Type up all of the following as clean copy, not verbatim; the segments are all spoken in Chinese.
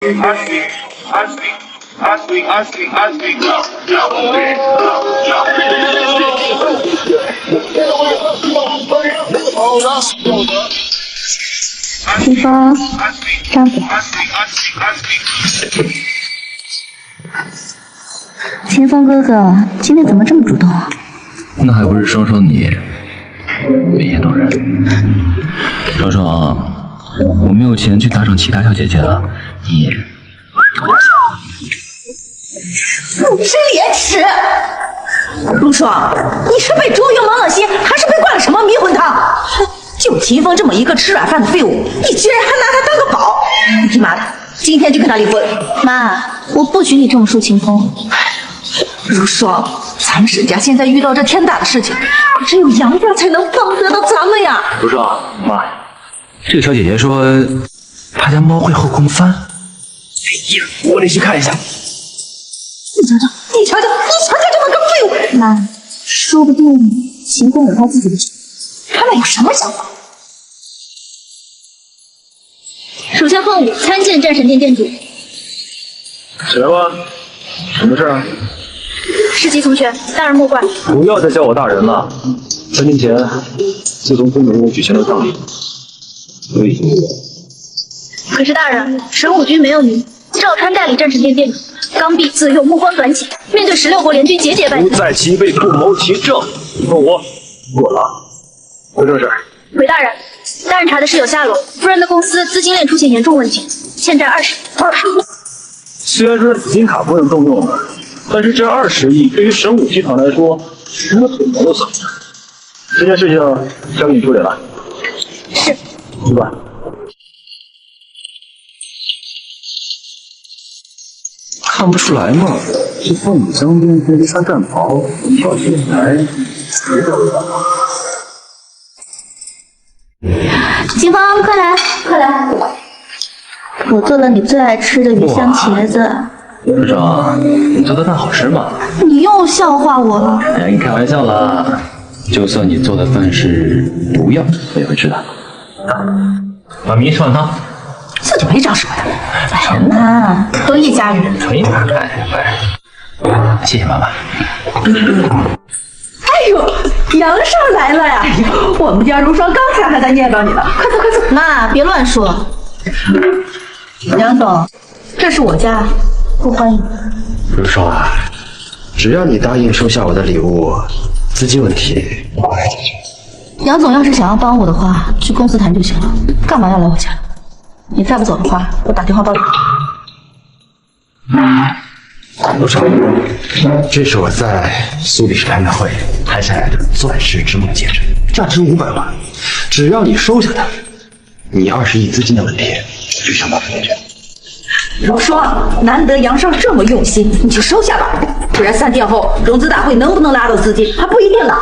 清风，张嘴。清风哥哥，今天怎么这么主动啊？那还不是双双你美艳动人。双双，我没有钱去打赏其他小姐姐了，你不知廉耻！陆爽，你是被猪油蒙了心，还是被灌了什么迷魂汤？就秦风这么一个吃软饭的废物，你居然还拿他当个宝！你妈的，今天就跟他离婚！妈，我不许你这么说秦风。如霜，咱们沈家现在遇到这天大的事情，只有杨家才能帮得到咱们呀！如霜，妈，这个小姐姐说她家猫会后空翻。哎呀，我得去看一下。你瞧瞧，这么个废物！妈，说不定秦风有他自己的主意。他们有什么想法？属下凤舞参见战神殿殿主。起来吧，什么事啊？事急从权，大人莫怪。不要再叫我大人了。3年前，自从宫门我举行了葬礼，所以可是大人，神武军没有您，赵川代理战神殿殿主，刚愎自用，目光短浅，面对16国联军节节败退。不在其位，不谋其政。问我，过了。有正事。回大人，大人查的是有下落，夫人的公司资金链出现严重问题，欠债20亿。虽然说紫金卡不能动用了，但是这20亿对于神武集团来说，什么腿毛都扫不着。这件事情交给你处理了。是。去吧。看不出来嘛，这凤舞江边这穿战袍，跳起来，别的秦风，快来，快来！我做了你最爱吃的鱼香茄子。如霜，你做的饭好吃吗？你又笑话我了。哎呀，你开玩笑啦！就算你做的饭是毒药，我也会吃的。妈咪，吃碗汤。自己没长手呀！哎妈，都一家人。谢谢妈妈。哎呦，杨少来了呀！我们家如霜刚才还在念叨你呢，快走快走！妈，别乱说。杨总，这是我家，不欢迎。如霜啊，只要你答应收下我的礼物，资金问题我来解决。杨总要是想要帮我的话，去公司谈就行了，干嘛要来我家？你再不走的话，我打电话报警。如霜，这是我在苏黎世开的会拍下来的钻石之梦戒指，价值500万，只要你收下它，你20亿资金的问题我就想办法解决。如霜，难得杨少这么用心，你就收下吧，不然3天后融资大会能不能拉到资金还不一定呢。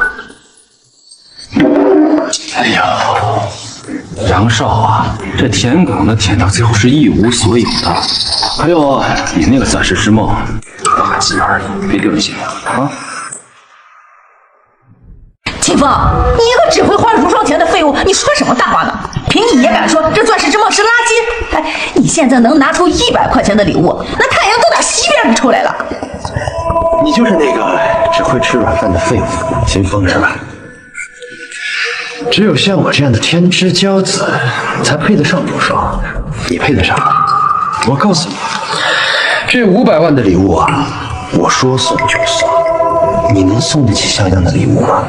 哎呀，杨少啊，这填岗的填到最后是一无所有的。还有你那个钻石之梦，大吉而已，别丢人现眼啊！秦风，你一个只会花如霜钱的废物，你说什么大话呢？凭你也敢说这钻石之梦是垃圾？哎，你现在能拿出100块钱的礼物，那太阳都打西边出来了。你就是那个只会吃软饭的废物秦风是吧？只有像我这样的天之骄子，才配得上如霜。你配得上？我告诉你，这500万的礼物啊，我说送就送。你能送得起像样的礼物吗？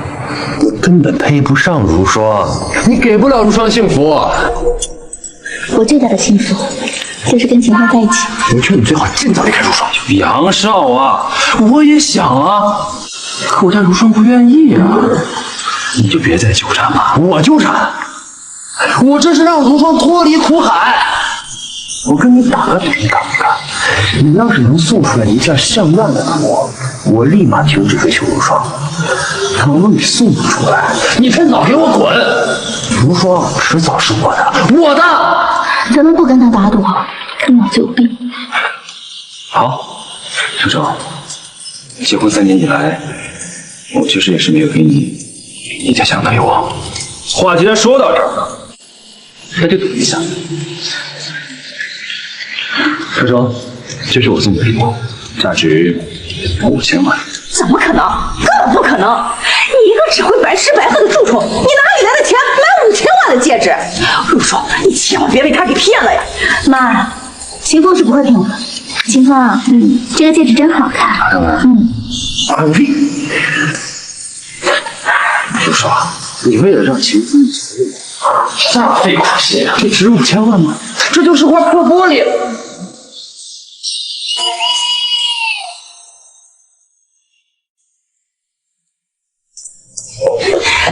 你根本配不上如霜，你给不了如霜幸福。我最大的幸福就是跟秦风在一起。我劝你最好尽早离开如霜。杨少啊，我也想啊，可我家如霜不愿意啊。你就别再纠缠了。我纠缠，我这是让如霜脱离苦海。我跟你打个比，你敢不敢？你要是能送出来一件像样的礼物，我立马停止追求如霜。倘若你送不出来，你趁早给我滚！如霜迟早是我的，我的。咱们不跟他打赌，跟我就有病。好，周周，结婚3年以来，我确实也是没有给你家想的礼物。话既然说到这儿了，那就赌一下。师兄，这是我送的礼物，价值5000万。怎么可能？根本不可能！你一个只会白吃白喝的蛀虫，你哪里来的钱买5000万的戒指？陆叔，你千万别被他给骗了呀！妈，秦风是不会骗我的。秦风啊，这个戒指真好看。安慰。陆叔，你为了让秦风煞费苦心，这值5000万吗？这就是块破玻璃。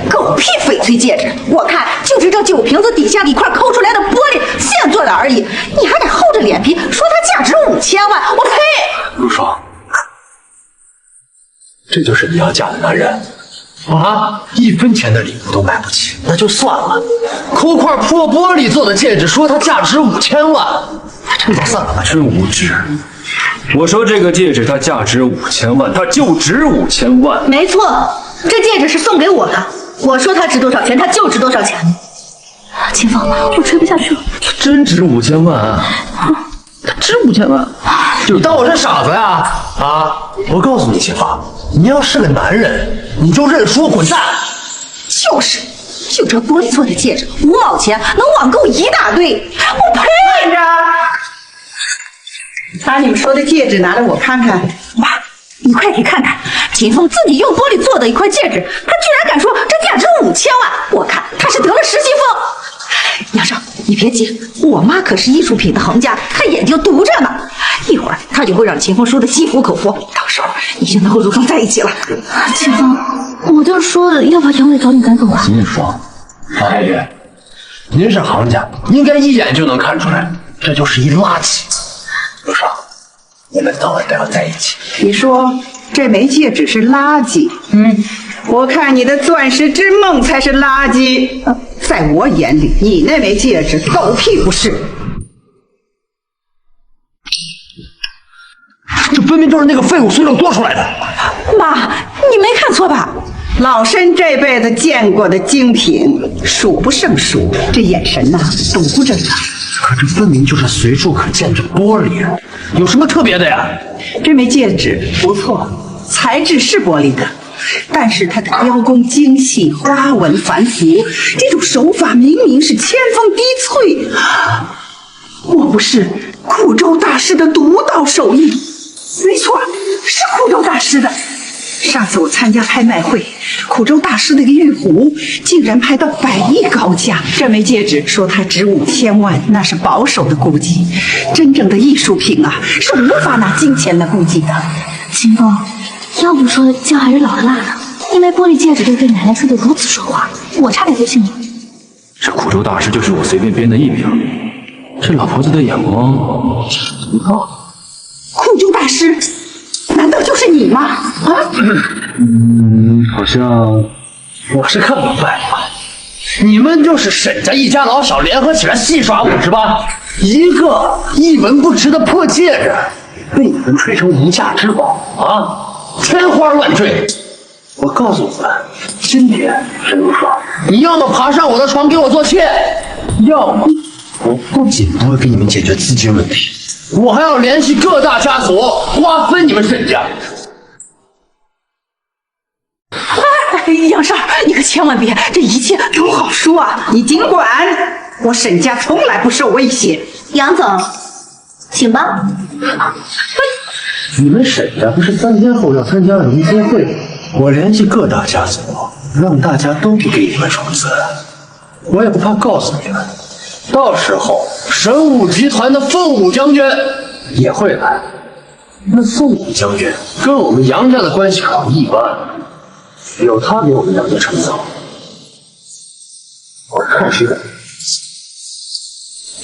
狗屁翡翠戒指！我看就是这酒瓶子底下的一块抠出来的玻璃现做的而已，你还得厚着脸皮说它价值5000万？我呸！陆叔，这就是你要嫁的男人啊！1分钱的礼物都买不起，那就算了，抠块破玻璃做的戒指，说它价值5000万，这就算了吧。真无知！我说这个戒指它价值5000万，它就值5000万。没错，这戒指是送给我的。我说它值多少钱，它就值多少钱。秦风，我吹不下去了。它真值5000万啊！它值5000万？你当我是傻子呀？啊！我告诉你，秦风，你要是个男人，你就认输滚蛋。就是，就这玻璃做的戒指，5毛钱能网购一大堆，我呸！站着，把你们说的戒指拿来我看看。妈，你快给看看，秦风自己用玻璃做的一块戒指，他居然敢说这价值5000万，我看他是得了失心疯。杨少，你别急，我妈可是艺术品的行家，她眼睛毒着呢，一会儿她就会让秦风说的心服口服，到时候你就能和陆双在一起了。秦风，我就是说要把杨伟早点赶走啊。秦爽，老太爷，您是行家，应该一眼就能看出来，这就是一垃圾。陆少，你们早晚都要在一起。你说这枚戒指是垃圾？我看你的钻石之梦才是垃圾。在我眼里，你那枚戒指狗屁不是。这分明就是那个废物随手做出来的。妈，你没看错吧？老身这辈子见过的精品数不胜数，这眼神呐，毒着呢。可这分明就是随处可见的玻璃，有什么特别的呀？这枚戒指不错，材质是玻璃的，但是它的雕工精细，花纹繁复，这种手法明明是千峰滴翠，莫不是苦州大师的独到手艺？没错，是苦州大师的。上次我参加拍卖会，苦州大师那个玉壶竟然拍到100亿高价。这枚戒指说它值5000万，那是保守的估计。真正的艺术品啊，是无法拿金钱来估计的。秦风，要不说姜还是老的辣呢。一枚玻璃戒指就对奶奶说的如此说话，我差点就信了。这苦州大师就是我随便编的艺名，这老婆子的眼光真高。苦州大师，难道就是你吗？啊？好像我是看明白了，你们就是沈家一家老小联合起来戏耍我是吧？一个一文不值的破戒指，被你们吹成无价之宝啊！天花乱坠！我告诉你们，今天沈如霜，你要么爬上我的床给我做妾，要么我不仅不会给你们解决资金问题，我还要联系各大家族瓜分你们沈家。杨少，你可千万别，这一切都好说啊！你尽管，我沈家从来不受威胁。杨总，请吧。你们沈家不是3天后要参加融资会？我联系各大家族，让大家都不给你们融资。我也不怕告诉你们，到时候神武集团的凤舞将军也会来。那凤舞将军跟我们杨家的关系可不一般，有他给我们杨家撑伞，我看谁敢。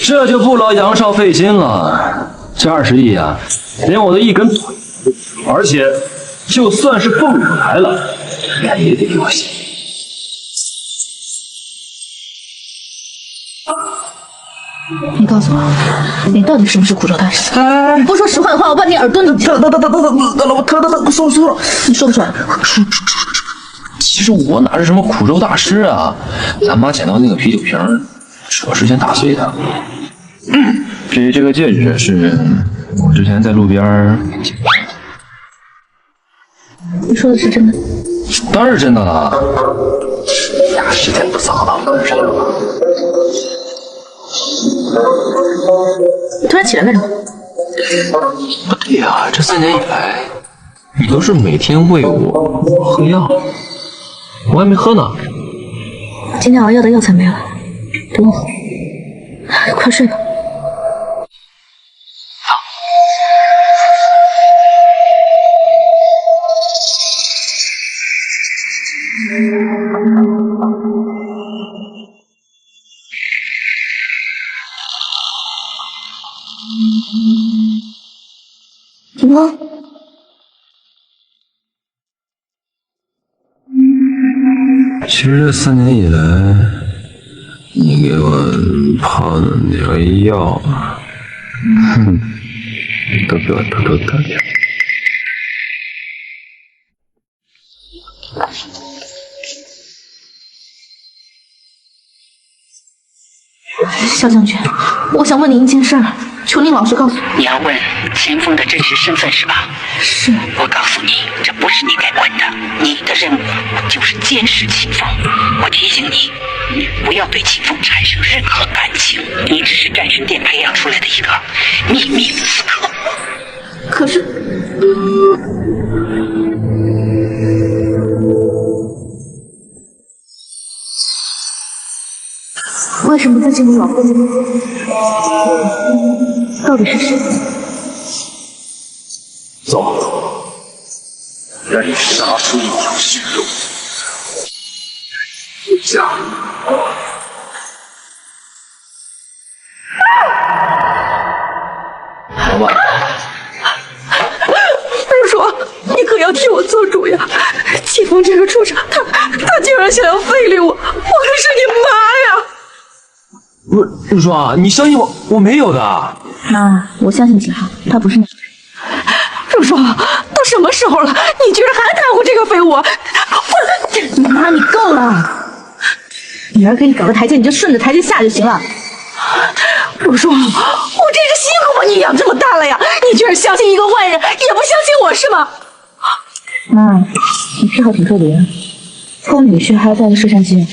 这就不劳杨少费心了。这20亿啊，连我的一根腿都不值，而且就算是凤舞来了，他也得给我写。你告诉我，你到底是不是苦州大师？你不说实话的话，我把你耳朵拧掉。我说错了，你说不出来。其实我哪是什么苦州大师啊？咱妈捡到那个啤酒瓶，是我之前打碎的。至于这个戒指是我之前在路边……你说的是真的？当然是真的了。呀，时间不早了，赶上了。你突然起来干什么？不对呀，这3年以来，你都是每天喂我喝药，我还没喝呢。今天熬药的药材没了，不用喝，快睡吧。霆锋，其实这3年以来，你给我泡的那个药，都给我偷偷打掉。肖将军，我想问你一件事儿，求您老实告诉我。你要问秦风的真实身份是吧？是。我告诉你，这不是你该问的，你的任务就是监视秦风。我提醒你，你不要对秦风产生任何感情，你只是战神殿培养出来的一个秘密刺客。可是，为什么在进入老夫子？到底是谁？走，让你杀出一条血路。下。老板，二叔，你可要替我做主呀！秦风这个畜生，他竟然想要废了我，我可是你妈呀！不是陆双，你相信我，我没有的。妈，我相信秦风，他不是那个人。陆双，都什么时候了，你居然还袒护这个废物！我，妈，你够了！女儿给你搞个台阶，你就顺着台阶下就行了。陆双，我真是辛苦把你养这么大了呀！你居然相信一个外人，也不相信我是吗？妈，你癖好挺特别，疯女婿还要带个摄像机。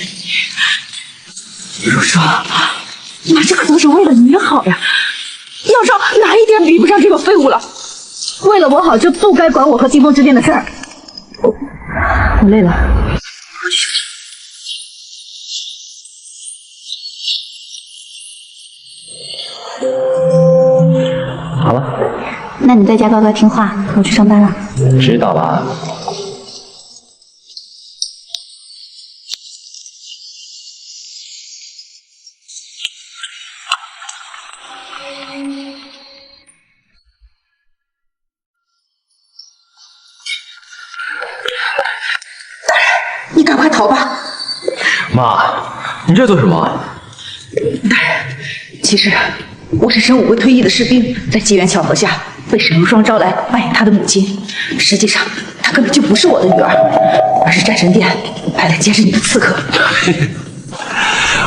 陆双，妈这可都是为了你好呀！要少哪一点比不上这个废物了？为了我好，就不该管我和金风之间的事儿。我累了。好了，那你在家乖乖听话，我去上班了。知道了。你赶快逃吧！妈，你这做什么？大人，其实我是神武会退役的士兵，在机缘巧合下被沈如霜招来扮演她的母亲。实际上，她根本就不是我的女儿，而是战神殿派来监视你的刺客。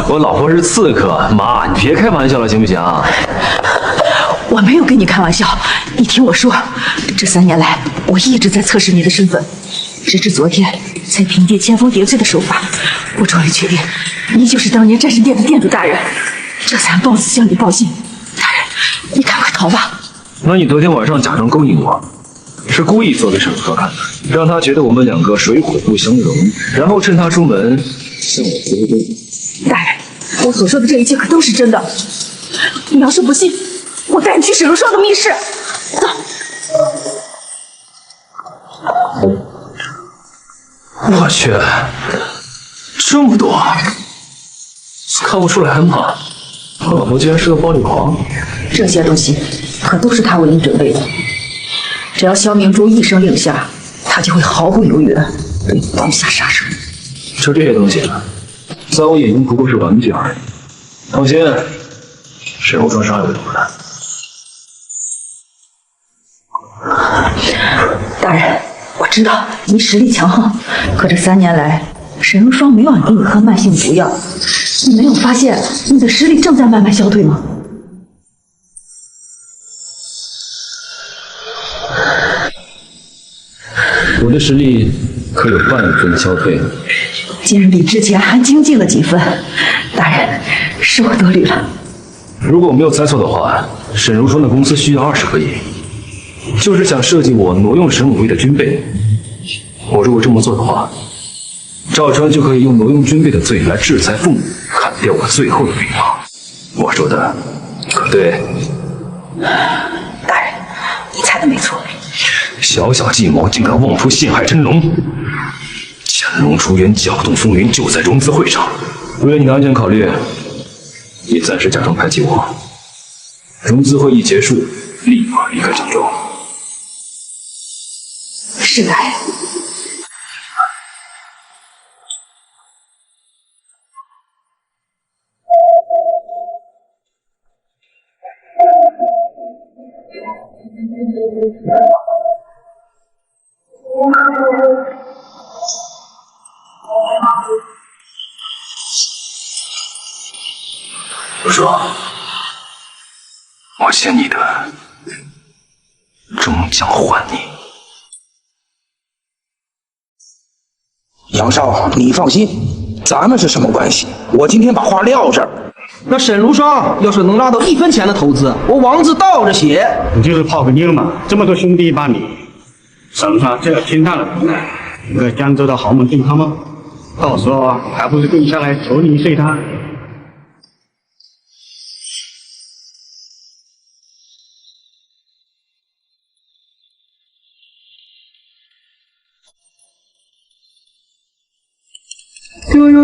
我老婆是刺客，妈，你别开玩笑了，行不行？我没有跟你开玩笑，你听我说，这3年来我一直在测试你的身份，直至昨天才凭借千峰叠翠的手法，我终于确定你就是当年战神殿的殿主大人，这才冒死向你报信。大人，你赶快逃吧！那你昨天晚上假装勾引我，是故意做给沈如霜看的，让他觉得我们2个水火不相容，然后趁他出门向我求婚。大人，我所说的这一切可都是真的。你要是不信，我带你去沈如霜的密室。走。我去，这么多，看不出来吗？我老婆居然是个暴力狂。这些东西可都是他为你准备的。只要萧明珠一声令下，他就会毫不犹豫的对你痛下杀手。就这些东西，在我眼中不过是玩具而已。放心，沈如霜伤害不了我的。大人，我知道你实力强横，可这3年来，沈如霜每晚给你喝慢性毒药，你没有发现你的实力正在慢慢消退吗？我的实力可有半分消退。竟然比之前还精进了几分，大人，是我多虑了。如果我没有猜错的话，沈如霜的公司需要20个亿，就是想设计我挪用沈武卫的军备。我如果这么做的话，赵川就可以用挪用军备的罪来制裁父母，砍掉我最后的羽毛。我说的可对？大人，你猜的没错。小小计谋竟敢妄图陷害真龙，潜龙出渊，搅动风云，就在融资会上。为了你的安全考虑，你暂时假装排挤我。融资会议结束，立马离开郑州。是大人。如霜，我欠你的，终将还你。杨少，你放心，咱们是什么关系？我今天把话撂这儿。那沈如霜要是能拉到1分钱的投资，我王字倒着写。你就是泡个妞嘛，这么多兄弟帮你，沈如霜这天大的无奈，一个江州的豪门对他吗？到时候还不是跪下来求你睡他？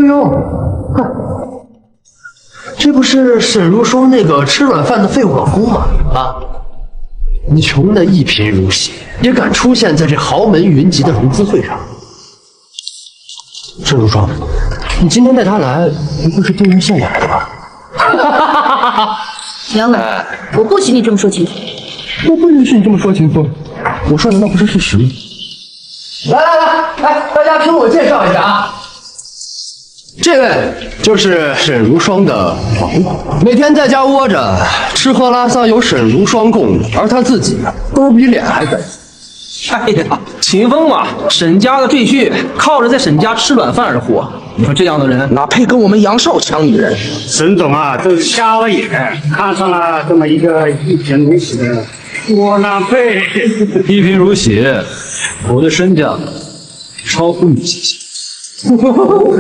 哟，看，这不是沈如霜那个吃软饭的废物老公吗？啊，你穷的一贫如洗，也敢出现在这豪门云集的融资会上？沈如霜，你今天带他来，不会是丢人现眼来的吧？杨伟，我不许你这么说情妇。我不允许你这么说情妇，我说难道不是事实吗？来，大家听我介绍一下啊。这位就是沈如霜的老公，每天在家窝着，吃喝拉撒由沈如霜供，而他自己都比脸还白。哎呀，秦风嘛，沈家的赘婿，靠着在沈家吃软饭而活。你说这样的人，哪配跟我们杨少抢女人？沈总啊，真是瞎了眼，看上了这么一个一贫如洗的，我哪配？一贫如洗，我的身价超乎你想象。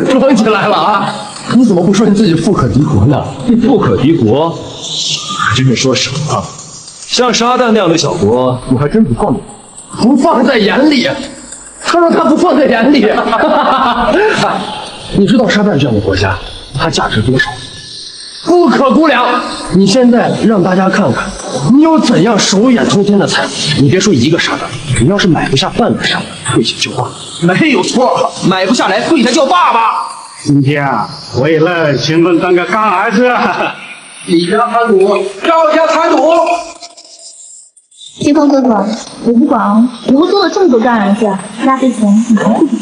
装起来了啊！你怎么不说你自己富可敌国呢？富可敌国，还真是说什么？像沙旦那样的小国，我还真不放在眼里。他说他不放在眼里。你知道沙旦这样的国家，它价值多少？不可估量。你现在让大家看看，你有怎样手眼通天的财富。你别说一个沙旦，你要是买不下半个沙旦，跪下就罢。没有错，买不下来跪下叫爸爸。今天啊，为了秦风当个干儿子，李家贪赌，赵家贪赌。秦风哥哥，我不管啊，我都做了这么多干儿子，压岁钱你还不给？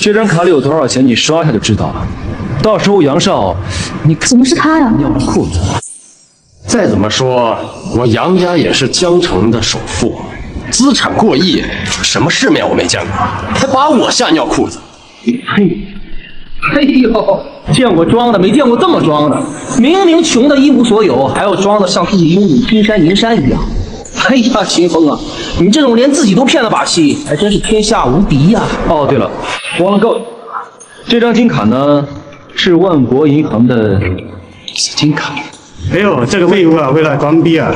这张卡里有多少钱，你刷一下就知道了。到时候杨少，你怎么是他呀？尿了裤子。再怎么说，我杨家也是江城的首富，资产过亿，什么世面我没见过，还把我吓尿裤子。嘿，哎呦，见过装的，没见过这么装的。明明穷的一无所有，还要装的像自己拥有金山银山一样。哎呀，秦风啊，你这种连自己都骗的把戏，还真是天下无敌呀！哦，对了，忘了告诉你，这张金卡呢是万国银行的紫金卡。哎呦，这个废物啊，为了装逼啊，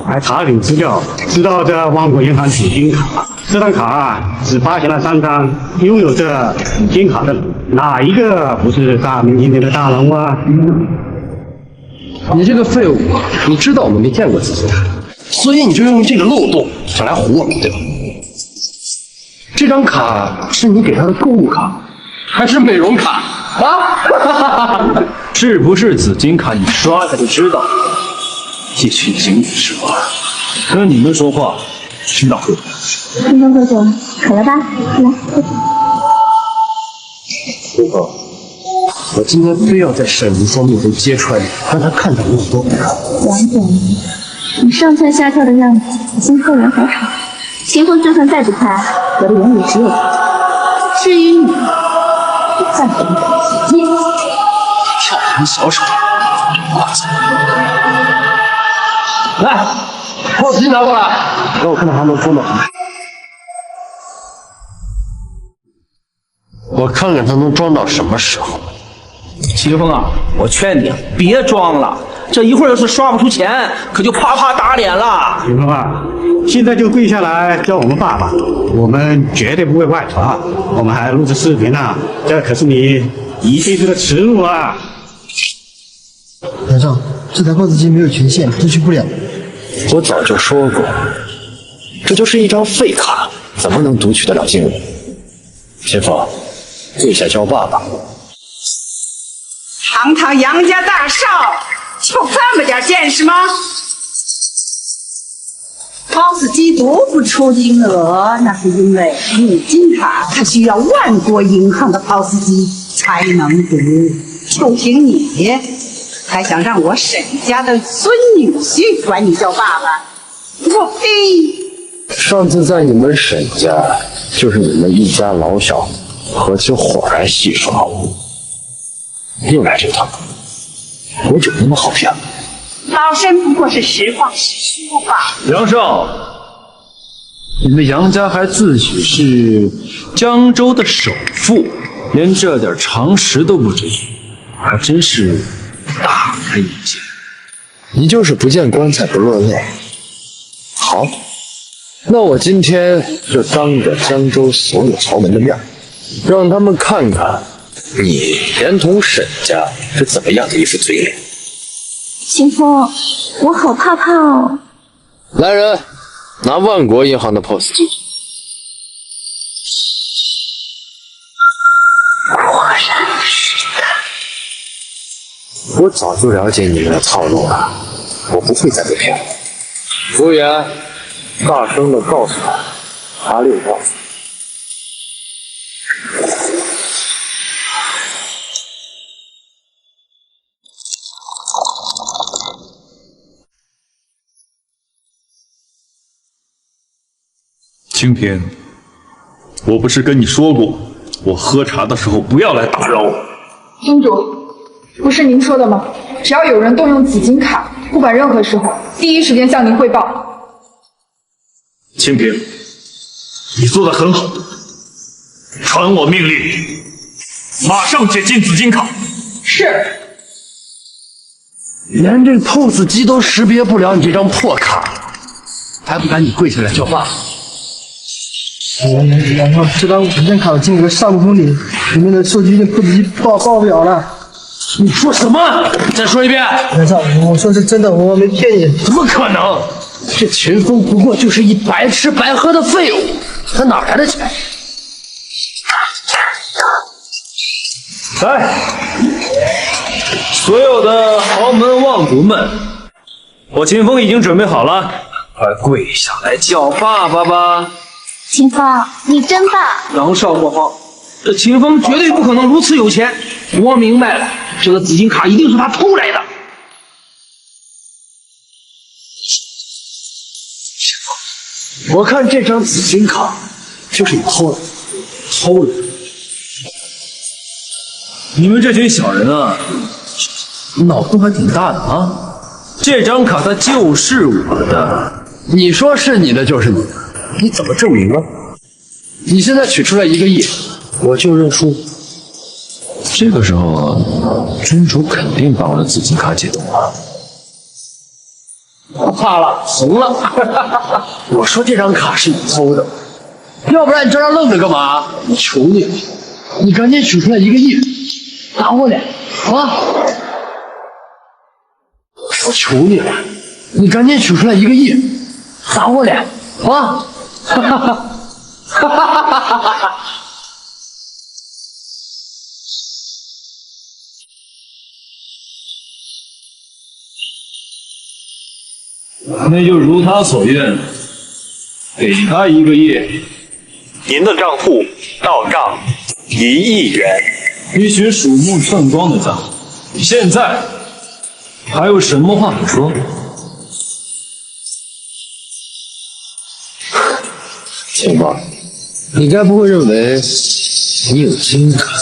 还查了点资料，知道这万国银行紫金卡，这张卡啊只发行了3张，拥有这紫金卡的哪一个不是大名鼎鼎的大人物啊？你这个废物，你知道我们没见过紫金卡，所以你就用这个漏洞想来唬我们，对吧？这张卡是你给他的购物卡，还是美容卡啊？是不是紫金卡？你刷一下就知道。一群井底之蛙，跟你们说话知道不？秦风哥哥，渴了吧？来，喝。哥哥，我今天非要在沈如霜面前揭穿你，让他看到我有多不堪。王总，你上蹿下跳的样子，已经够人好吵。秦风就算再不开，我的眼里只有他。至于你，我再给你个体面。跳人小手，瓜子。来，把我机拿过来，让我看看他能装到什么。我看看他能装到什么时候。秦风啊，我劝你别装了，这一会儿要是刷不出钱，可就啪啪打脸了。秦风啊，现在就跪下来叫我们爸爸，我们绝对不会外传，我们还录制视频呢，这可是你一辈子的耻辱啊！台上，这台 POS 机没有权限，读取不了。我早就说过，这就是一张废卡，怎么能读取得了经文？秦风，跪下叫爸爸。堂堂杨家大少，就这么点见识吗？POS 机读不出金额，那是因为你金卡它需要万国银行的 POS 机才能读。就凭你，还想让我沈家的孙女婿管你叫爸爸？我呸！上次在你们沈家，就是你们一家老小合起伙来戏耍我，又来这套，我有那么好骗吗？老身不过是实话实说罢了。杨少，你们杨家还自诩是江州的首富，连这点常识都不知，还真是大开眼界。你就是不见棺材不落泪。好，那我今天就当着江州所有豪门的面，让他们看看你连同沈家是怎么样的一副嘴脸。秦风，我好怕怕哦。来人，拿万国银行的 POS 机。果然是我早就了解你们的套路了，我不会再被骗了。服务员，大声的告诉他，查令告诉。清平，我不是跟你说过，我喝茶的时候不要来打扰我。宗主，不是您说的吗？只要有人动用紫金卡，不管任何时候，第一时间向您汇报。清平，你做得很好，传我命令，马上解禁紫金卡。是。连这 POS 机都识别不了你这张破卡，还不赶紧跪下来叫爸？然后这张5件卡的金额上不封顶，里面的数据跟 POS 机爆不了了。你说什么？再说一遍。台上，我说是真的，我没骗你。怎么可能？这秦风不过就是一白吃白喝的废物，他哪来的钱？来，所有的豪门望族们，我秦风已经准备好了，快跪下来叫爸爸吧！秦风，你真棒！杨少莫慌，这秦风绝对不可能如此有钱。我明白了，这个紫金卡一定是他偷来的。我看这张紫金卡就是你偷的，偷的。你们这群小人啊，脑洞还挺大的啊！这张卡它就是我的，你说是你的就是你的，你怎么证明呢？你现在取出来1个亿，我就认输。这个时候，君主肯定把我的紫金卡解冻了。我怕了，怂了。我说这张卡是你偷的，要不然你这样愣着干嘛？我求你了，你赶紧取出来1个亿，打我脸啊！我求你了，你赶紧取出来1个亿，打我脸啊！哈哈哈哈哈哈哈哈！那就如他所愿，给他1个亿。您的账户到账1亿元。一群鼠目寸光的家伙，现在还有什么话可说？秦风，你该不会认为你有金卡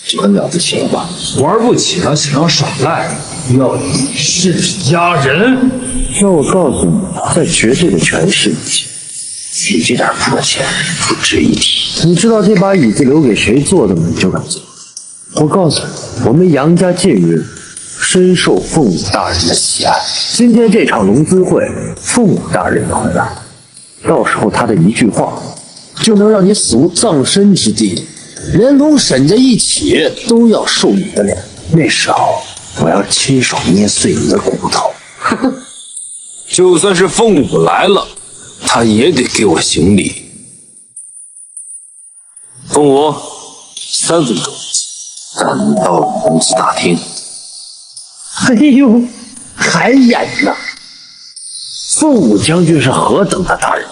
就很了不起了吧？玩不起了，想要耍赖，要以势压人。那我告诉你，在绝对的权势面前，你这点破钱不值一提。你知道这把椅子留给谁坐的吗？你就敢坐？我告诉你，我们杨家近日深受凤舞大人的喜爱。今天这场龙资会，凤舞大人回来，到时候他的一句话，就能让你死无葬身之地，连同沈家一起都要受你的脸。那时候，我要亲手捏碎你的骨头。就算是凤舞来了，他也得给我行礼。凤舞，3分钟，赶到公司大厅。哎呦，还演呢！凤舞将军是何等的大人，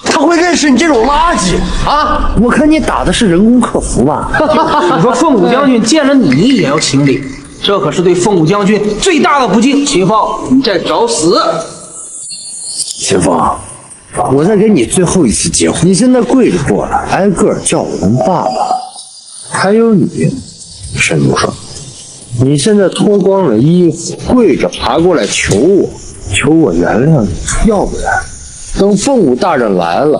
他会认识你这种垃圾啊！我看你打的是人工客服吧？你说凤舞将军见了你也要行礼，这可是对凤舞将军最大的不敬。秦风，你在找死！秦风，我再给你最后一次机会，你现在跪着过来，挨个叫我们爸爸。还有你，沈如霜，你现在脱光了衣服，跪着爬过来求我原谅你，要不然等凤舞大人来了，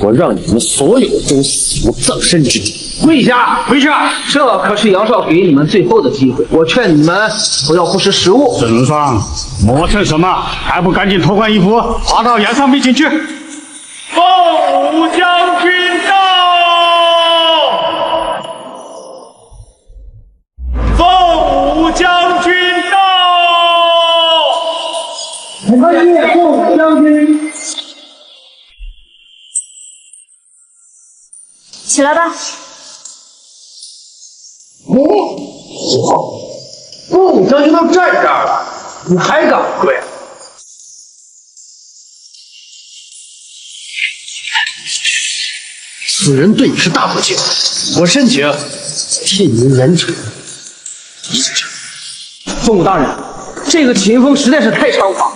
我让你们所有都死无葬身之地。跪下，跪下！这可是杨少给你们最后的机会，我劝你们不要不识时务。沈如霜，磨蹭什么？还不赶紧脱光衣服，爬到杨上面前去！凤舞将军到！凤舞将军到！凤舞将军，起来吧。凤舞将军都站这儿了，你还敢跪？此人对你是大不敬，我申请替您严惩1指。凤舞大人，这个秦风实在是太猖狂，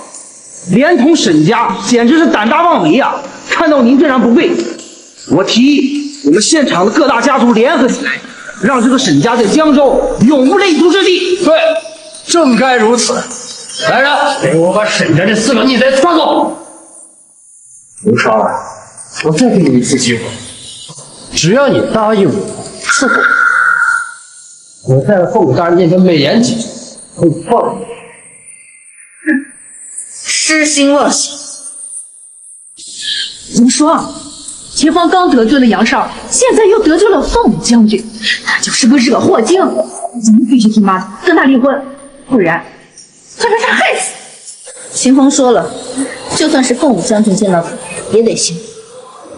连同沈家简直是胆大妄为呀！看到您这样不跪，我提议我们现场的各大家族联合起来，让这个沈家在江州永无立足之地。对，正该如此。来人，给我把沈家这4个逆贼抓走！刘少，我再给你一次机会，只要你答应我伺候我在凤舞大人面前美言几句，会放你。痴心妄想！怎么说？秦风刚得罪了杨少，现在又得罪了凤舞将军，他就是个惹祸精。咱们必须替妈的跟他离婚，不然会被他害死。秦风说了，就算是凤舞将军见到他，也得信。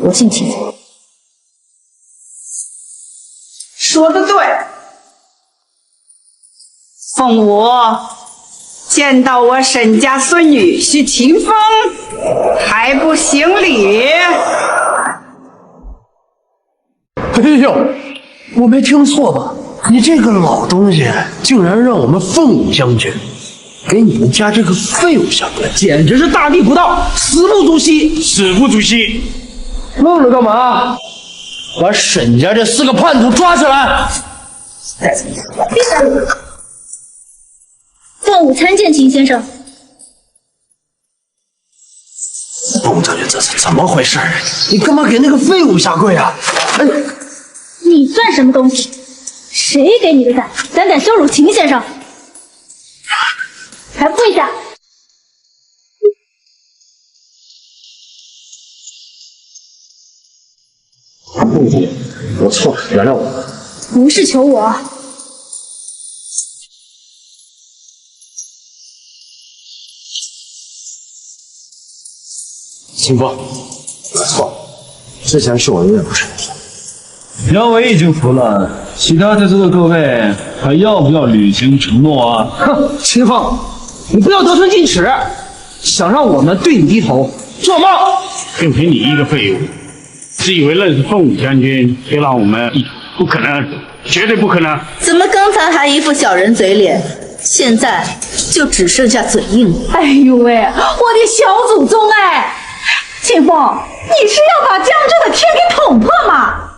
我信秦风。说得对，凤舞见到我沈家孙女婿秦风，还不行礼？哎呦，我没听错吧？你这个老东西，竟然让我们凤舞将军给你们家这个废物下跪，简直是大逆不道，死不足惜！死不足惜！愣着干嘛？把沈家这4个叛徒抓起来！闭嘴！凤舞参见秦先生。凤舞将军，这是怎么回事？你干嘛给那个废物下跪啊？哎，你算什么东西？谁给你的胆？胆羞辱秦先生，还跪下！凤姐，我错了，原谅我。不是求我。秦风，我错了，之前是我有点不慎。杨伟已经服了，其他在座的各位还要不要履行承诺啊？哼，秦风，你不要得寸进尺，想让我们对你低头，做梦！就凭你一个废物，自以为认识凤舞将军，就让我们一不可能，绝对不可能！怎么刚才还一副小人嘴脸，现在就只剩下嘴硬了？哎呦喂，我的小祖宗哎！秦风，你是要把江州的天给捅破吗？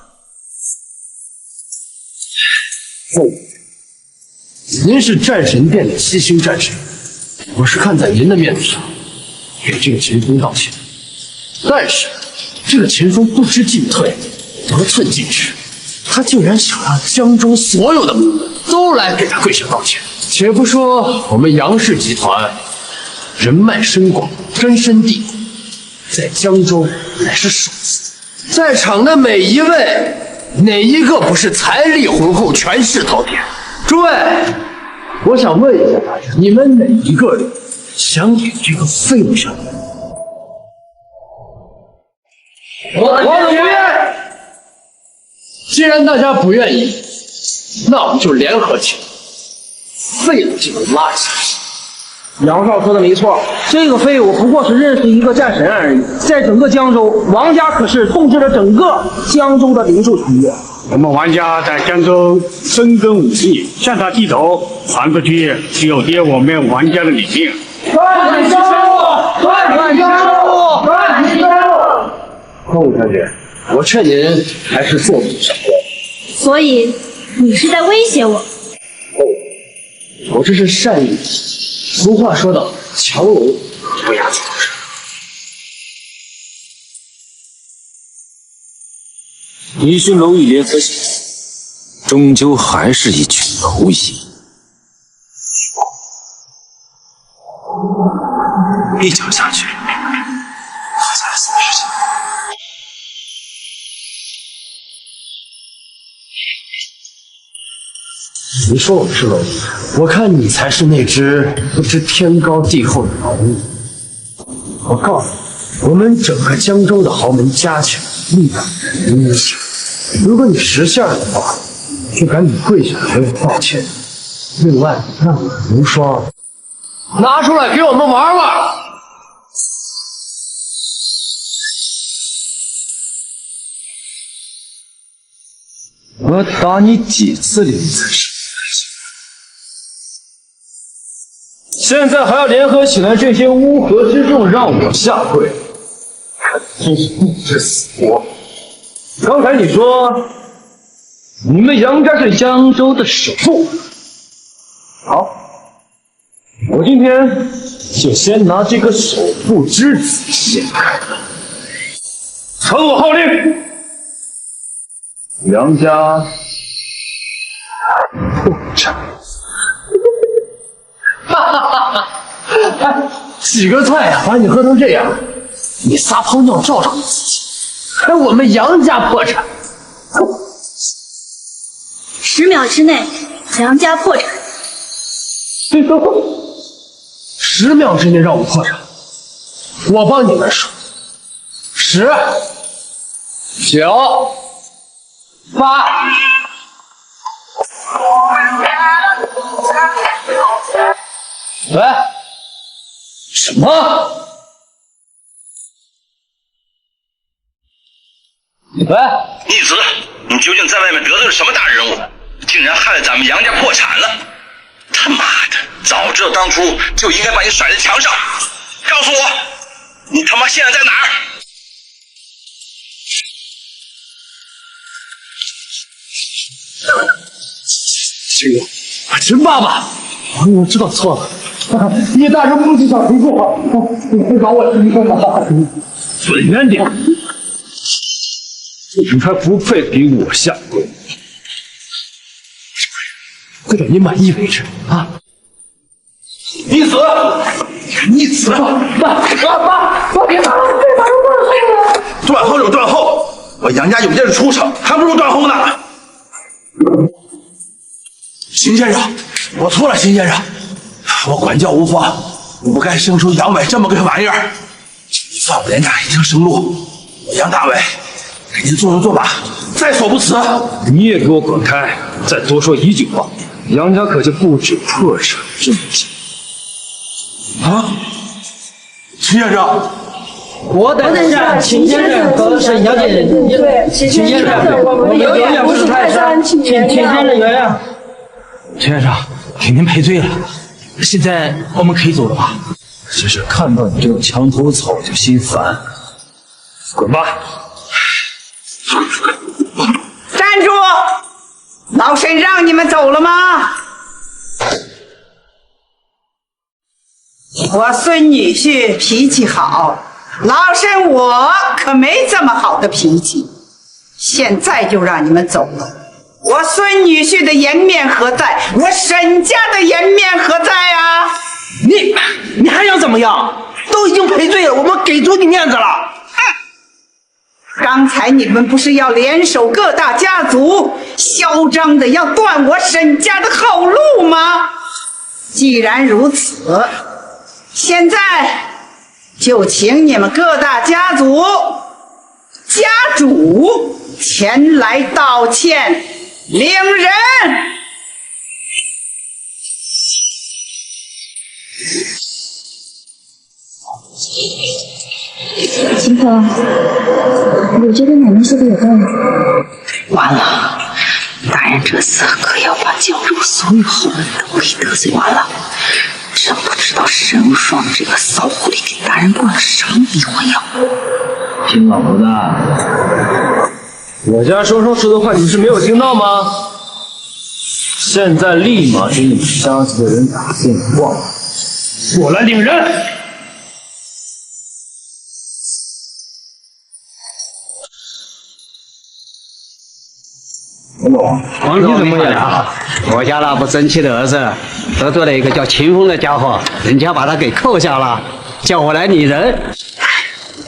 您是战神殿的七星战神，我是看在您的面子上，给这个秦风道歉。但是这个秦风不知进退，得寸进尺，他竟然想让江州所有的门人都来给他跪下道歉。且不说我们杨氏集团人脉深广，根深蒂固，在江州乃是首富，在场的每一位，哪一个不是财力浑厚、权势滔天？诸位，我想问一下大家，你们哪一个人想给这个废物上？我不愿。既然大家不愿意，那我们就联合起来，废了这个垃圾。杨少说的没错，这个废物不过是认识一个战神而已。在整个江州，王家可是统治了整个江州的零售产业。我们王家在江州深耕50年，向他低头，传出去只有跌我们王家的脸面。赚钱收入，赚钱收入，赚钱收入。公武将军，我劝您还是做主上官。所以你是在威胁我？我这是善意。俗话说得好，强龙不压草绳。倪勋蝼蚁联合起来，终究还是一群蝼蚁。一脚下去，踩死的事情。你说我是蝼蚁，我看你才是那只不知天高地厚的蝼蚁。我告诉你，我们整个江州的豪门加起来100人无形。如果你识相的话，就赶紧跪下来给我道歉。另外，让我的无双拿出来给我们玩玩。我打你几次脸才是？现在还要联合起来这些乌合之众让我下跪，真是不知死活！刚才你说你们杨家是江州的首富，好，我今天就先拿这个首富之子显开了。传我号令，杨家破产。几个菜呀，把你喝成这样，你撒泡尿照照你自己，还我们杨家破产10秒之内，杨家破产。 10秒之内让我破产，我帮你们数，10、9、8。喂，什么？喂，逆子，你究竟在外面得罪了什么大人物，竟然害得咱们杨家破产了？他妈的，早知道当初就应该把你甩在墙上。告诉我，你他妈现在在哪儿？秦爸爸，我知道错了，叶大人不知想赔错，你饶我一个吧。滚远点！你还不配给我下跪，跪到你满意为止啊！逆子，你死吧！爸，别打了，别打了！断后就断后，我杨家有件事出城，还不如断后呢。秦先生，我错了，秦先生，我管教无方，我不该生出杨伟这么个玩意儿。你放我连长一条生路，我杨大伟给您做人做马，在所不辞。你也给我滚开！再多说一句话，杨家可就不止破产这么简单。啊，秦先生，我等向秦先生和沈小姐对，秦先生，我们有眼不识泰山，请秦先生原谅。秦先生，给您赔罪了，现在我们可以走了吧？只是看到你这种墙头草就心烦，滚吧！站住！老沈让你们走了吗？我孙女婿脾气好，老沈我可没这么好的脾气，现在就让你们走了。我孙女婿的颜面何在？我沈家的颜面何在啊？你还想怎么样？都已经赔罪了，我们给足你面子了。刚才你们不是要联手各大家族，嚣张的要断我沈家的后路吗？既然如此，现在就请你们各大家族家主前来道歉领人。秦风，我觉得奶奶说的有道理。完了，大人这次可要把江州所有好人都给得罪完了。真不知道沈无双这个骚狐狸给大人灌了啥迷魂药。秦老头子，我家双双说的话你是没有听到吗？现在立马给你们家族的人打电话，我来领人。皇帝怎么样啊？我家那不争气的儿子得罪了一个叫秦风的家伙，人家把他给扣下了，叫我来领人。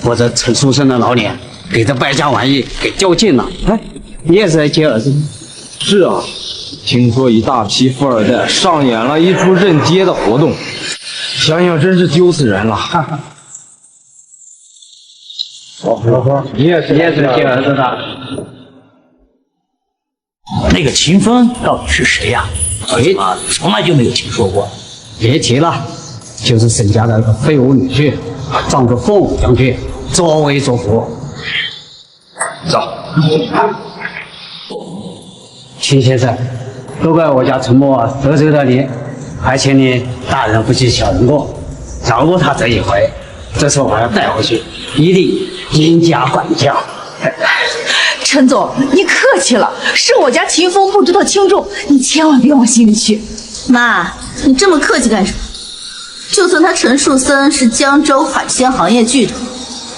我这陈书生的老脸给这败家玩意给较劲了。哎，你也是来接儿子吗？是啊，听说一大批富二代上演了一出认爹的活动，想想真是揪死人了。你也是接儿子的。那个秦风到底是谁呀？怎么从来就没有听说过？别提了，就是沈家的废物女婿，仗着凤舞将军，作威作福。走。秦先生，都怪我家陈默得罪了你，还请你大人不计小人过，饶过他这一回。这次我要带回去，一定严加管教。陈总，你客气了，是我家秦风不知道轻重，你千万别往心里去。妈，你这么客气干什么？就算他陈树森是江州海鲜行业巨头，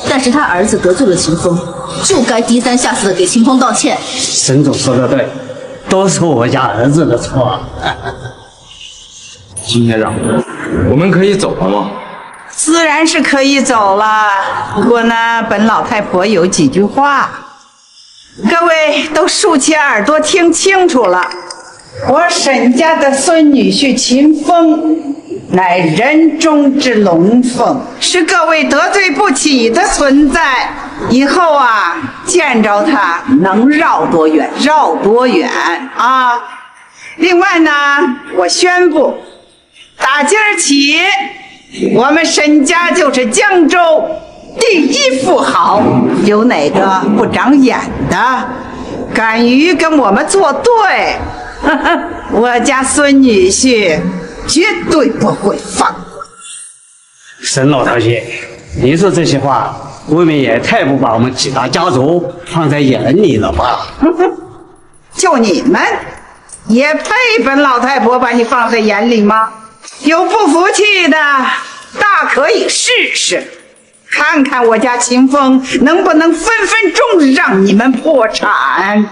但是他儿子得罪了秦风，就该低三下四的给秦风道歉。沈总说的对，都是我家儿子的错。秦先生，我们可以走了吗？自然是可以走了，不过呢，本老太婆有几句话。各位都竖起耳朵听清楚了，我沈家的孙女婿秦风乃人中之龙凤，是各位得罪不起的存在。以后啊，见着他能绕多远绕多远啊！另外呢，我宣布，打今儿起，我们沈家就是江州第一富豪，有哪个不长眼的敢于跟我们作对，我家孙女婿绝对不会放过。沈老太君，您说这些话未免也太不把我们几大家族放在眼里了吧？就你们也配本老太婆把你放在眼里吗？有不服气的大可以试试，看看我家秦风能不能分分钟让你们破产。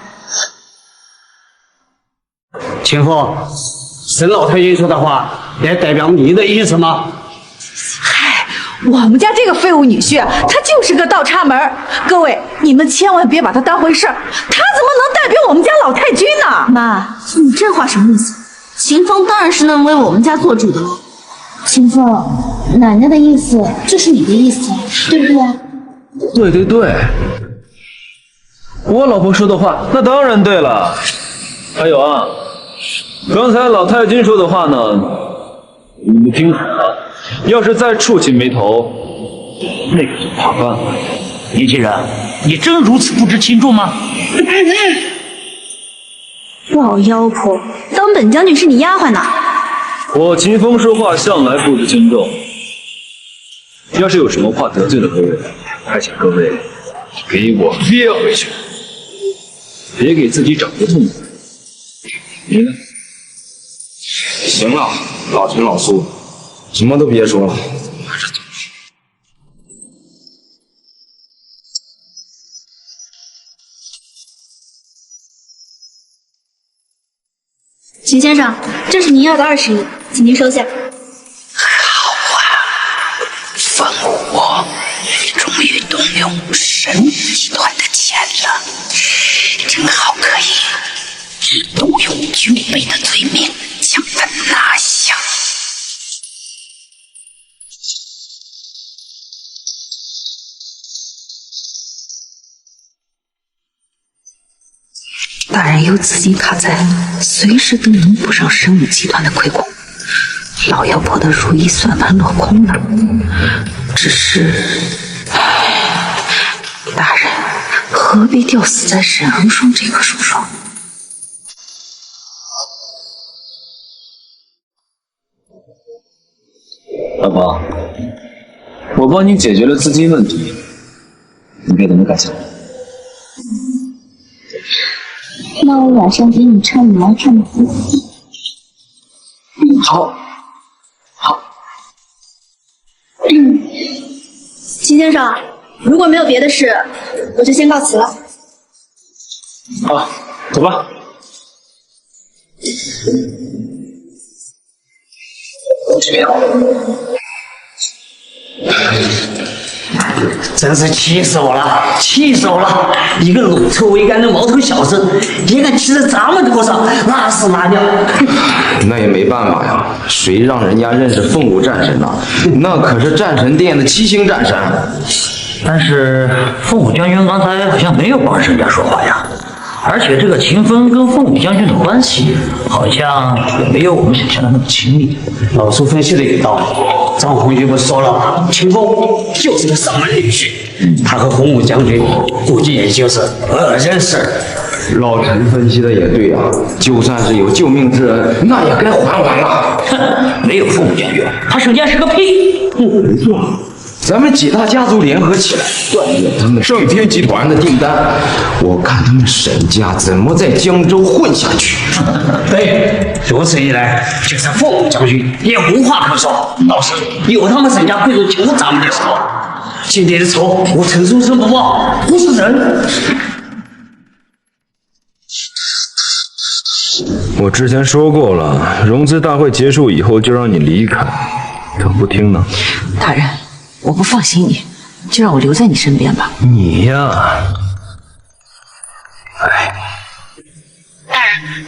秦风，沈老太君说的话也代表你的意思吗？嗨，我们家这个废物女婿，他就是个倒插门。各位，你们千万别把他当回事儿，他怎么能代表我们家老太君呢？妈，你这话什么意思？秦风当然是能为我们家做主的喽。秦风，奶奶的意思就是你的意思，对不对？对对对，我老婆说的话那当然对了。还有啊，刚才老太君说的话呢，你们听好了，要是再触起眉头，那个就怕办了。年轻人，你真如此不知轻重吗？老妖婆，当本将军是你丫鬟呢？我秦风说话向来不知轻重，要是有什么话得罪了各位，还请各位给我憋回去，别给自己找个痛快。你呢？行了，老陈老苏，什么都别说了，快点走。秦先生，这是您要的20亿，请您收下。好啊，凤舞，你终于动用神武集团的钱了，正好可以以动用军备的罪名将他拿下。大人有紫金卡在，随时都能补上神武集团的亏空。老妖婆的如意算盘落空了，只是，大人何必吊死在沈昂双这棵树上？老婆，我帮你解决了资金问题，你别等着感谢我。那我晚上给你唱你爱唱的歌。好。秦先生，如果没有别的事，我就先告辞了。好，走吧。这边。真是气死我了，气死我了！一个卤臭未干的毛头小子，也敢吃了咱们多少，那是哪掉？那也没办法呀，谁让人家认识凤舞战神呢？那可是战神殿的7星战神。但是凤舞将军刚才好像没有帮人家说话呀，而且这个秦风跟凤舞将军的关系好像也没有我们想象的那么亲密。老苏分析的有道理，张红军不是说了吗？秦风就是个上门女婿，他和凤舞将军估计也就是恶人事。老陈分析的也对啊，就算是有救命之恩，那也该还了。哼，没有凤舞将军，他沈家是个屁。没错。咱们几大家族联合起来，断绝他们盛天集团的订单。我看他们沈家怎么在江州混下去？对，如此一来，就算凤舞将军也无话可说。到时有他们沈家贵族求咱们的时候，今天的仇我陈书生不报，不是人。我之前说过了，融资大会结束以后就让你离开，怎么不听呢？大人，我不放心你，就让我留在你身边吧。你呀，大人，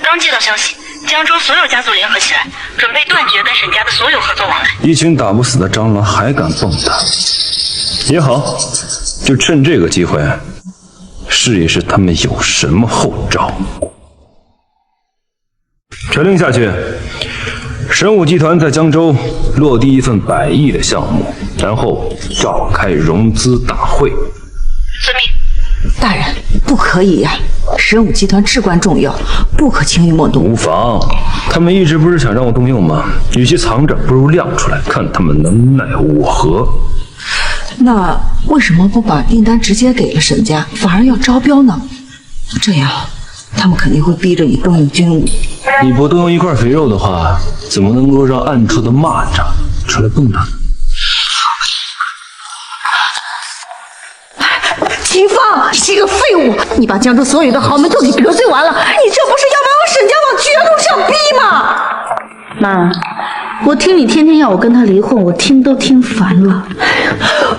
刚接到消息，江州所有家族联合起来，准备断绝跟沈家的所有合作往来。一群打不死的蟑螂还敢蹦跶？也好，就趁这个机会，试一试他们有什么后招。传令下去，神武集团在江州落地一份100亿的项目，然后召开融资大会。遵命。大人，不可以呀！神武集团至关重要，不可轻易莫动。无妨，他们一直不是想让我动用吗？与其藏着，不如亮出来，看他们能奈我何。那为什么不把订单直接给了沈家，反而要招标呢？这样，他们肯定会逼着你动用军武。你不动用一块肥肉的话，怎么能够让暗处的蚂蚱出来蹦跶呢？秦风，你这个废物！你把江州所有的豪门都给得罪完了，你这不是要把我沈家往绝路上逼吗？妈，我听你天天要我跟他离婚，我听都听烦了。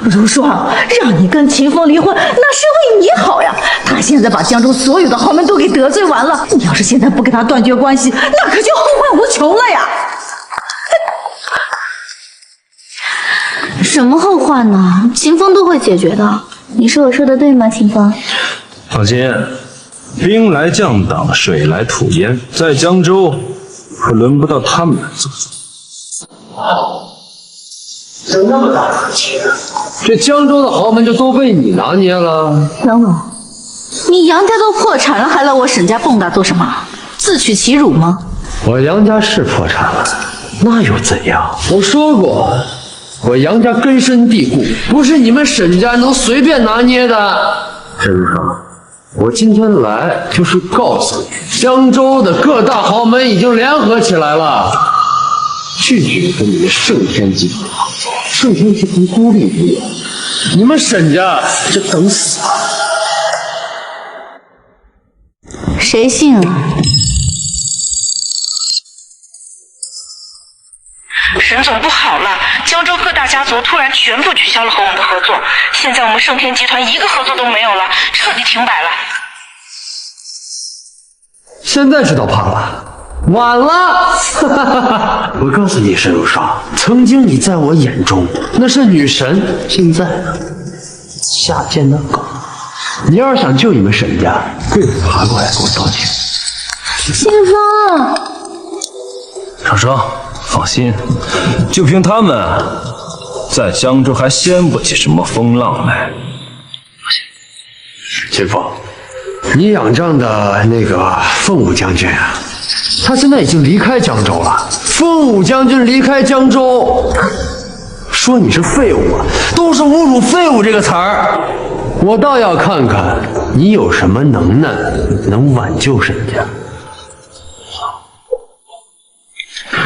如霜，让你跟秦风离婚，那是为你好呀。他现在把江州所有的豪门都给得罪完了，你要是现在不跟他断绝关系，那可就后患无穷了呀。什么后患呢？秦风都会解决的。你说我说的对吗，秦风？放心，兵来将挡，水来土掩，在江州可轮不到他们来做主。这那么大的钱，这江州的豪门就都被你拿捏了？杨总，你杨家都破产了，还来我沈家蹦跶做什么？自取其辱吗？我杨家是破产了，那又怎样？我说过，我杨家根深蒂固，不是你们沈家能随便拿捏的。沈如霜，我今天来就是告诉你，江州的各大豪门已经联合起来了，拒绝跟你们盛天集团合作。盛天集团孤立无援，你们沈家就等死吧。谁信啊？沈总不好了，江州各大家族突然全部取消了和我们的合作，现在我们盛天集团一个合作都没有了，彻底停摆了。现在知道怕了，晚了。我告诉你，沈如霜，曾经你在我眼中那是女神，现在呢，下贱的狗。你要是想救你们沈家，跪着爬过来给我道歉。清风，双双，放心，就凭他们，在江州还掀不起什么风浪来。清风，你仰仗的那个凤舞将军啊，他现在已经离开江州了。凤舞将军离开江州，说你是废物啊，都是侮辱废物这个词儿。我倒要看看你有什么能耐，能挽救沈家。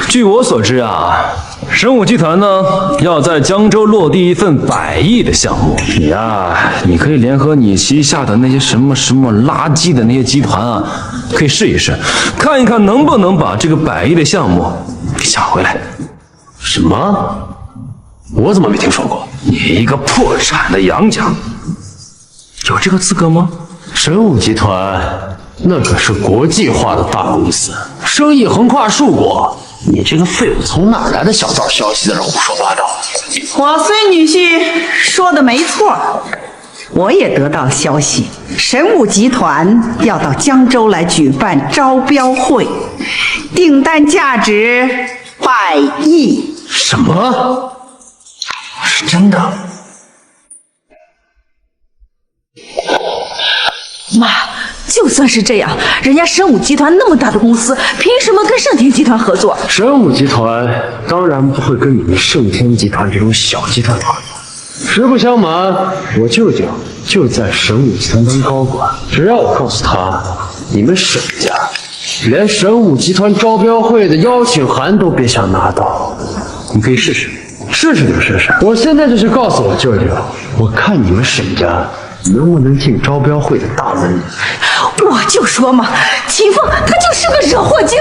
据我所知啊，神武集团呢要在江州落地一份100亿的项目。你可以联合你旗下的那些什么垃圾的那些集团啊，可以试一试，看一看能不能把这个100亿的项目给抢回来。什么？我怎么没听说过？你一个破产的杨家，有这个资格吗？神武集团那可是国际化的大公司，生意横跨数国。你这个废物从哪来的小道消息在这胡说八道？我孙女婿说的没错，我也得到消息，神武集团要到江州来举办招标会，订单价值100亿。什么？是真的？妈，就算是这样，人家神武集团那么大的公司，凭什么跟盛天集团合作？神武集团当然不会跟你们盛天集团这种小集团合作。实不相瞒，我舅舅就在神武集团当高管，只要我告诉他，你们沈家连神武集团招标会的邀请函都别想拿到。你可以试试，试试就试试。我现在就去告诉我舅舅，我看你们沈家能不能进招标会的大门。我就说嘛，秦风他就是个惹祸精。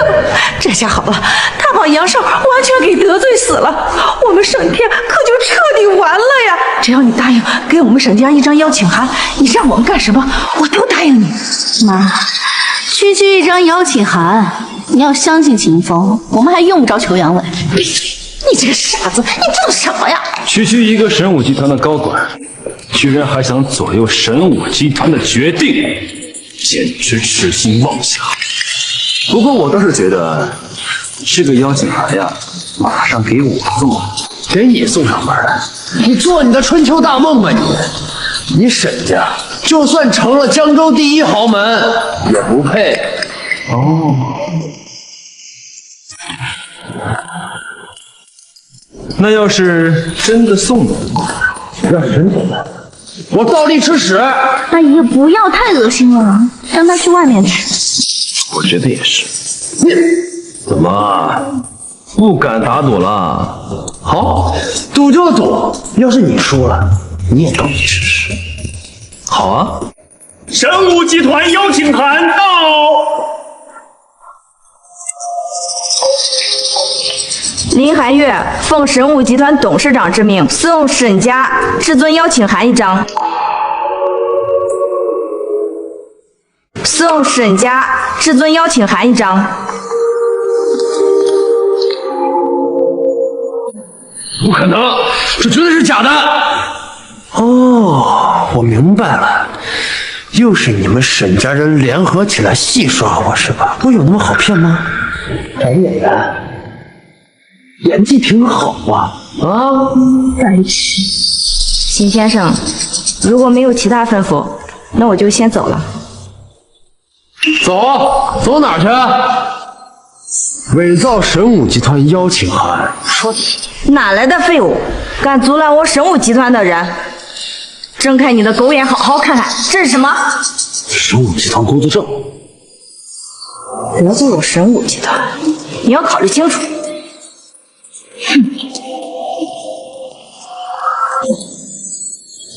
这下好了，他把杨少完全给得罪死了，我们沈天可就彻底完了呀！只要你答应给我们沈家一张邀请函，你让我们干什么，我都答应你。妈，区区一张邀请函，你要相信秦风，我们还用不着求杨伟。你这个傻子，你知道什么呀？区区一个神武集团的高管，居然还想左右神武集团的决定，简直痴心妄想。不过我倒是觉得，这个邀请函呀，马上给我送，给你送上门来，你做你的春秋大梦吧你！你沈家就算成了江州第一豪门，也不配。哦。那要是真的送了，让人怎么办？我倒立吃屎！阿姨，不要太恶心了，让他去外面吃。我觉得也是。怎么不敢打赌了？好，赌就赌。要是你输了，你也倒立吃屎。好啊。神武集团邀请函到。林寒月奉神武集团董事长之命，送沈家至尊邀请函1张。送沈家至尊邀请函1张。不可能，这绝对是假的。哦，我明白了，又是你们沈家人联合起来戏耍我是吧？我有那么好骗吗？找演员。演技挺好啊！白痴！秦先生，如果没有其他吩咐，那我就先走了。走哪儿去？伪造神武集团邀请函，说哪来的废物，敢阻拦我神武集团的人？睁开你的狗眼，好好看看，这是什么？神武集团工作证。得罪我神武集团，你要考虑清楚。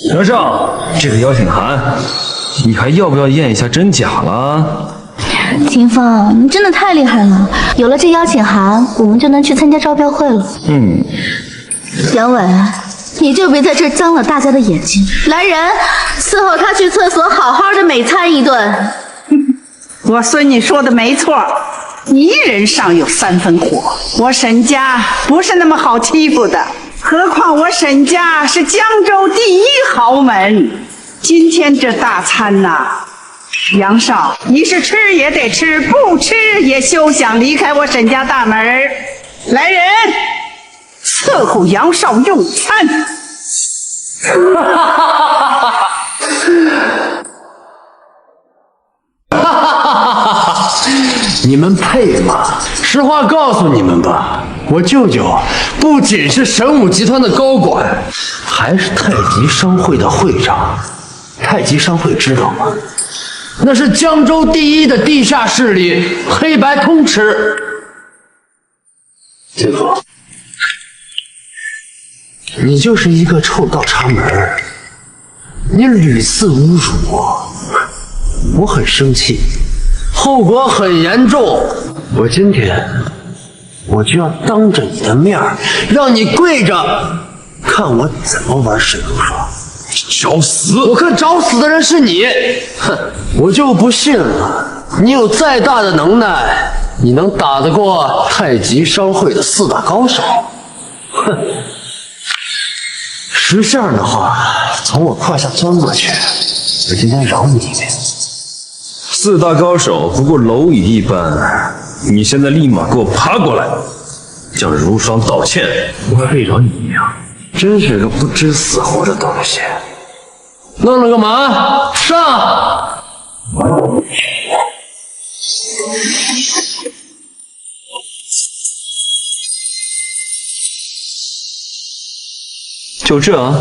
袁绍，这个邀请函，你还要不要验一下真假了？秦风，你真的太厉害了！有了这邀请函，我们就能去参加招标会了。杨伟，你就别在这脏了大家的眼睛。来人，伺候他去厕所好好的美餐一顿。我孙女说的没错，一人尚有三分火。我沈家不是那么好欺负的，何况我沈家是江州第一豪门。今天这大餐呐，杨少，你是吃也得吃，不吃也休想离开我沈家大门。来人，伺候杨少用餐。你们配吗？实话告诉你们吧，我舅舅不仅是神武集团的高管，还是太极商会的会长。太极商会知道吗？那是江州第一的地下势力，黑白通吃。姐夫，你就是一个臭倒插门，你屡次侮辱我，我很生气。后果很严重，我今天就要当着你的面让你跪着看我怎么玩水如霜。找死！我看找死的人是你！哼，我就不信了，你有再大的能耐，你能打得过太极商会的4大高手？哼！识相的话，从我胯下钻过去，我今天饶你一命。 4大高手不过蝼蚁一般，你现在立马给我爬过来，向如霜道歉！我还配饶你一命？真是个不知死活的东西！愣了干嘛？上！就这啊？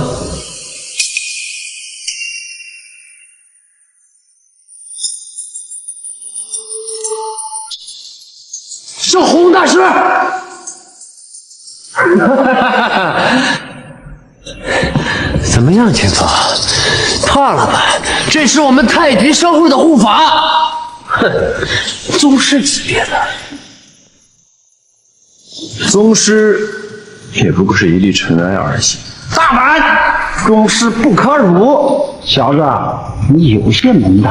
是洪大师，怎么样，秦风？怕了吧？这是我们太极商会的护法，哼，宗师级别的。宗师也不过是一粒尘埃而已。大胆！宗师不可辱，小子，你有些门道，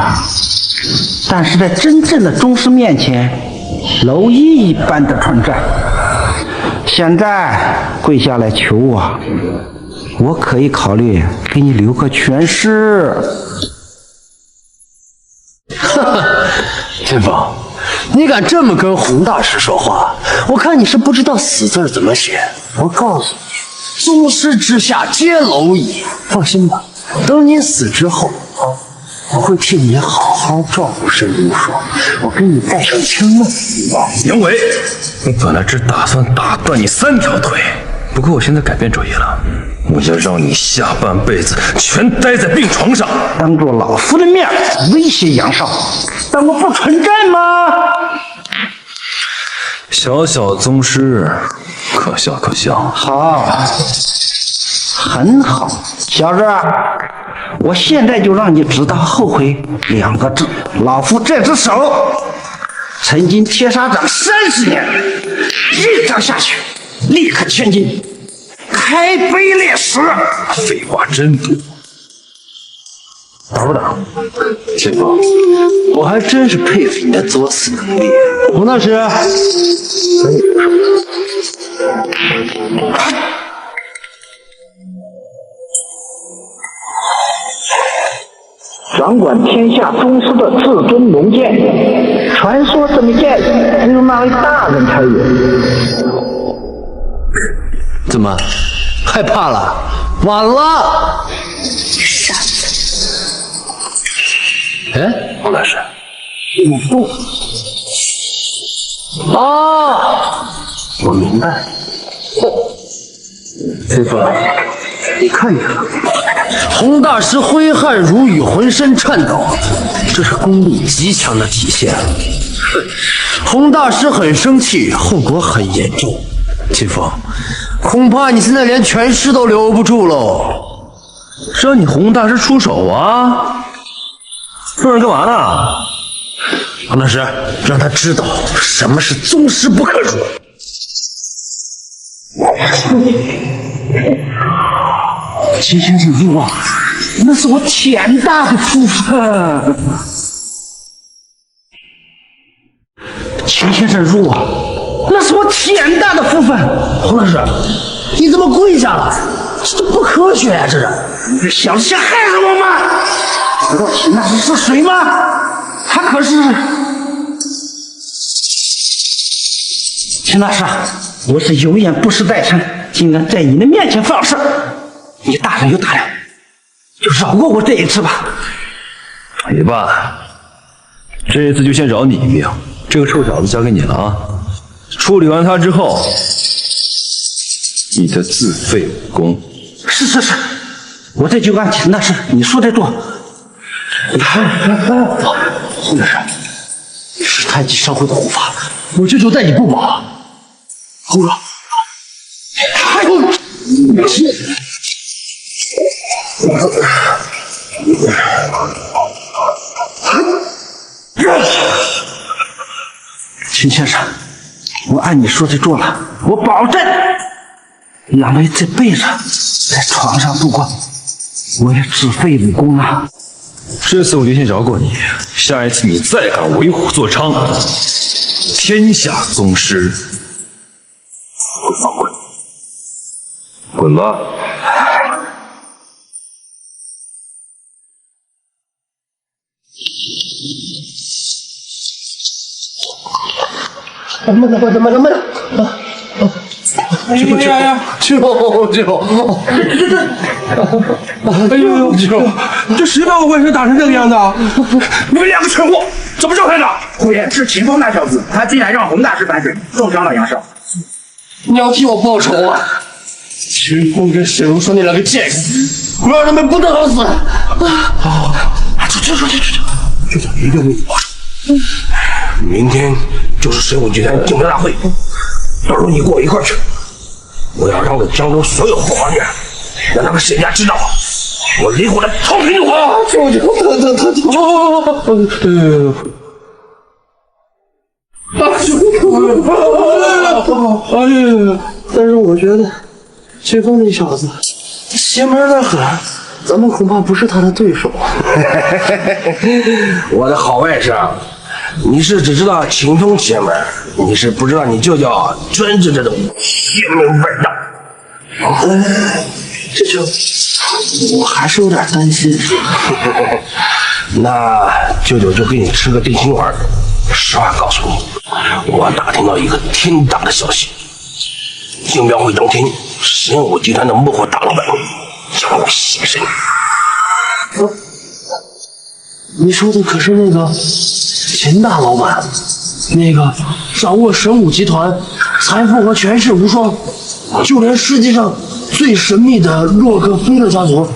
但是在真正的宗师面前。 蝼蚁一般的存在，现在跪下来求我，我可以考虑给你留个全尸。哈哈，秦风，你敢这么跟洪大师说话？我看你是不知道死字怎么写。我告诉你，宗师之下皆蝼蚁。放心吧，等你死之后，我会替你好好照顾沈如霜，我给你带上枪呢。杨伟，我本来只打算打断你3条腿，不过我现在改变主意了，我要让你下半辈子全待在病床上，当着老夫的面威胁杨少，当我不存在吗？小小宗师，可笑可笑。好，很好，小子。 我现在就让你知道后悔2个字。老夫这只手曾经铁砂掌30年，一掌下去立刻千金，开碑烈史。废话真多。打不打？秦风，我还真是佩服你的作死能力。洪大师，掌管天下宗师的至尊龙剑，传说这枚剑只有那位大人才有。怎么害怕了？晚了！傻子！哎，洪大师，你动啊！我明白。崔峰，你看你看，洪大师挥汗如雨，浑身颤抖，这是功力极强的体现。洪大师很生气，后果很严重。秦风，恐怕你现在连权势都留不住喽。让你洪大师出手啊！愣着干嘛呢？洪大师，让他知道什么是宗师不可辱。秦先生入啊，那是我天大的福分。秦先生入啊，那是我天大的福分。洪大师，你怎么跪下了？这不科学呀！这是，你是想陷害死我吗？知道秦大师是谁吗？他可是秦大师，我是有眼不识泰山，竟然在你的面前放肆！你大人有大量，就饶过我这一次吧。也罢，这一次就先饶你一命。这个臭小子交给你了啊！处理完他之后，你的自废武功。是，我这就按秦大师你说的做。洪大师，是太极商会的护法，我这就带你不忙。侯哥，哎呦！秦先生，我按你说的做了，我保证，两位这辈子在床上度过，我也自废武功啊。这次我就先饶过你，下一次你再敢为虎作伥，天下宗师，滚吧！慢点！这谁把我外甥打成这个样子啊？你们两个蠢货，怎么招开的？虎爷是秦风那小子，他竟然让洪大师反水，重伤了杨少。你要替我报仇啊！秦风跟沈如说那两个贱人，我让他们不得好死！这一定为你报仇。明天就是神武集团竞标大会，到时候你跟我一块儿去。我要让我江州所有后花园，让他们沈家知道我李虎的臭贫主！但是我觉得秦风那小子邪门的很，咱们恐怕不是他的对手。我的好外甥，你是只知道秦风邪门，你是不知道你舅舅专治这种邪门味道。这就我还是有点担心。那舅舅就给你吃个定心丸。实话告诉你，我打听到一个天大的消息，竞标会当天，神武集团的幕后大老板将会现身。你说的可是那个秦大老板，那个掌握神武集团财富和权势无双，就连世界上最神秘的洛克菲勒家族，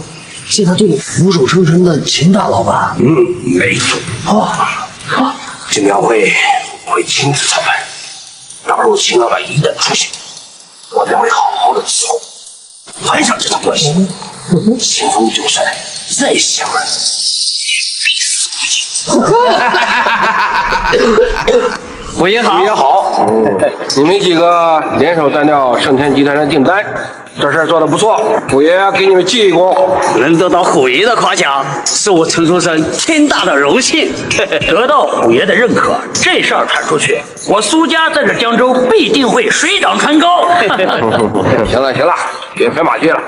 现在对你俯首称臣的秦大老板。没错。竞标会亲自操办，到时候秦老板一旦出现，我便会好好的伺候，盘上这场关系。秦风就算再邪门，虎爷好，虎爷好。你们几个联手单调盛天集团的订单，这事儿做得不错，虎爷给你们记一功。能得到虎爷的夸奖，是我陈书生天大的荣幸。得到虎爷的认可，这事儿传出去，我苏家在这江州必定会水涨船高。行了，别拍马屁了。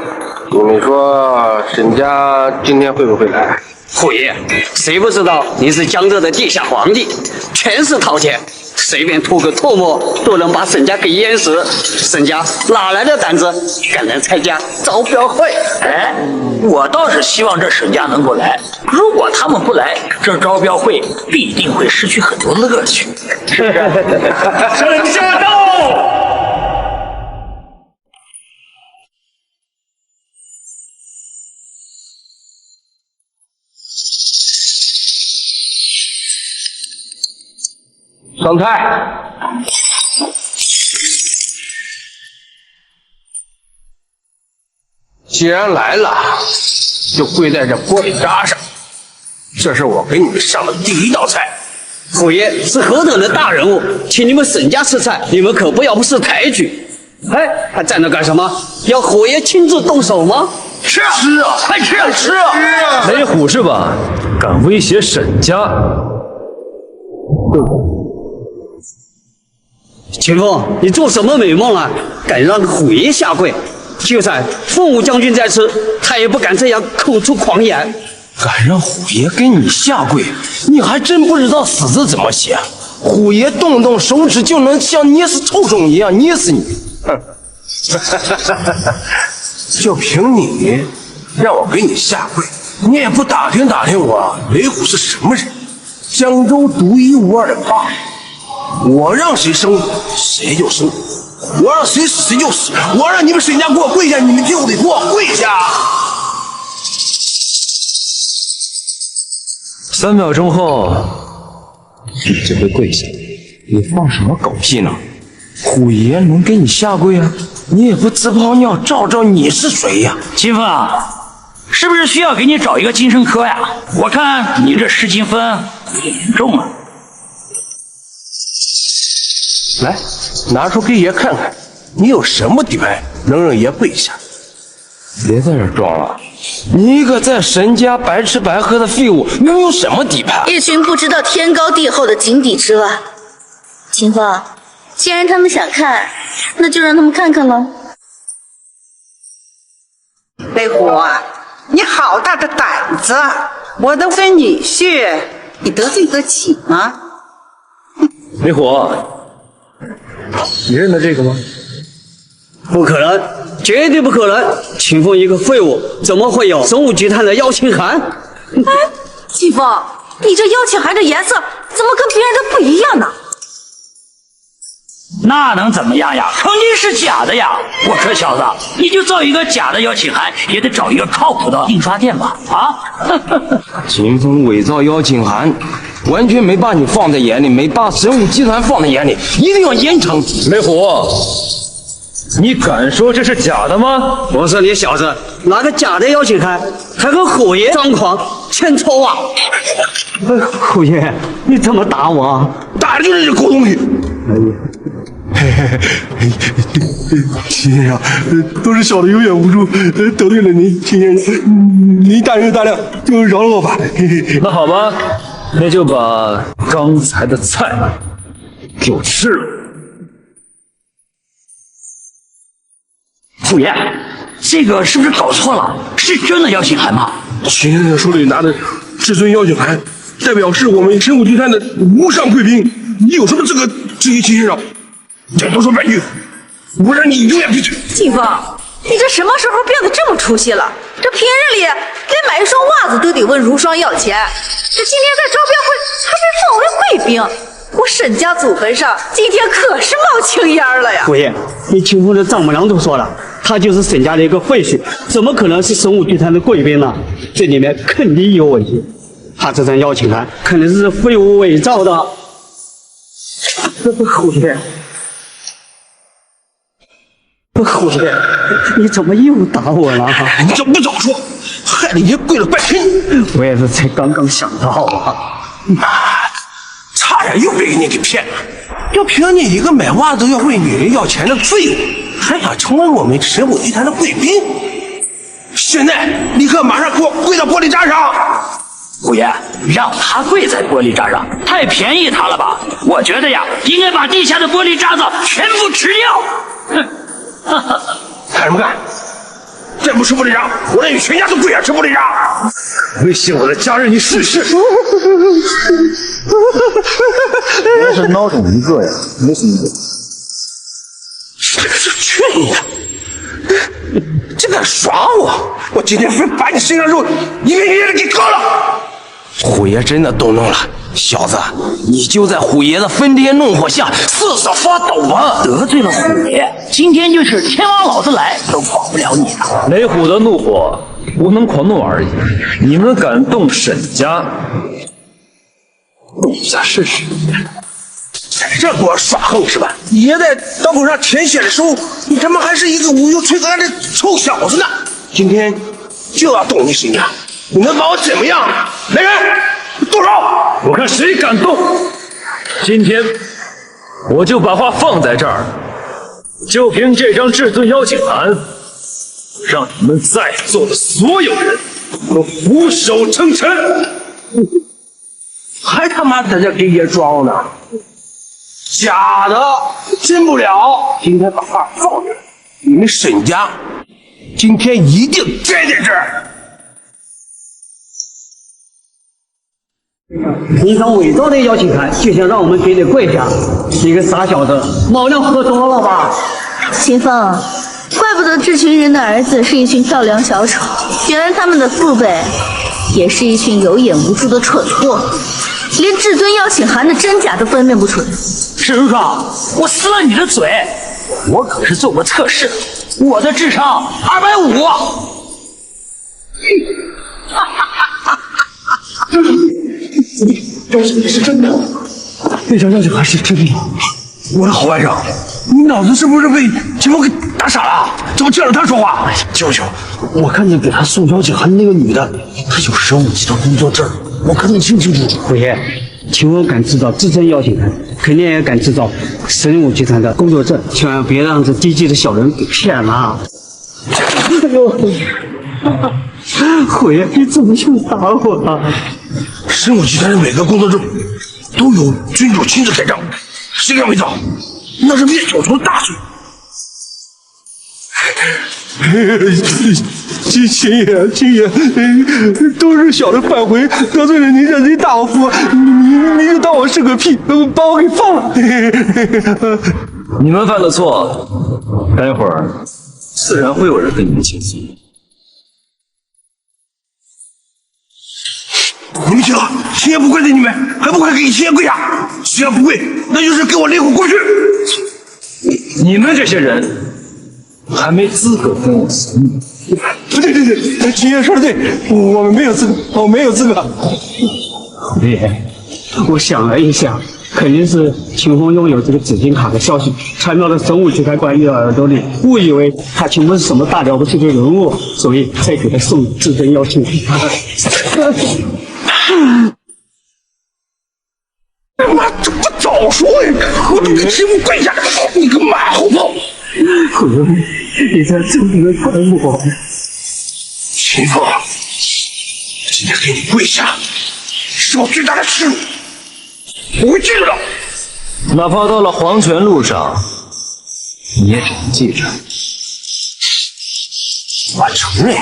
你们说沈家今天会不会来？虎爷，谁不知道你是江浙的地下皇帝，权势滔天，随便吐个唾沫都能把沈家给淹死，沈家哪来的胆子敢来参加招标会？哎，我倒是希望这沈家能够来。如果他们不来，这招标会必定会失去很多乐趣。沈家到！上菜。既然来了，就跪在这玻璃渣上。这是我给你们上的第一道菜。虎爷是何等的大人物，请你们沈家吃菜，你们可不要不识抬举。哎，还站着干什么？要虎爷亲自动手吗？吃啊！吃啊！快吃啊！吃啊！吃啊！雷虎是吧？敢威胁沈家？秦风，你做什么美梦啊？敢让虎爷下跪？就算凤舞将军在此，他也不敢这样口出狂言。敢让虎爷给你下跪，你还真不知道死字怎么写。虎爷动动手指就能像捏死臭虫一样捏死你。哼！就凭你让我给你下跪，你也不打听打听我雷虎是什么人？江州独一无二的霸。我让谁生谁就生，我让谁死谁就死，我让你们沈家给我跪下，你们就得给我跪下。3秒钟后，你就会跪下。你放什么狗屁呢？虎爷能给你下跪啊？你也不自泡尿照照你是谁呀？金凤啊，是不是需要给你找一个精神科呀？我看你这失精分有点严重啊。来，拿出给爷看看，你有什么底牌能让爷跪下？别在这装了，你一个在沈家白吃白喝的废物，能有什么底牌？一群不知道天高地厚的井底之蛙。秦风，既然他们想看，那就让他们看看喽。雷虎啊，你好大的胆子！我的孙女婿，你得罪得起吗？雷虎，你认得这个吗？不可能，绝对不可能！秦风一个废物，怎么会有神武集团的邀请函？哎，秦风，你这邀请函的颜色怎么跟别人的不一样呢？那能怎么样呀？肯定是假的呀！我说小子，你就造一个假的邀请函，也得找一个靠谱的印刷店吧？啊！秦风伪造邀请函，完全没把你放在眼里，没把神武集团放在眼里，一定要严惩。雷虎，你敢说这是假的吗？我说你小子拿个假的邀请函，还和虎爷张狂欠抽啊！虎爷，你怎么打我？打的就是这狗东西！秦先生，都是小的有眼无珠，得罪了您，秦先生，您大人有大量，就饶了我吧。那好吧，那就把刚才的菜给我吃了。虎爷，这个是不是搞错了？是真的邀请函吗？秦先生手里拿的至尊邀请函，代表是我们神武集团的无上贵宾，你有什么资格质疑秦先生？再多说半句，我让你永远闭嘴！秦风，你这什么时候变得这么出息了？这平日里连买一双袜子都得问如霜要钱，这今天在招标会还被奉为贵宾，我沈家祖坟上今天可是冒青烟了呀！虎爷，你秦风的丈母娘都说了，他就是沈家的一个废墟，怎么可能是神武集团的贵宾呢？这里面肯定有问题，他这张邀请函肯定是废物伪造的。虎爷。虎爷，你怎么又打我了？你怎么不早说，害得爷跪了半天。我也是才刚刚想到啊！妈的，差点又被人家给骗了。要凭你一个买袜子要问女人要钱的废物，还想成为我们神武集团的贵宾？现在立刻马上给我跪到玻璃渣上！虎爷，让他跪在玻璃渣上，太便宜他了吧？我觉得呀，应该把地下的玻璃渣子全部吃掉。哼！看什么看？再不部吃不得上，我连你全家都跪下吃不得上。威胁我的家人，你试试。原来是孬种一个呀，没什么用。去你的！这敢耍我！我今天非把你身上肉一个一个的给割了！虎爷真的动怒了，小子，你就在虎爷的飞天怒火下瑟瑟发抖吧！得罪了虎爷，今天就是天王老子来都跑不了你的。雷虎的怒火不能狂怒而已，你们敢动沈家，动一下试试。这给我耍横是吧？爷在刀口上舔血的时候，你他妈还是一个无忧吹干的臭小子呢！今天就要动你沈家，你能把我怎么样？来人，动手！我看谁敢动！今天我就把话放在这儿，就凭这张至尊邀请函，让你们在座的所有人都俯首称臣。还他妈在这给爷装呢！假的，真不了。今天把话放这儿，你们沈家今天一定栽在这儿。你张伪造的邀请函，就想让我们给你跪下？你个傻小子，老娘喝多了吧？秦风，怪不得这群人的儿子是一群跳梁小丑，原来他们的父辈也是一群有眼无珠的蠢货，连至尊邀请函的真假都分辨不出来。史如霜，我撕了你的嘴！我可是做过测试，我的智商250。这是真的，那张邀请函是真的。我的好外甥，你脑子是不是被秦风给打傻了？怎么见着他说话？舅舅，我看见给他送邀请函的那个女的，她有神武集团工作证，我看得清清楚楚。虎爷，秦风敢制造至尊邀请函，肯定也敢制造神武集团的工作证，千万别让这低级的小人给骗了。哎呦，虎爷，你怎么又打我了？神武集团的每个工作证都有君主亲自盖章，谁敢伪造，那是灭九族的大罪。秦爷，都是小的反悔，得罪了您这贼大夫，你就当我是个屁，把我给放了。你们犯了错，待会儿自然会有人跟你们倾诉。你们听了，秦爷不跪在你们，还不快给秦爷跪下！谁要不跪，那就是给我雷虎过去！你们这些人还没资格跟我死命。对，秦爷说的对，我们没有资格，我没有资格。虎爷，我想了一下，肯定是秦风拥有这个紫金卡的消息传到了神武集团官员的耳朵里，误以为他秦风是什么大了不起的人物，所以才给他送至尊邀请函。妈，这不早说呀！我都给秦风跪下，你个马后炮！虎爷，你在这里管我？秦风，今天给你跪下，是我最大的耻辱，我会记得的。哪怕到了黄泉路上，你也只能记着。我承认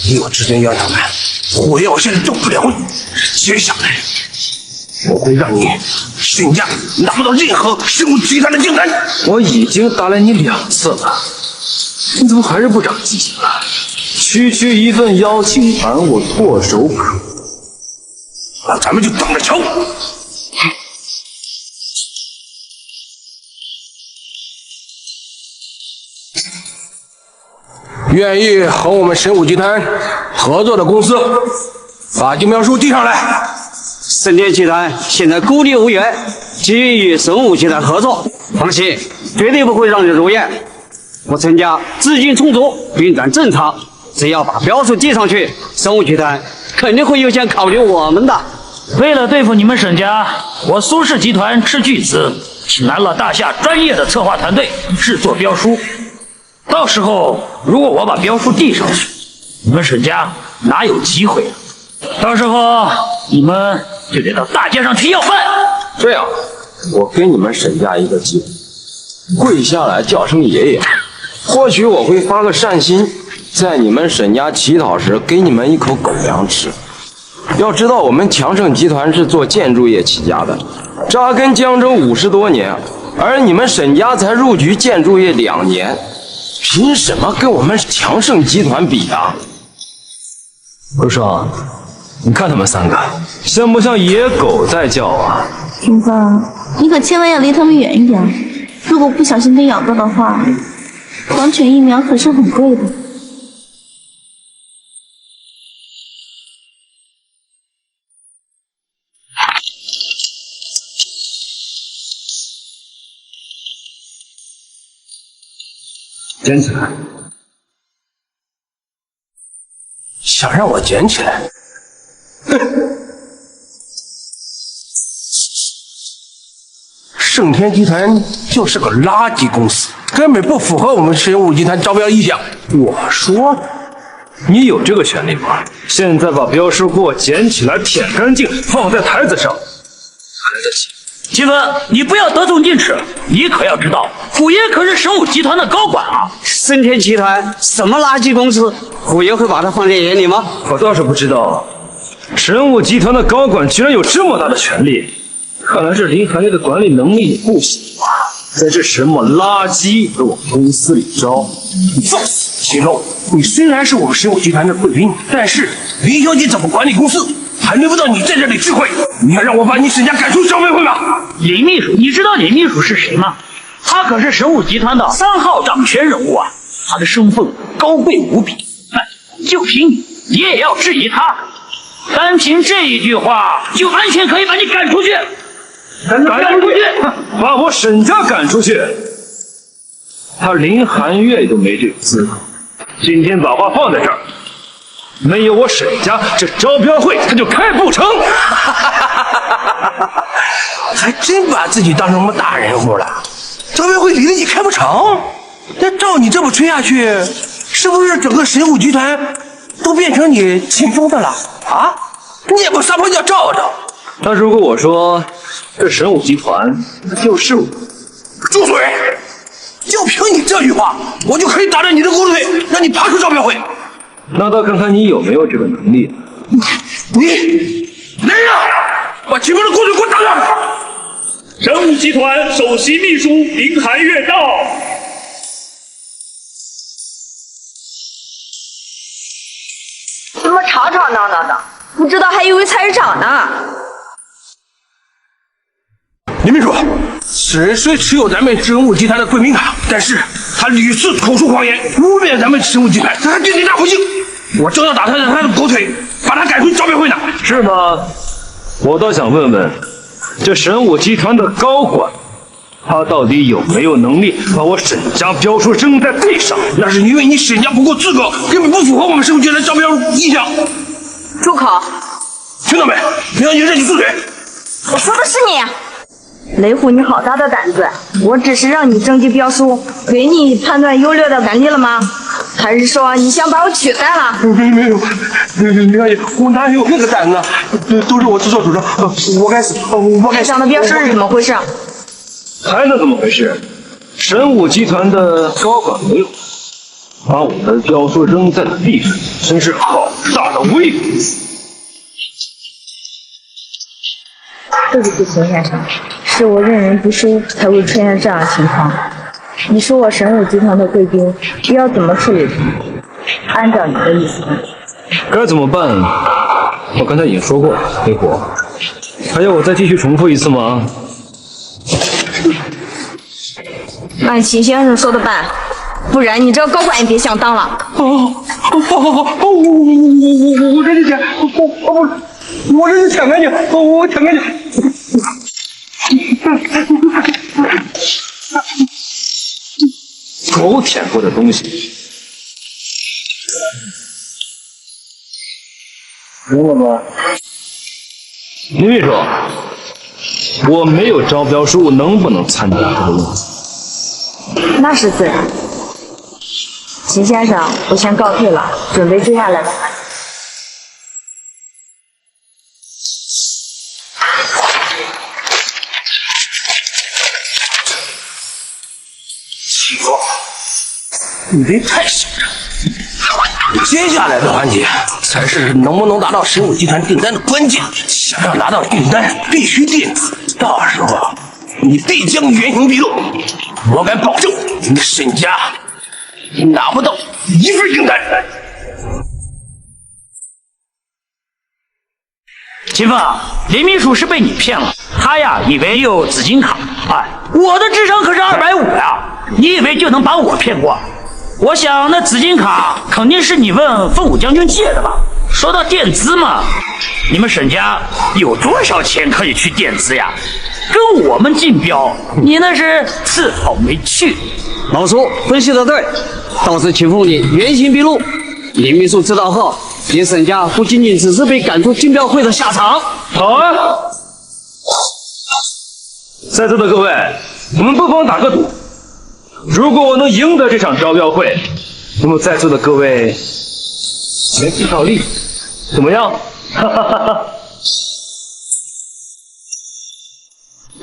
你有至尊邀请函，虎爷我现在动不了你。接下来，我会让你沈家拿不到任何神武集团的订单。我已经打了你2次了，你怎么还是不长记性啊？区一份邀请函，我唾手可得。那咱们就等着瞧。愿意和我们神武集团合作的公司，把竞标书递上来。盛天集团现在孤立无援，急于与神武集团合作，放心，绝对不会让你如愿。我陈家资金充足，运转正常，只要把标书递上去，神武集团肯定会优先考虑我们的。为了对付你们沈家，我苏氏集团斥巨资，请来了大夏专业的策划团队制作标书。到时候如果我把标书递上去，你们沈家哪有机会啊？到时候你们就得到大街上去要饭。这样，我给你们沈家一个机会，跪下来叫声爷爷，或许我会发个善心，在你们沈家乞讨时给你们一口狗粮吃。要知道，我们强盛集团是做建筑业起家的，扎根江州50多年，而你们沈家才入局建筑业2年，凭什么跟我们强盛集团比啊？陆爽，你看他们3个，像不像野狗在叫啊？霆锋，你可千万要离他们远一点，如果不小心被咬到的话，狂犬疫苗可是很贵的。捡起来！想让我捡起来？盛天集团就是个垃圾公司，根本不符合我们神武集团招标意向。我说，你有这个权利吗？现在把标书给我捡起来，舔干净，放在台子上，还来得及。积分，你不要得寸进尺，你可要知道，虎爷可是神武集团的高管啊！盛天集团什么垃圾公司？虎爷会把它放在眼里吗？我倒是不知道，神武集团的高管居然有这么大的权力，看来这林寒月的管理能力也不行啊！在这什么垃圾给我公司里招，你放肆！秦龙，你虽然是我们神武集团的贵宾，但是林小姐怎么管理公司？还轮不到你在这里智慧！你要让我把你沈家赶出招标会吗？林秘书，你知道林秘书是谁吗？他可是神武集团的3号掌权人物啊！他的身份高贵无比，就凭你也要质疑他？单凭这一句话，就完全可以把你赶出去！赶出去！把我沈家赶出去！他林寒月都没这个资格。今天把话放在这儿。没有我沈家，这招标会他就开不成。还真把自己当成什么大人物了？招标会离了你开不成？那照你这么吹下去，是不是整个神武集团都变成你秦风的了啊？你也不撒泡尿照照？那如果我说这神武集团就是我，住嘴！就凭你这句话，我就可以打断你的狗腿，让你爬出招标会。那倒看看你有没有这个能力。你来人啊！把秦风的狗腿给我打断！神武集团首席秘书林寒月到。怎么吵吵闹闹的？不知道还以为菜市场呢。林秘书，此人虽持有咱们神武集团的贵宾卡，但是他屡次口出狂言，污蔑咱们神武集团，他还对你大不敬。我正要打断他的狗腿，把他赶出招标会呢。是吗？我倒想问问，这神武集团的高管，他到底有没有能力把我沈家标书扔在地上？那是因为你沈家不够资格，根本不符合我们神武集团招标意向。住口！听到没？没让你认你住嘴！我说的是你。雷虎，你好大的胆子！我只是让你征集标书，给你判断优劣的权利了吗？还是说你想把我取代了？没有，林小姐，我哪有那个胆子？都是我自作主张，我该死，我该死。上的标书是怎么回事？还能怎么回事？神武集团的高管没有把我的标书扔在了地上，真是好大的威风！对不起，秦先生，是我认人不淑，才会出现这样的情况。你是我神武集团的贵宾，要怎么处理他？按照你的意思。该怎么办？我刚才已经说过了，黑虎，还要我再继续重复一次吗？按秦先生说的办，不然你这个高管也别想当了。好，我这就舔，我这就舔干净，我舔干净。狗舔过的东西，明白吗？林秘书，我没有招标书，能不能参加这个问题？那是自然。秦先生，我先告退了，准备接下来的环节。秦风，你这太嚣张了！接下来的环节才是能不能拿到神武集团订单的关键。想要拿到订单，必须电子，到时候你必将原形毕露。我敢保证，你沈家拿不到一份订单。秦凤，林秘书是被你骗了，他呀以为有紫金卡，哎，我的智商可是250呀，你以为就能把我骗过？我想那紫金卡肯定是你问凤舞将军借的吧？说到垫资嘛，你们沈家有多少钱可以去垫资呀？跟我们竞标，你那是自讨没趣。老叔分析的对，倒是秦凤你原形毕露，林秘书知道后，你沈家不仅仅只是被赶出竞标会的下场。好啊！在座的各位，我们不妨打个赌，如果我能赢得这场招标会，那么在座的各位全体倒立，怎么样？哈哈哈哈！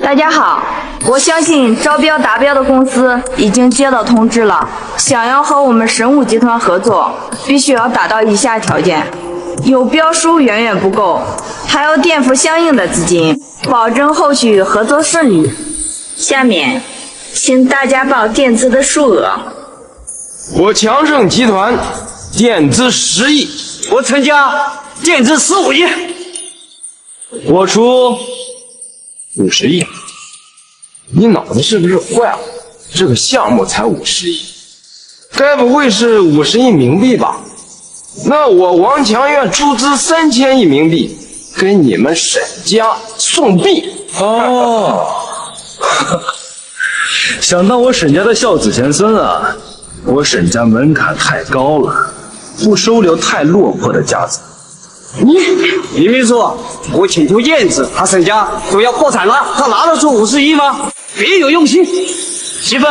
大家好，我相信招标达标的公司已经接到通知了，想要和我们神武集团合作，必须要达到以下条件：有标书远远不够，还要垫付相应的资金，保证后续合作顺利。下面，请大家报垫资的数额。我强盛集团垫资10亿，我陈家垫资15亿，我出50亿。你脑子是不是坏了？这个项目才50亿，该不会是50亿冥币吧？那我王强院出资3000亿冥币，给你们沈家送币。哦，想当我沈家的孝子贤孙啊！我沈家门槛太高了，不收留太落魄的家族。林秘书，我请求燕子，他沈家都要破产了，他拿得出50亿吗？别有用心。媳妇，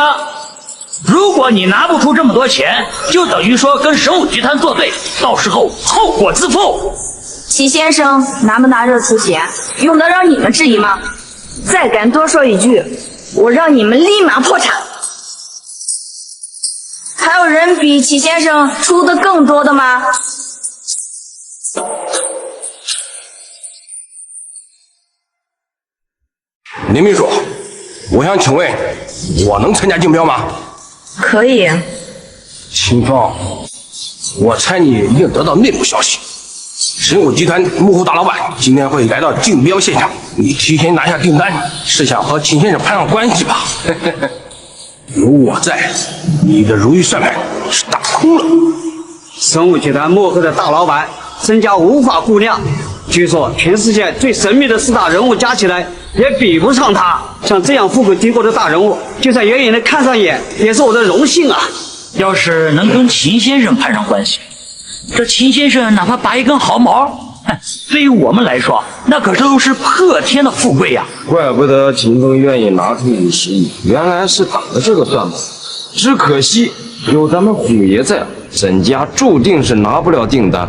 如果你拿不出这么多钱，就等于说跟神武集团作对，到时候后果自负。齐先生拿不拿得出钱，用得着你们质疑吗？再敢多说一句，我让你们立马破产。还有人比齐先生出的更多的吗？林秘书，我想请问，我能参加竞标吗？可以。秦风，我猜你一定得到内部消息，神武集团幕后大老板今天会来到竞标现场，你提前拿下订单，是想和秦先生攀上关系吧？有我在，你的如意算盘是打空了。神武集团幕后的大老板身价无法估量，据说全世界最神秘的4大人物加起来也比不上他。像这样富贵敌国的大人物，就算远远的看上眼，也是我的荣幸啊！要是能跟秦先生攀上关系，这秦先生哪怕拔一根毫毛，对于我们来说，那可都是破天的富贵呀！怪不得秦风愿意拿出50亿，原来是打的这个算盘。只可惜有咱们虎爷在，沈家注定是拿不了订单，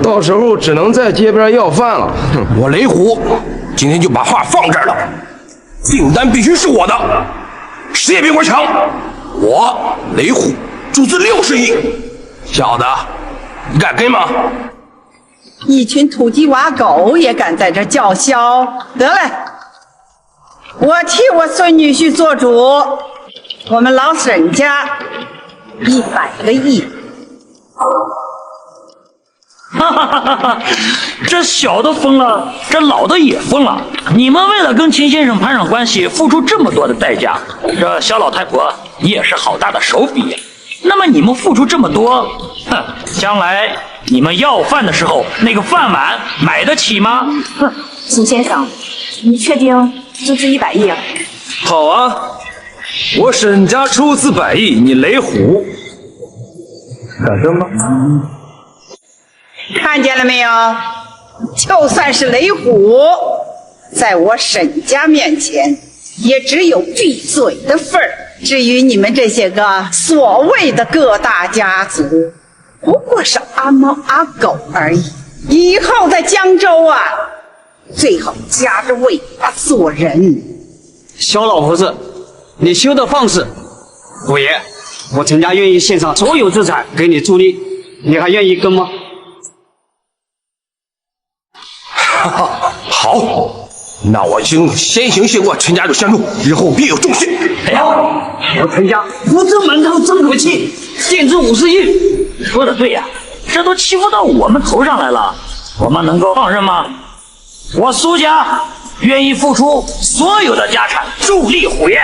到时候只能在街边要饭了。我雷虎今天就把话放这儿了，订单必须是我的，谁也别给我抢！我雷虎注资60亿，小子，你敢跟吗？一群土鸡瓦狗也敢在这叫嚣？得嘞，我替我孙女婿做主，我们老沈家100个亿。哈哈哈哈哈！这小的疯了，这老的也疯了。你们为了跟秦先生攀上关系，付出这么多的代价，这小老太婆你也是好大的手笔呀。那么你们付出这么多，将来你们要饭的时候，那个饭碗买得起吗？秦先生，你确定资质100亿啊？好啊，我沈家出资100亿，你雷虎敢跟吗？看见了没有？就算是雷虎，在我沈家面前，也只有闭嘴的份儿。至于你们这些个所谓的各大家族，不过是阿猫阿狗而已。以后在江州啊，最好夹着尾巴做人。小老婆子，你休得放肆！虎爷，我陈家愿意献上所有资产给你助力，你还愿意跟吗？好，那我就先行谢过陈家主相助，日后必有重谢。哎呀，我陈家不争门头争口气，垫资50亿。说的对呀，这都欺负到我们头上来了，我们能够放任吗？我苏家愿意付出所有的家产助力虎爷。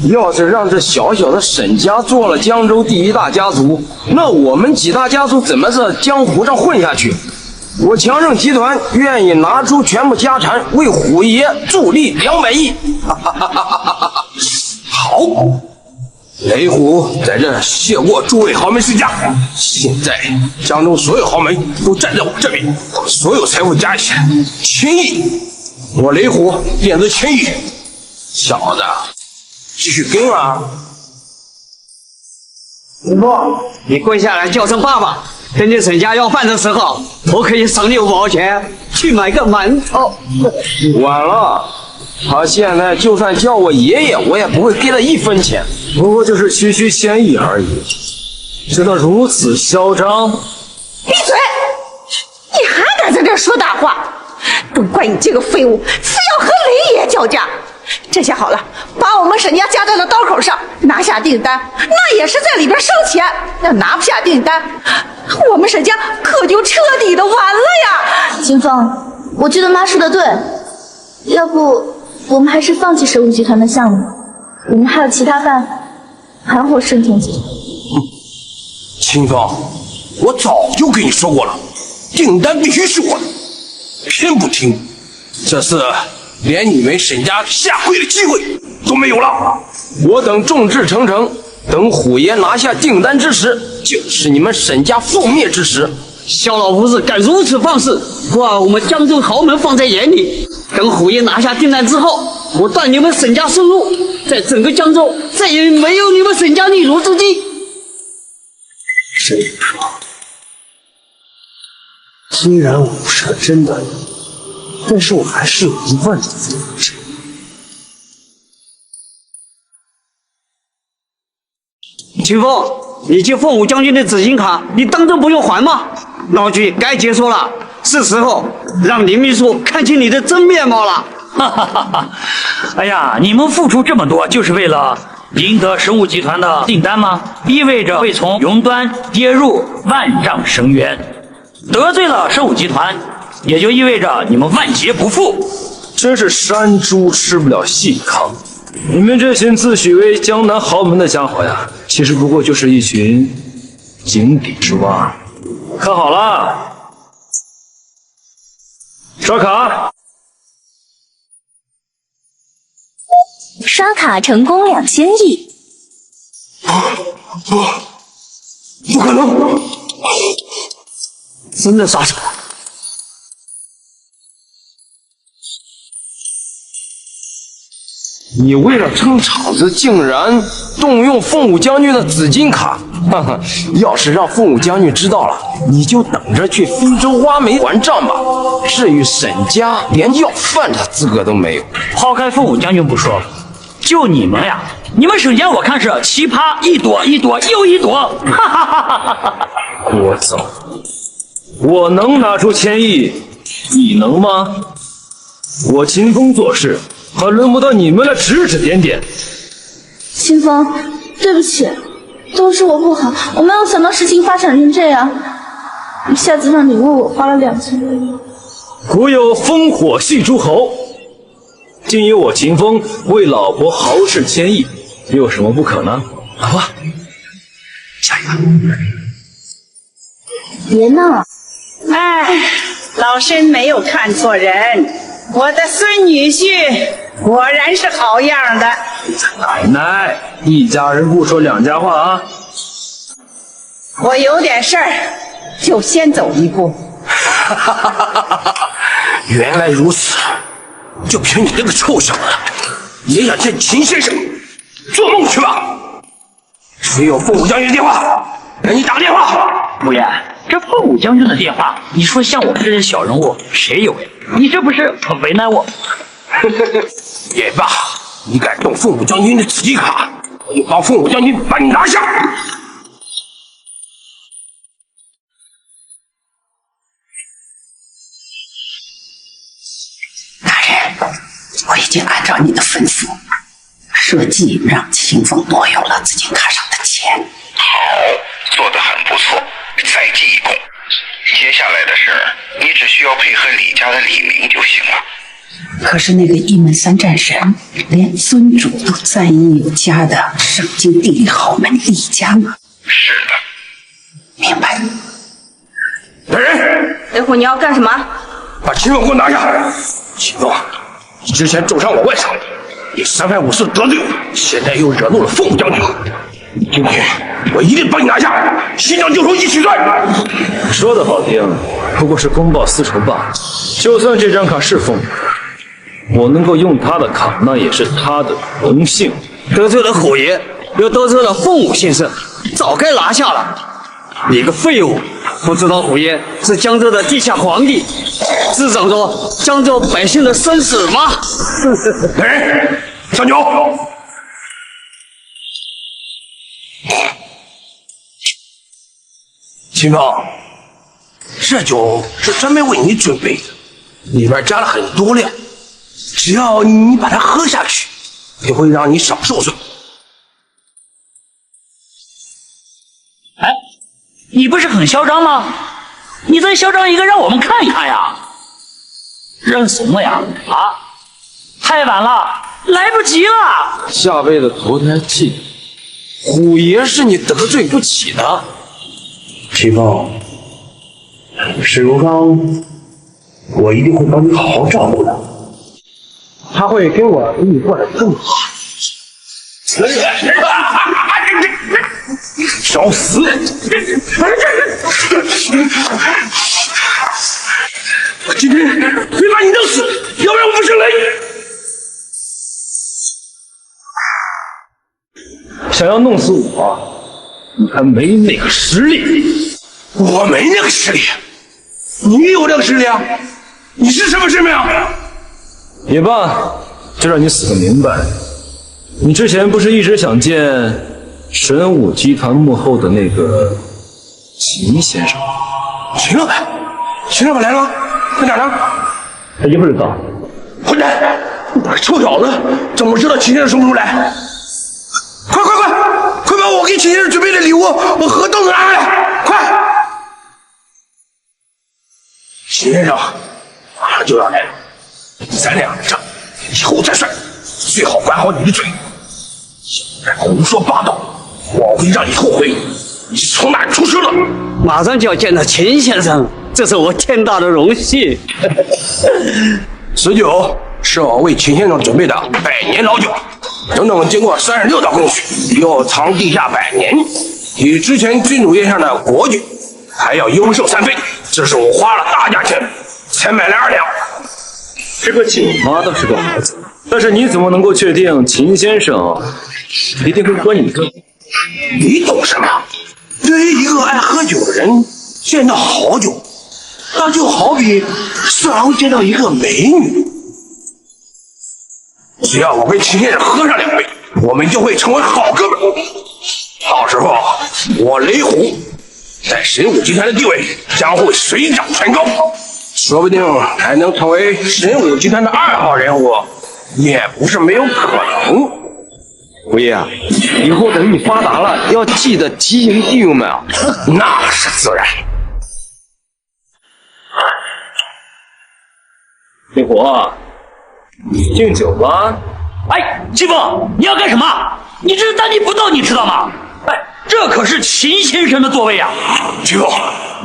要是让这小小的沈家做了江州第1大家族，那我们几大家族怎么在江湖上混下去？我强盛集团愿意拿出全部家产为虎爷助力200亿。好，雷虎在这谢过诸位豪门世家。现在江州所有豪门都站在我这边，所有财富加起来1000亿，我雷虎垫资1000亿。小子，继续跟啊！李波，你跪下来叫声爸爸。等你沈家要饭的时候，我可以赏你5毛钱去买个馒头。晚了，他现在就算叫我爷爷，我也不会给他1分钱。不过就是区区1000亿而已，真的如此嚣张？闭嘴！你还敢在这说大话？都怪你这个废物，非要和雷爷叫价。这下好了，把我们沈家夹在了刀口上，拿下订单，那也是在里边收钱。要拿不下订单，我们沈家可就彻底的完了呀！秦风，我觉得妈说的对，要不我们还是放弃神武集团的项目，我们还有其他办法盘活盛天集团。清风，我早就跟你说过了，订单必须是我的，偏不听，这次连你们沈家下跪的机会都没有了。我等众志成城，等虎爷拿下订单之时，就是你们沈家覆灭之时。萧老夫子敢如此放肆，不把我们江州豪门放在眼里。等虎爷拿下订单之后，我断你们沈家生路，在整个江州再也没有你们沈家立足之地。沈主说，虽然我不是个真的人，但是我还是有一万种父母之秦风，你借凤舞将军的紫金卡，你当真不用还吗？老局该结束了，是时候让林秘书看清你的真面貌了。哈哈哈哈！哎呀，你们付出这么多，就是为了赢得神武集团的订单吗？意味着会从云端跌入万丈深渊，得罪了神武集团，也就意味着你们万劫不复。真是山猪吃不了细糠。你们这群自诩为江南豪门的家伙呀，其实不过就是一群井底之蛙。看好了，刷卡。刷卡成功2000亿。不可能！真的刷卡。你为了撑场子，竟然动用凤舞将军的紫金卡，哈哈！要是让凤舞将军知道了，你就等着去非洲挖煤还账吧。至于沈家，连要饭的资格都没有。抛开凤舞将军不说，就你们呀，你们沈家我看是奇葩一朵一朵又一朵，哈哈哈哈哈！聒噪！我能拿出1000亿，你能吗？我秦风做事，还轮不到你们来指指点点。秦风，对不起，都是我不好，我没有想到事情发展成这样。一下子让你为我花了2000亿。古有烽火戏诸侯，今有我秦风为老婆豪掷1000亿，有什么不可呢？好吧，下一个。别闹！哎，老身没有看错人，我的孙女婿果然是好样的。奶奶，一家人不说两家话啊！我有点事儿，就先走一步。原来如此，就凭你这个臭小子，也想见秦先生？做梦去吧！谁有凤舞将军的电话？赶紧打电话！无言，这凤舞将军的电话，你说像我们这些小人物谁有呀？你这不是很为难我？也罢，你敢动凤舞将军的紫金卡，我就帮凤舞将军把你拿下。我已经按照你的吩咐设计，让秦风挪用了紫金卡上的钱。好，做得很不错，再记一功。接下来的事儿，你只需要配合李家的李明就行了。可是那个一门三战神，连尊主都赞誉有加的圣经地理豪门李家吗？是的。明白。来人！雷虎，你要干什么？把秦风给我拿下！秦风，你之前重伤我外甥，你3番5次得罪我，现在又惹怒了凤舞将军。今天我一定把你拿下，新账旧仇一起算。说的好听，不过是公报私仇罢了。就算这张卡是凤舞，我能够用他的卡，那也是他的荣幸。得罪了虎爷，又得罪了凤舞先生，早该拿下了。你个废物，不知道虎爷是江州的地下皇帝，执掌着江州百姓的生死吗？来人，上酒！秦风，这酒是专门为你准备的，里边加了很多料，只要你把它喝下去，就会让你少受罪。哎，你不是很嚣张吗？你再嚣张一个，让我们看一看呀！认怂了呀？啊，太晚了，来不及了。下辈子投胎记，虎爷是你得罪不起的。秦风，沈如刚，我一定会帮你好好照顾的，他会跟我比你过得更好。找死！我今天非把你弄死，要不然我不是人。想要弄死我，你还没那个实力。我没那个实力，你有那个实力啊！你是什么身份啊？也罢，就让你死个明白。你之前不是一直想见神武集团幕后的那个秦先生吗？秦老板，秦老板来了，在哪呢？他一会儿就到。混蛋！你个臭小子，怎么知道秦先生什么时候来？快把我给秦先生准备的礼物我和豆子拿来！快！秦先生马上就要来了，咱俩的账以后再算，最好管好你的嘴，要不然胡说八道，我会让你后悔你是从哪出生的。马上就要见到秦先生，这是我天大的荣幸。此酒是我为秦先生准备的100年老酒，整整经过36道工序，又藏地下100年，比之前君主宴上的国酒还要优胜3倍。这是我花了大价钱才买来2两。这个酒嘛倒是个好酒，但是你怎么能够确定秦先生一定会喝你的？你懂什么？对于一个爱喝酒的人，见到好酒，那就好比色狼见到一个美女。只要我跟秦先生喝上2杯，我们就会成为好哥们。到时候，我雷虎在神武集团的地位将会水涨船高，说不定还能成为神武集团的2号人物，也不是没有可能。虎爷，以后等你发达了，要记得提醒弟兄们啊。那是自然。烈火，敬酒吧。哎，秦风，你要干什么？你这是大逆不道，你知道吗？哎，这可是秦先生的座位啊！秦风，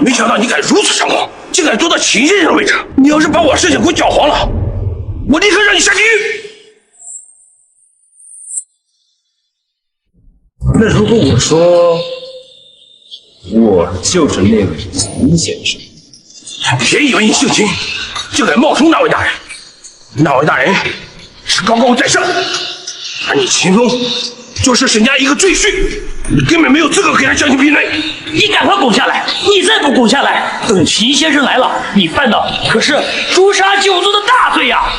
没想到你敢如此猖狂，竟敢坐到秦先生的位置。你要是把我事情给我搅黄了，我立刻让你下地狱。那如果我说我就是那位秦先生，别以为你姓秦就敢冒充那位大人，那位大人是高高在上，而你秦风就是沈家一个赘婿，你根本没有资格跟他相提并论。你赶快滚下来！你再不滚下来，等秦先生来了，你犯的可是诛杀九族的大罪呀！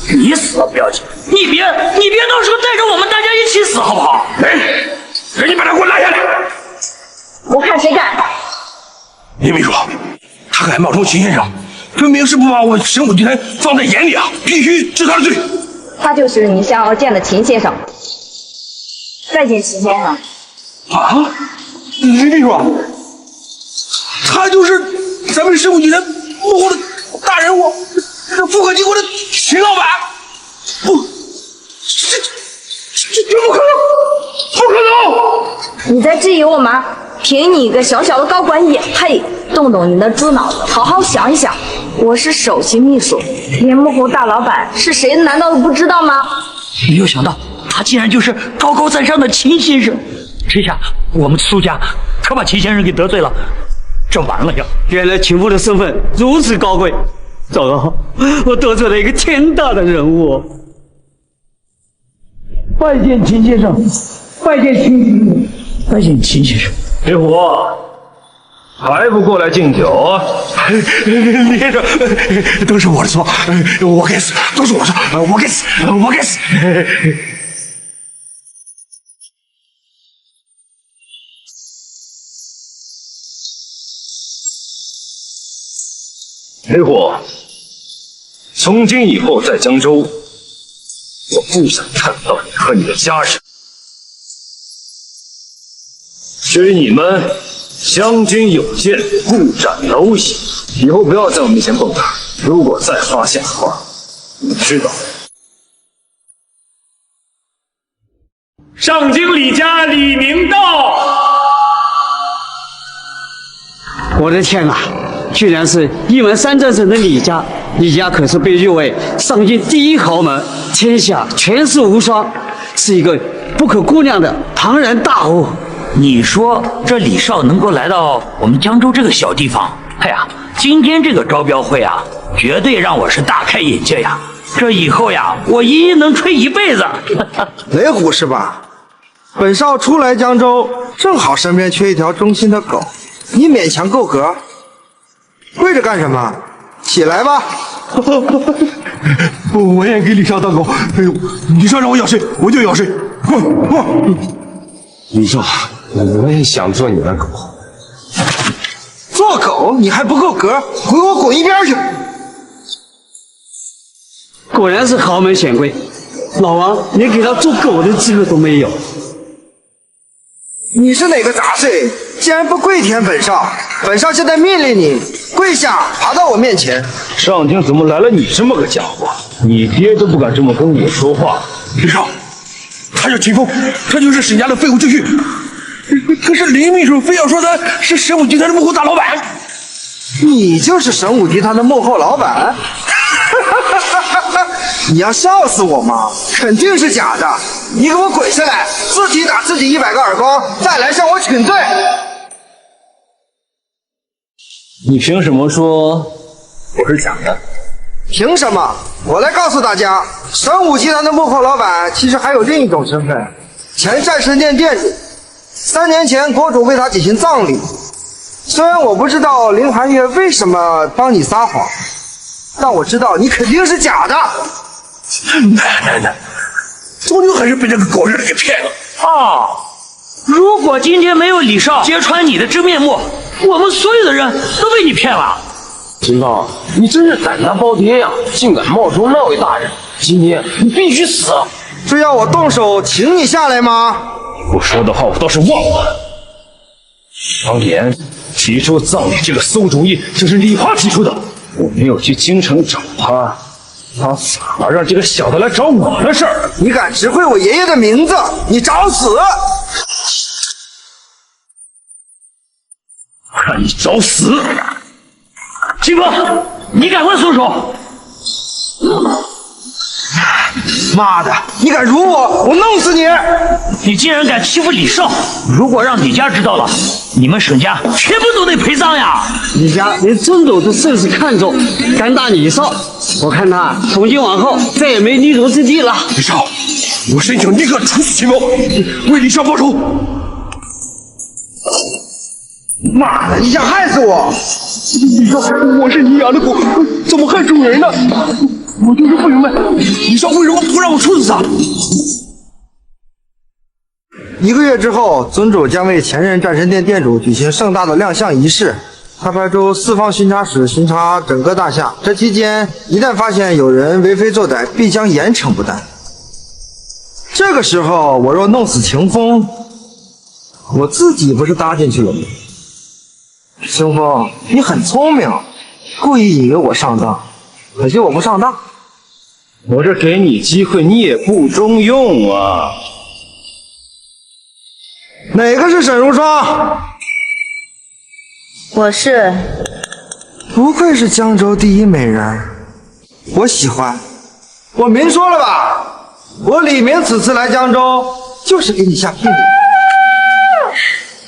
你死了不要紧，你别到时候带着我们大家一起死，好不好？哎，赶紧把他给我拉下来！我看谁敢！林秘书，他敢冒充秦先生，分明是不把我神武集团放在眼里啊！必须治他的罪。他就是你想要见的秦先生。再见，秦先生。啊，林秘书，他就是咱们神武集团幕后的大人物，是富可敌国的秦老板。不，这不可能，不可能！你在质疑我吗？凭你一个小小的高管也配？动动你的猪脑子，好好想一想。我是首席秘书，连幕后大老板是谁，难道不知道吗？没有想到，他竟然就是高高在上的秦先生。这下我们苏家可把秦先生给得罪了，这完了呀！原来秦父的身份如此高贵，糟糕，我得罪了一个天大的人物。拜见秦先生，拜见秦先生，拜见秦先生。黑虎，还不过来敬酒？李先生，都是我的错，我该死，都是我的错，我该死，我该死。黑虎，从今以后在江州，我不想看到你和你的家人。至于你们，将军有剑，不斩蝼蚁，以后不要在我面前蹦跶。如果再发现的话，你知道。上京李家李明道。我的天哪，居然是一门三战省的李家！李家可是被誉为上京第一豪门，天下权势无双，是一个不可估量的庞然大物。你说这李少能够来到我们江州这个小地方，哎呀，今天这个招标会啊，绝对让我是大开眼界呀！这以后呀，我一能吹一辈子。雷虎是吧？本少初来江州，正好身边缺一条忠心的狗，你勉强够格。跪着干什么？起来吧！我也给李少当狗。哎呦，李少让我咬谁，我就咬谁。李少，我也想做你的狗。做狗你还不够格，给我滚一边去！果然是豪门显贵，老王连给他做狗的资格都没有。你是哪个杂碎？竟然不跪舔本少！本少现在命令你跪下，爬到我面前。上京怎么来了你这么个家伙？你爹都不敢这么跟我说话。李少，他叫秦风，他就是沈家的废物赘婿。可是林秘书非要说他是神武集团的幕后大老板。你就是神武集团的幕后老板？你要笑死我吗？肯定是假的！你给我滚下来，自己打自己100个耳光，再来向我请罪！你凭什么说我是假的？凭什么？我来告诉大家，神武集团的幕后老板其实还有另一种身份，前战神殿殿主。3年前，国主为他举行葬礼。虽然我不知道林寒月为什么帮你撒谎，但我知道你肯定是假的。奶，终究还是被这个狗日的给骗了。如果今天没有李少揭穿你的真面目，我们所有的人都被你骗了。秦风，你真是胆大包天呀，竟敢冒充那位大人！今天你必须死！是要我动手请你下来吗？我说的话我倒是忘了。当年提出葬礼这个馊主意就是李华提出的，我没有去京城找他，他反而让这个小的来找我的事儿。你敢指挥我爷爷的名字，你找死！看你找死！秦风，你敢问松手？妈的，你敢辱我，我弄死你！你竟然敢欺负李少！如果让李家知道了，你们沈家全部都得陪葬呀！李家连尊斗都甚是看重，敢打李少，我看他从今往后再也没立足之地了。李少，我申请立刻处死秦风，为李少报仇！妈的，你想害死我！李少，我是你养的狗，怎么害主人呢？我就是不明白，李少为什么不让我处死他？1个月之后，尊主将为前任战神殿殿主举行盛大的亮相仪式。他派出4方巡查使巡查整个大厦，这期间一旦发现有人为非作歹，必将严惩不贷。这个时候，我若弄死秦风，我自己不是搭进去了吗？清风，你很聪明，故意引诱我上当，可惜我不上当。我这给你机会，你也不中用啊！哪个是沈如霜？我是。不愧是江州第一美人，我喜欢。我明说了吧，我李明此次来江州就是给你下聘礼。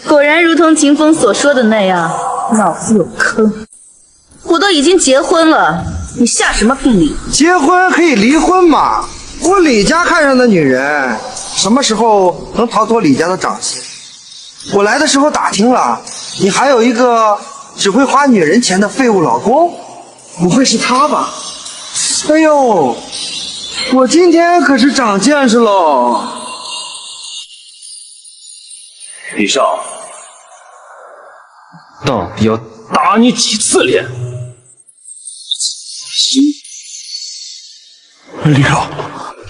果然如同秦风所说的那样，脑子有坑。我都已经结婚了，你下什么聘礼？结婚可以离婚嘛？我李家看上的女人，什么时候能逃脱李家的掌心？我来的时候打听了，你还有一个只会花女人钱的废物老公，不会是他吧？哎呦，我今天可是长见识喽！李少，到底要打你几次脸？李少，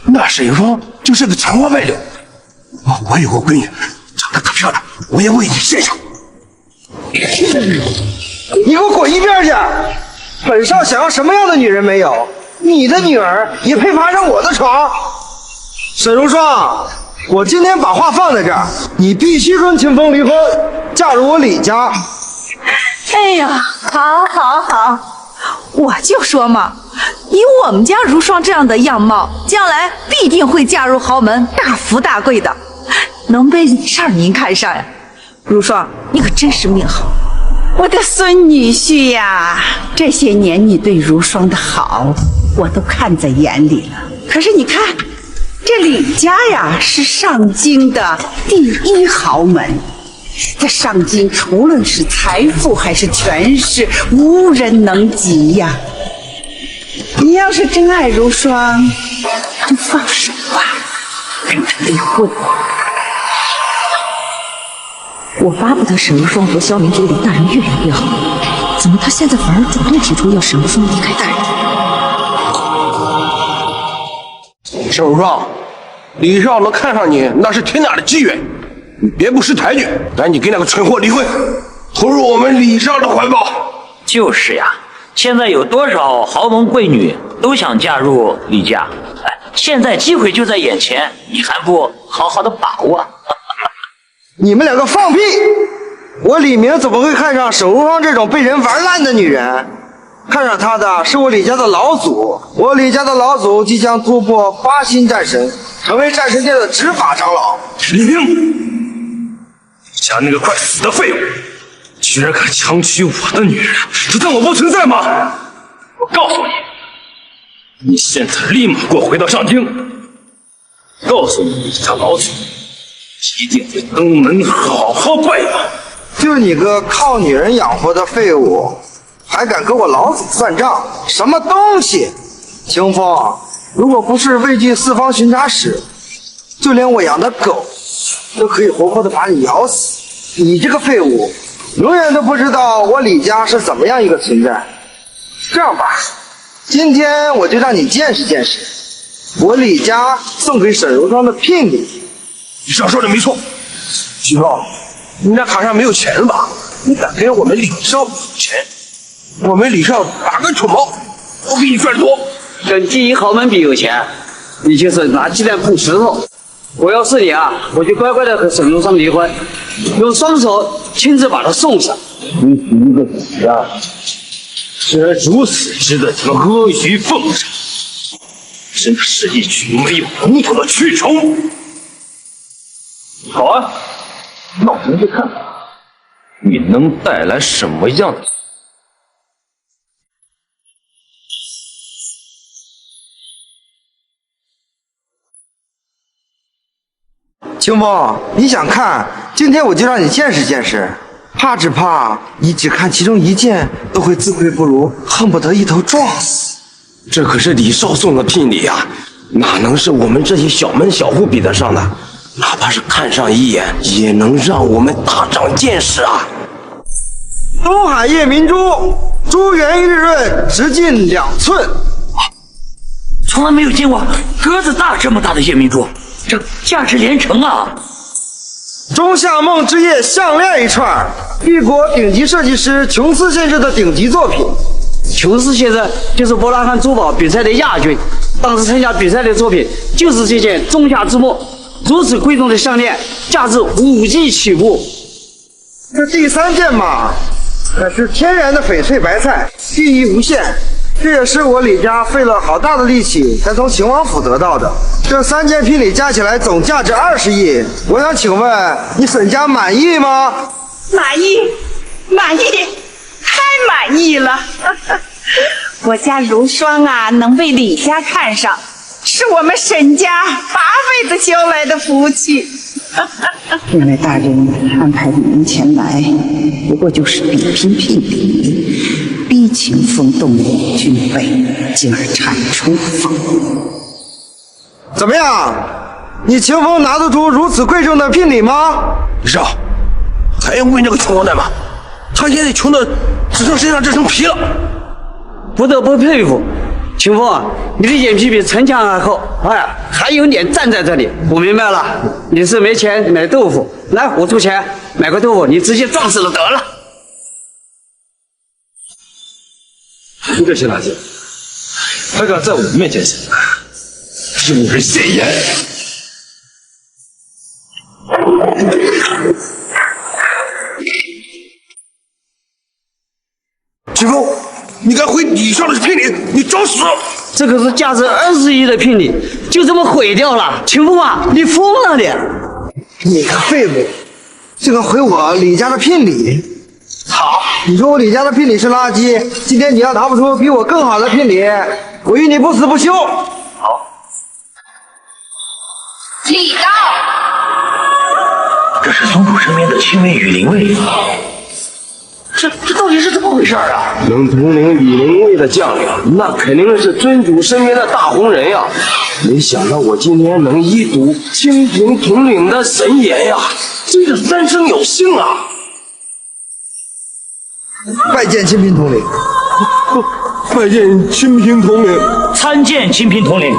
那沈如霜就是个残花败柳。我有个闺女，长得可漂亮，我也为你献上。你给我滚一边去！本少想要什么样的女人没有？你的女儿也配爬上我的床？沈如霜，我今天把话放在这儿，你必须跟秦风离婚，嫁入我李家。哎呀，好，好，好，我就说嘛，以我们家如霜这样的样貌，将来必定会嫁入豪门，大富大贵的，能被少您看上呀。如霜，你可真是命好。我的孙女婿呀，这些年你对如霜的好，我都看在眼里了。可是你看，这李家呀，是上京的第一豪门。在上京，无论是财富还是权势，无人能及呀。你要是真爱如霜，就放手吧，跟他离婚。我巴不得沈如霜和萧明觉得李大人越来越好，怎么他现在反而主动提出要沈如霜离开大人？沈如霜，李少能看上你，那是天大的机缘。你别不识抬举，赶紧跟那个蠢货离婚，投入我们李少的怀抱。就是呀，现在有多少豪门贵女都想嫁入李家，哎，现在机会就在眼前，你还不好好的把握？你们两个放屁！我李明怎么会看上沈如霜这种被人玩烂的女人？看上她的是我李家的老祖，我李家的老祖即将突破8星战神，成为战神殿的执法长老。李明，家那个快死的废物，居然敢强娶我的女人，就当我不存在吗？我告诉你，你现在立马给我回到上京，告诉你李家老祖，一定会登门好好拜访。就你个靠女人养活的废物，还敢跟我老祖算账？什么东西？清风，如果不是畏惧4方巡查使，就连我养的狗都可以活活的把你咬死。你这个废物，永远都不知道我李家是怎么样一个存在。这样吧，今天我就让你见识见识我李家送给沈如霜的聘礼。李少说的没错，徐少，你那卡上没有钱了吧？你敢给我们李少钱？我们李少打个蠢毛，我比你赚得多。跟第一豪门比有钱，你就是拿鸡蛋碰石头。我要是你啊，我就乖乖的和沈如霜离婚，用双手亲自把她送上。你一个死啊！竟然如此值得你们阿谀奉承，真是一群没有骨头的蛆虫！好啊，那我们就看看你能带来什么样的。清风，你想看？今天我就让你见识见识。只怕你只看其中一件，都会自愧不如，恨不得一头撞死。这可是李少送的聘礼啊，哪能是我们这些小门小户比得上的？哪怕是看上一眼，也能让我们大长见识啊！东海夜明珠，珠圆玉润，直径2寸。从来没有见过鸽子大这么大的夜明珠，这价值连城啊！中夏梦之夜项链一串，异国顶级设计师琼斯先生的顶级作品。琼斯先生就是伯拉罕珠宝比赛的亚军，当时参加比赛的作品就是这件仲夏之梦。如此贵重的项链，价值5亿起步。这第3件嘛，可是天然的翡翠白菜，寓意无限。这也是我李家费了好大的力气才从秦王府得到的。这3件聘礼加起来总价值20亿，我想请问你沈家满意吗？满意，满意，太满意了！我家如霜啊，能被李家看上，是我们沈家8辈子交来的福气。原来大人安排你们前来，不过就是比拼聘礼，逼秦风动员军备，进而铲除方。怎么样？你秦风拿得出如此贵重的聘礼吗？李少，还用问这个穷光蛋吗？他现在穷的只剩身上这层皮了。不得不佩服，秦风啊，你的眼皮比城墙还厚，哎，还有脸站在这里。我明白了，你是没钱买豆腐，来，我出钱买个豆腐，你直接撞死了得了。你这些垃圾，还敢在我们面前显摆，丢人现眼！秦风，你敢毁李少的聘礼，你找死！这可是价值20亿的聘礼，就这么毁掉了？秦风啊，你疯了你！你个废物，竟敢毁我李家的聘礼！好，你说我李家的聘礼是垃圾，今天你要拿不出比我更好的聘礼，我与你不死不休！好，李道，这是宗主身边的青梅与灵位，这到底是怎么回事啊？能统领羽灵卫的将领，那肯定是尊主身边的大红人呀！没想到我今天能一睹清平统领的神颜呀，真是三生有幸啊！拜见清平统领，拜见清平统领，参见清平统领。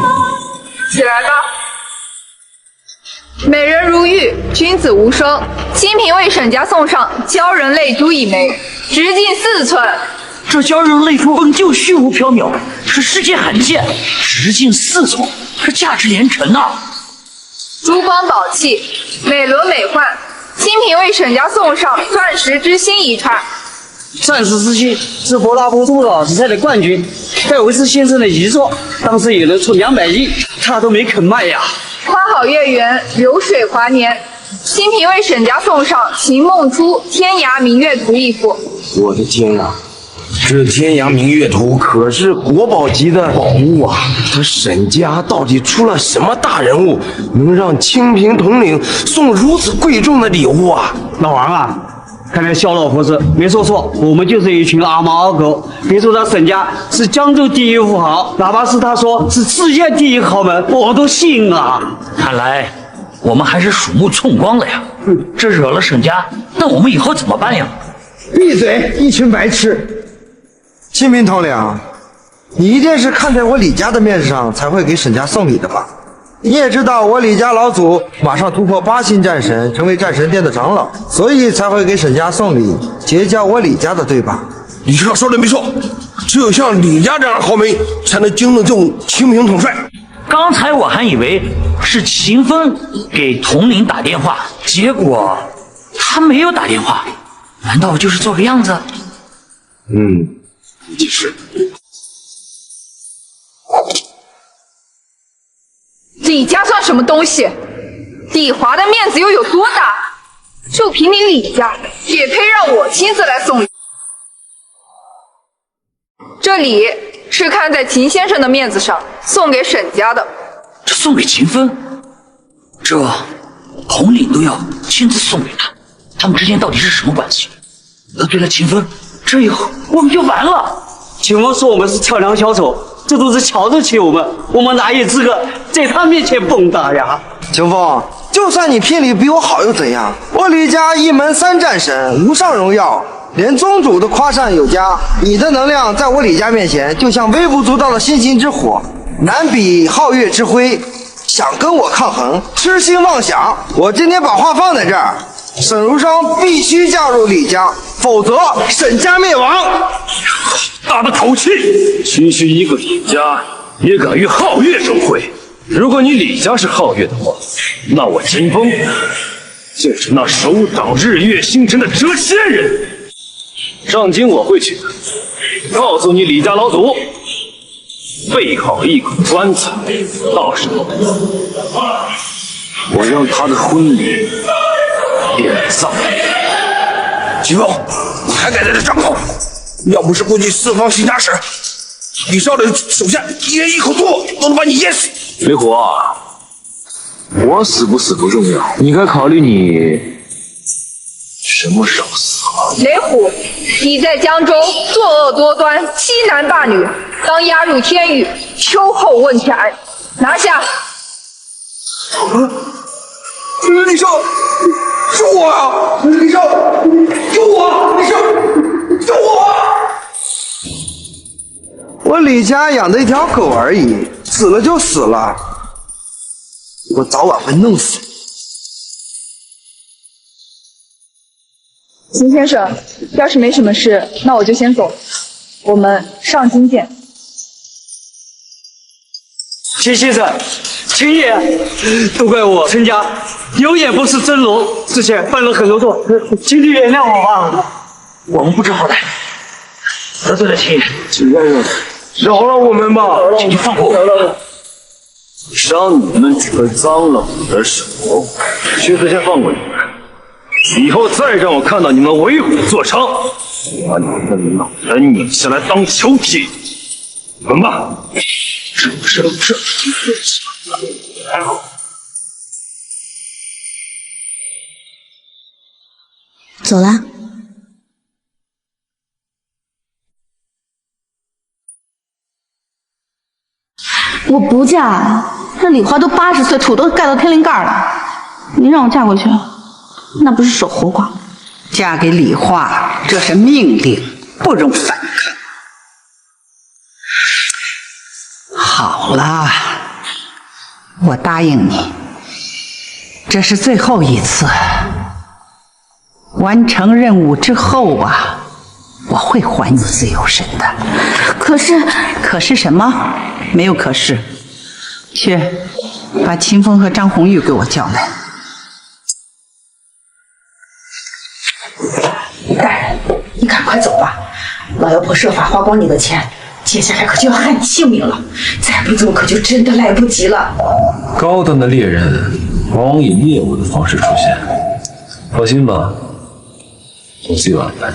起来吧。美人如玉，君子无双。清平为沈家送上鲛人泪珠1枚，直径4寸。这鲛人泪珠本就虚无缥缈，是世界罕见，直径4寸，是价值连城啊！珠光宝气，美轮美奂。清平为沈家送上钻石之心1串。钻石之心是柏拉图珠宝比赛的冠军，戴维斯先生的遗作，当时有人出200亿，他都没肯卖呀。花好月圆，流水华年。清平为沈家送上秦梦初天涯明月图1幅。我的天啊，这天涯明月图可是国宝级的宝物啊！这沈家到底出了什么大人物，能让清平统领送如此贵重的礼物啊？老王啊，看来肖老婆子没说错，我们就是一群阿猫阿狗。别说他沈家是江州第1富豪，哪怕是他说是世界第1豪门，我都信啊！看来我们还是鼠目寸光了呀。这惹了沈家，那我们以后怎么办呀？闭嘴，一群白痴！清平统领，你一定是看在我李家的面上才会给沈家送礼的吧？你也知道我李家老祖马上突破8星战神，成为战神殿的长老，所以才会给沈家送礼，结交我李家的，对吧？李少说的没错，只有像李家这样的豪门才能惊动这种清平统帅。刚才我还以为是秦风给统领打电话，结果他没有打电话，难道就是做个样子？其实李家算什么东西？李华的面子又有多大？就凭你李家，也配让我亲自来送礼？这礼是看在秦先生的面子上送给沈家的。这送给秦风，这统领都要亲自送给他，他们之间到底是什么关系？得罪了秦风，这以后我们就完了。秦风说我们是跳梁小丑，这都是瞧得起我们，我们哪有资格在他面前蹦跶呀？清风，就算你聘礼比我好又怎样？我李家一门3战神，无上荣耀，连宗主都夸赞有加。你的能量在我李家面前，就像微不足道的星星之火，难比皓月之辉。想跟我抗衡，痴心妄想！我今天把话放在这儿，沈如霜必须嫁入李家，否则沈家灭亡。大的口气！区区一个李家也敢与皓月争辉？如果你李家是皓月的话，那我秦风就是那手掌日月星辰的谪仙人。上京我会去的，告诉你李家老祖，备好一口棺材，到时候我让他的婚礼变葬。秦风，你还敢在这张口？要不是顾忌四方行家使，李少的手下一人一口唾都能把你淹死。雷虎啊，我死不死不重要，你该考虑你什么时候死啊？雷虎，你在江州作恶多端，欺男霸女，当押入天狱，秋后问斩，拿下！李少，是我啊！李少，救我！李少，救我！我李家养的一条狗而已，死了就死了，我早晚会弄死你。秦先生，要是没什么事，那我就先走了，我们上京见。秦先生，秦爷，都怪我陈家有眼不识真龙，之前犯了很多错，请你原谅我吧。我们不知好歹，得罪了秦爷，秦先生，饶了我们吧，请你放过我们。伤你们几个脏了我的手，薛子先放过你们。以后再让我看到你们为虎作伥，把你们的脑袋拧下来当球踢。滚吧！是。还好。走了。我不嫁，这李华都80岁，土都盖到天灵盖了，你让我嫁过去，那不是守活寡？嫁给李化，这是命令，不容反抗。好了，我答应你，这是最后一次。完成任务之后啊，我会还你自由身的。可是什么？没有可是。去，把秦风和张红玉给我叫来。大人，你赶快走吧，老妖婆设法花光你的钱，接下来可就要害你性命了，再不走可就真的来不及了。高端的猎人往往以猎物的方式出现，放心吧，总是有安排。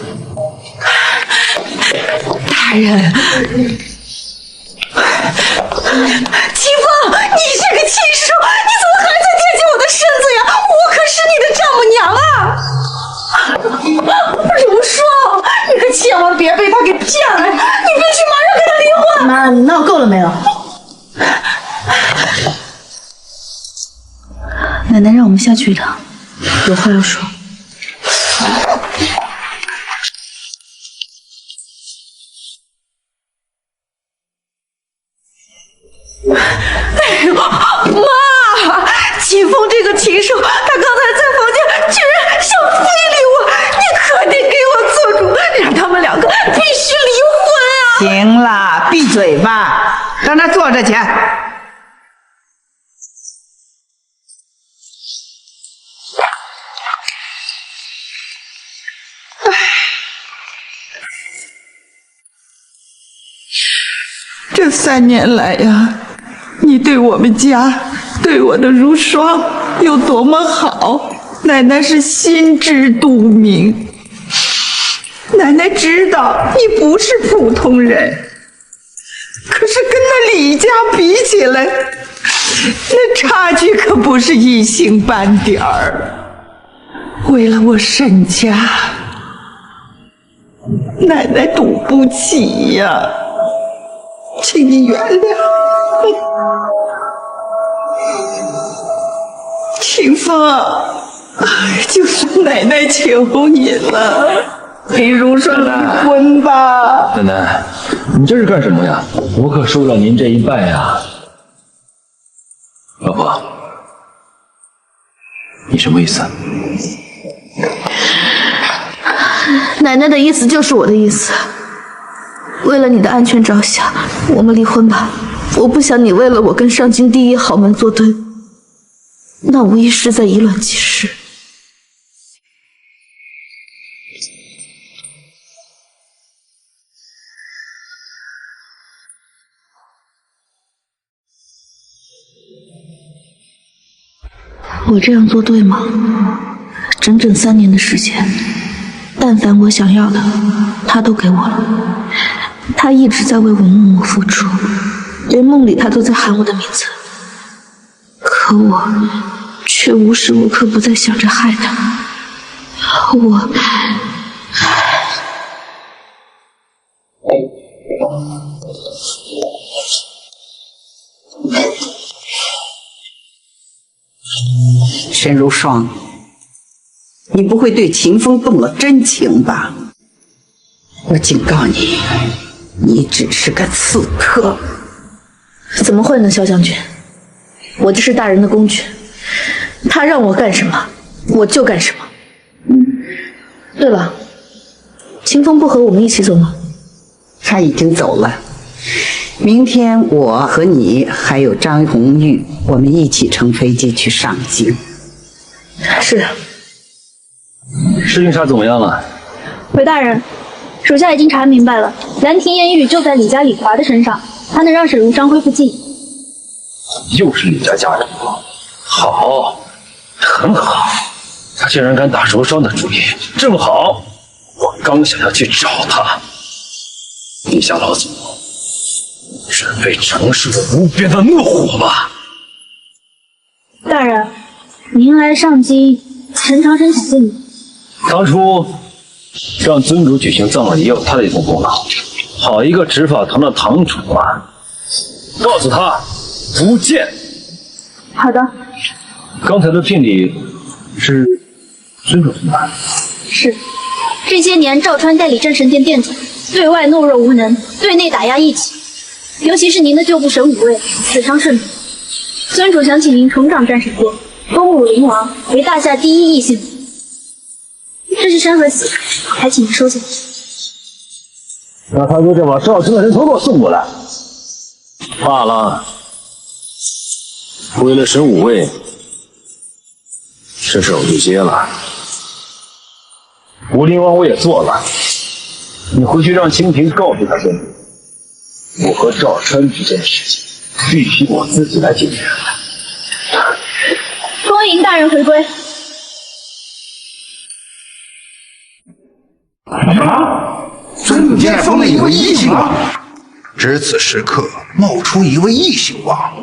大人，秦风，你是个禽兽，你怎么还在惦记我的身子呀？我可是你的丈母娘啊！如霜，你可千万别被他给骗了，你必须马上跟他离婚！妈，你闹够了没有？奶奶让我们下去一趟，有话要说。哎呦，妈！秦风这个禽兽，他刚才在房间居然想非礼我，你可得给我做主，让他们两个必须离婚啊！行了，闭嘴吧，让他坐着去。这3年来呀，你对我们家，对我的如霜有多么好，奶奶是心知肚明。奶奶知道你不是普通人，可是跟那李家比起来，那差距可不是一星半点儿。为了我沈家，奶奶赌不起呀。请你原谅。清风，就是奶奶求你了，陪如霜离婚吧。奶奶，你这是干什么呀？我可受不了您这一拜呀！老婆，你什么意思？奶奶的意思就是我的意思。为了你的安全着想，我们离婚吧。我不想你为了我跟上京第一豪门作对，那无疑是在以卵击石。我这样做对吗？整整3年的时间，但凡我想要的，他都给我了。他一直在为我默默付出，连梦里他都在喊我的名字，可我却无时无刻不在想着害他。我沈如霜，你不会对秦风动了真情吧？我警告你，你只是个刺客。怎么会呢，萧将军？我就是大人的工具，他让我干什么，我就干什么。对了，秦风不和我们一起走吗？他已经走了。明天我和你还有张红玉，我们一起乘飞机去上京。是。事情查怎么样了？回大人，属下已经查明白了，兰亭艳玉就在李家李华的身上，他能让沈如霜恢复记忆。又是李家家人，好，很好。他竟然敢打如霜的主意，正好，我刚想要去找他。陛下老祖，准备承受无边的怒火吧。大人，您来上京，陈长生想见你。当初让尊主举行葬礼也有他的一份功劳。好一个执法堂的堂主啊！告诉他不见。好的。刚才的聘礼是尊主送的。是，这些年赵川代理战神殿殿主，对外懦弱无能，对内打压异己，尤其是您的旧部神武卫死伤甚多。尊主想请您重掌战神殿，封武灵王为大夏第一异姓。这是山河玺，还请您收下。让他给这把赵川的人头给我送过来。罢了，为了神武卫，这事我就接了。武灵王我也做了，你回去让清平告诉他尊主，我和赵川之间的事情必须我自己来解决。恭迎大人回归。尊主竟然封了一位异姓王，值此时刻冒出一位异姓王，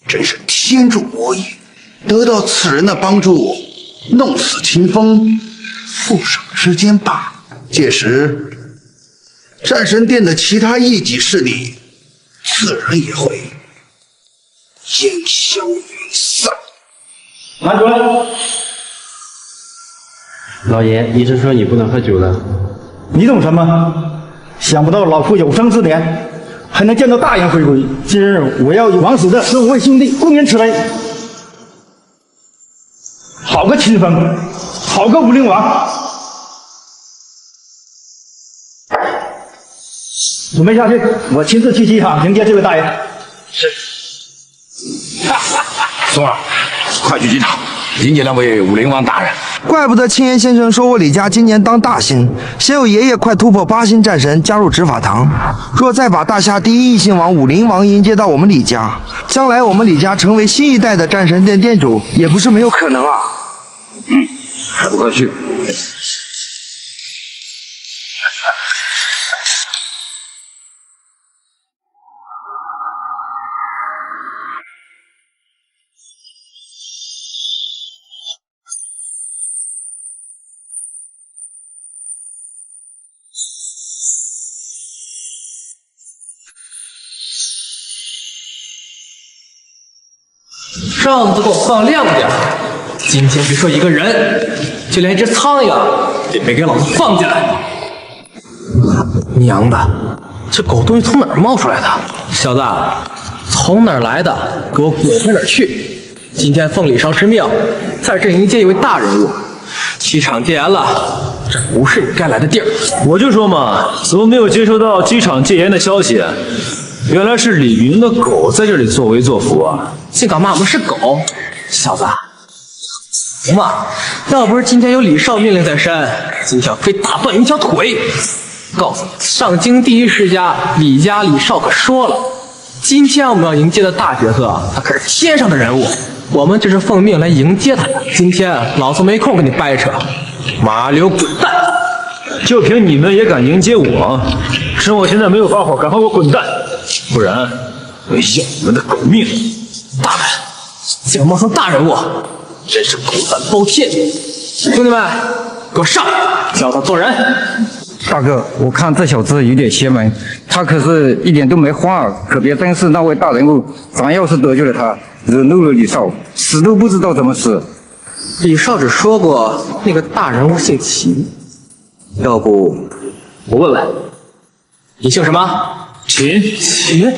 真是天助我也！得到此人的帮助，弄死秦风，副手之间罢。届时，战神殿的其他异己势力，自然也会烟消云散。拿主任，老爷，医生说你不能喝酒了。你懂什么？想不到老夫有生之年还能见到大人回归。今日我要与王死的15位兄弟共饮此杯。好个秦风，好个武灵王！准备下去，我亲自去机场迎接这位大人。是。松儿，快去机场迎接那位武灵王大人。怪不得青岩先生说我李家今年当大新，先有爷爷快突破8星战神，加入执法堂。若再把大夏第一异姓王武灵王迎接到我们李家，将来我们李家成为新一代的战神殿殿主，也不是没有可能啊。还不快去！哨子给我放亮点！今天别说一个人，就连一只苍蝇也别给老子放进来！娘的，这狗东西从哪儿冒出来的？小子，从哪儿来的？给我滚回哪儿去！今天奉李少之命，在这迎接一位大人物。机场戒严了，这不是你该来的地儿。我就说嘛，怎么没有接收到机场戒严的消息？原来是李云的狗在这里作威作福啊！竟敢骂我们是狗，小子！行吧，要不是今天有李少命令在身，今天非打断你一条腿！告诉你，上京第一世家李家李少可说了，今天我们要迎接的大角色，他可是天上的人物，我们就是奉命来迎接他的。今天老子没空跟你掰扯，麻溜滚蛋！就凭你们也敢迎接我？趁我现在没有发火，赶快给我滚蛋！不然我要你们的狗命！大人，竟然冒充大人物，真是狗胆包天！兄弟们，给我上，教他做人！大哥，我看这小子有点邪门，他可是一点都没慌，可别真是那位大人物。咱要是得罪了他，惹怒了李少，死都不知道怎么死。李少只说过那个大人物姓秦，要不我问问，你姓什么？秦。秦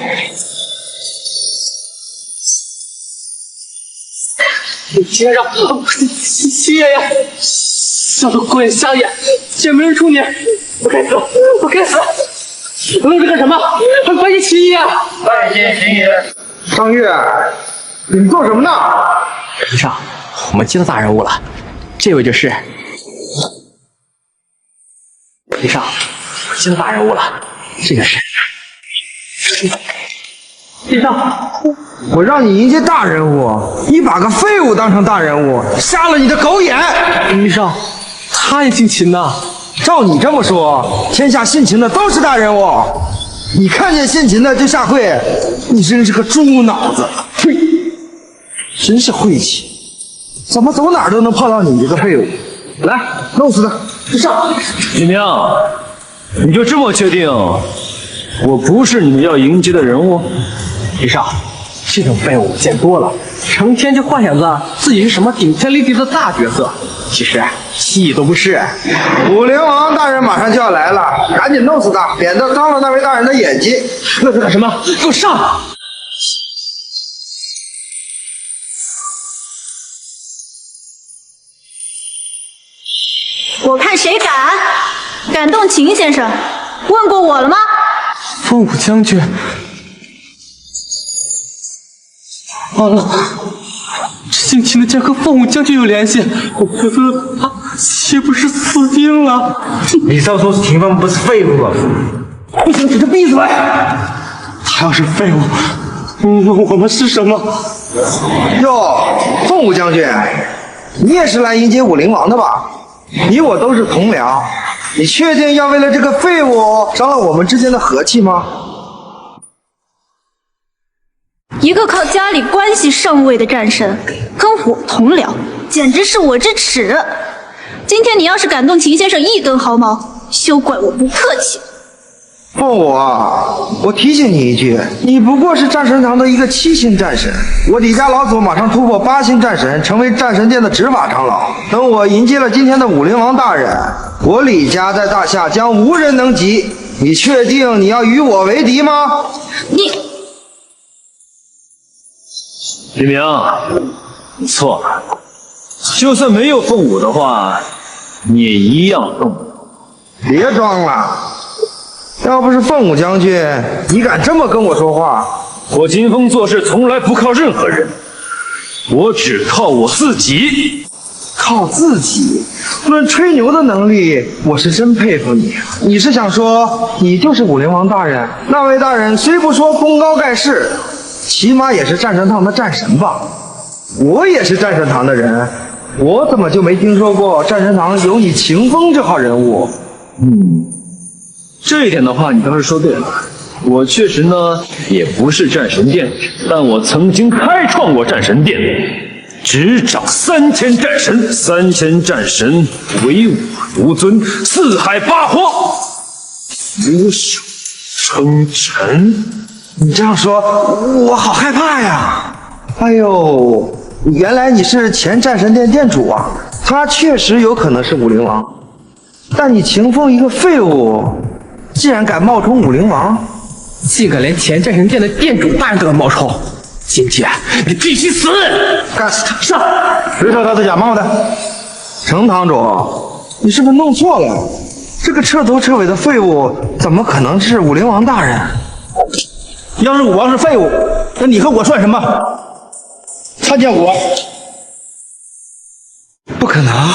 先生，秦爷爷，小子鬼瞎眼，见没人出你，我该死，我该死！愣着干什么？还拜见秦爷！拜见秦爷。张月，你做什么呢？李少，我们接到大人物了，这位就是李少，接到大人物了，这个是李少。我让你迎接大人物，你把个废物当成大人物，瞎了你的狗眼！李少，他也姓秦呐。照你这么说，天下姓秦的都是大人物。你看见姓秦的就下跪，你真是个猪脑子！呸！真是晦气，怎么走哪儿都能碰到你这个废物！来，弄死他！上！李明，你就这么确定我不是你们要迎接的人物？李少，这种废物见多了，成天就幻想着自己是什么顶天立地的大角色，其实屁都不是。武灵王大人马上就要来了，赶紧弄死他，免得伤了那位大人的眼睛。那是干什么？给我上！我看谁敢动秦先生？问过我了吗？凤舞将军。完了，姓秦的竟然和凤舞将军有联系，我觉得他岂不是死定了？李少说秦风不是废物啊！不行，给他闭嘴！他要是废物，我们是什么？哟，凤舞将军，你也是来迎接武灵王的吧？你我都是同僚，你确定要为了这个废物伤了我们之间的和气吗？一个靠家里关系上位的战神，跟我同僚，简直是我之耻！今天你要是敢动秦先生一根毫毛，休怪我不客气。凤舞啊，我提醒你一句，你不过是战神堂的一个7星战神，我李家老祖马上突破8星战神，成为战神殿的执法长老。等我迎接了今天的武灵王大人，我李家在大夏将无人能及。你确定你要与我为敌吗？李明，你错了，就算没有凤舞的话，你也一样动不了。别装了，要不是凤舞将军，你敢这么跟我说话？我金风做事从来不靠任何人，我只靠我自己。靠自己？论吹牛的能力，我是真佩服你。你是想说你就是武灵王大人？那位大人虽不说功高盖世，起码也是战神堂的战神吧？我也是战神堂的人，我怎么就没听说过战神堂有你秦风这号人物？这一点的话你倒是说对了。我确实呢也不是战神殿，但我曾经开创过战神殿，执掌3000战神，3000战神唯我独尊，四海八荒，俯首称臣。你这样说，我好害怕呀！哎呦，原来你是前战神殿店主啊！他确实有可能是武灵王，但你秦风一个废物，竟然敢冒充武灵王，竟敢连前战神殿的店主大人都要冒充！金姐，你必须死！干死他！上！谁说他是假冒的？程堂主，你是不是弄错了？这个彻头彻尾的废物，怎么可能是武灵王大人？要是武王是废物，那你和我算什么？参见我！不可能，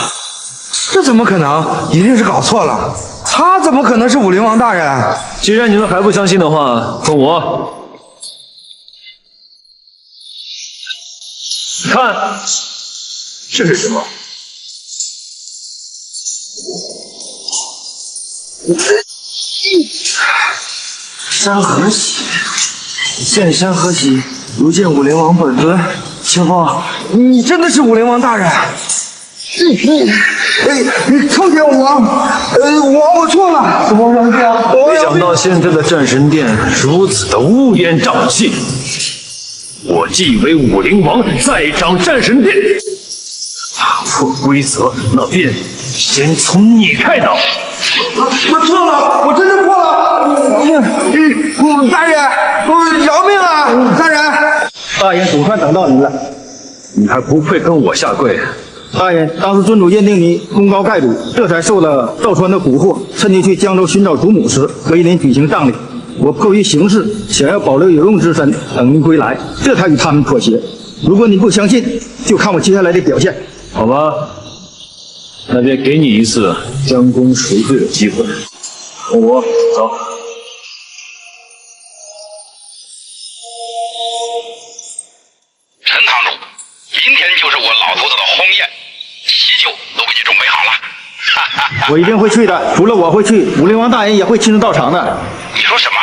这怎么可能？一定是搞错了。他怎么可能是武灵王大人？既然你们还不相信的话，问我。看，这是什么？山河玺，见山河玺，如见武灵王本尊。秦风，你真的是武灵王大人？你臭天武王！我错了，怎么回事啊？没想到现在的战神殿如此的乌烟瘴气。我既为武灵王，再掌战神殿。打破规则，那便先从你开刀。我错了，我真的错了。大人，饶命啊！大人，大人总算等到您了。你还不配跟我下跪。大人，当时尊主认定你功高盖主，这才受了赵川的蛊惑，趁你去江州寻找祖母时，为您举行葬礼。我迫于形势，想要保留有用之身，等您归来，这才与他们妥协。如果你不相信，就看我接下来的表现。好吧，那便给你一次将功赎罪的机会。跟我走。陈堂主，今天就是我老头子的婚宴，喜酒都给你准备好了。我一定会去的，除了我会去，武灵王大人也会亲自到场的。你说什么？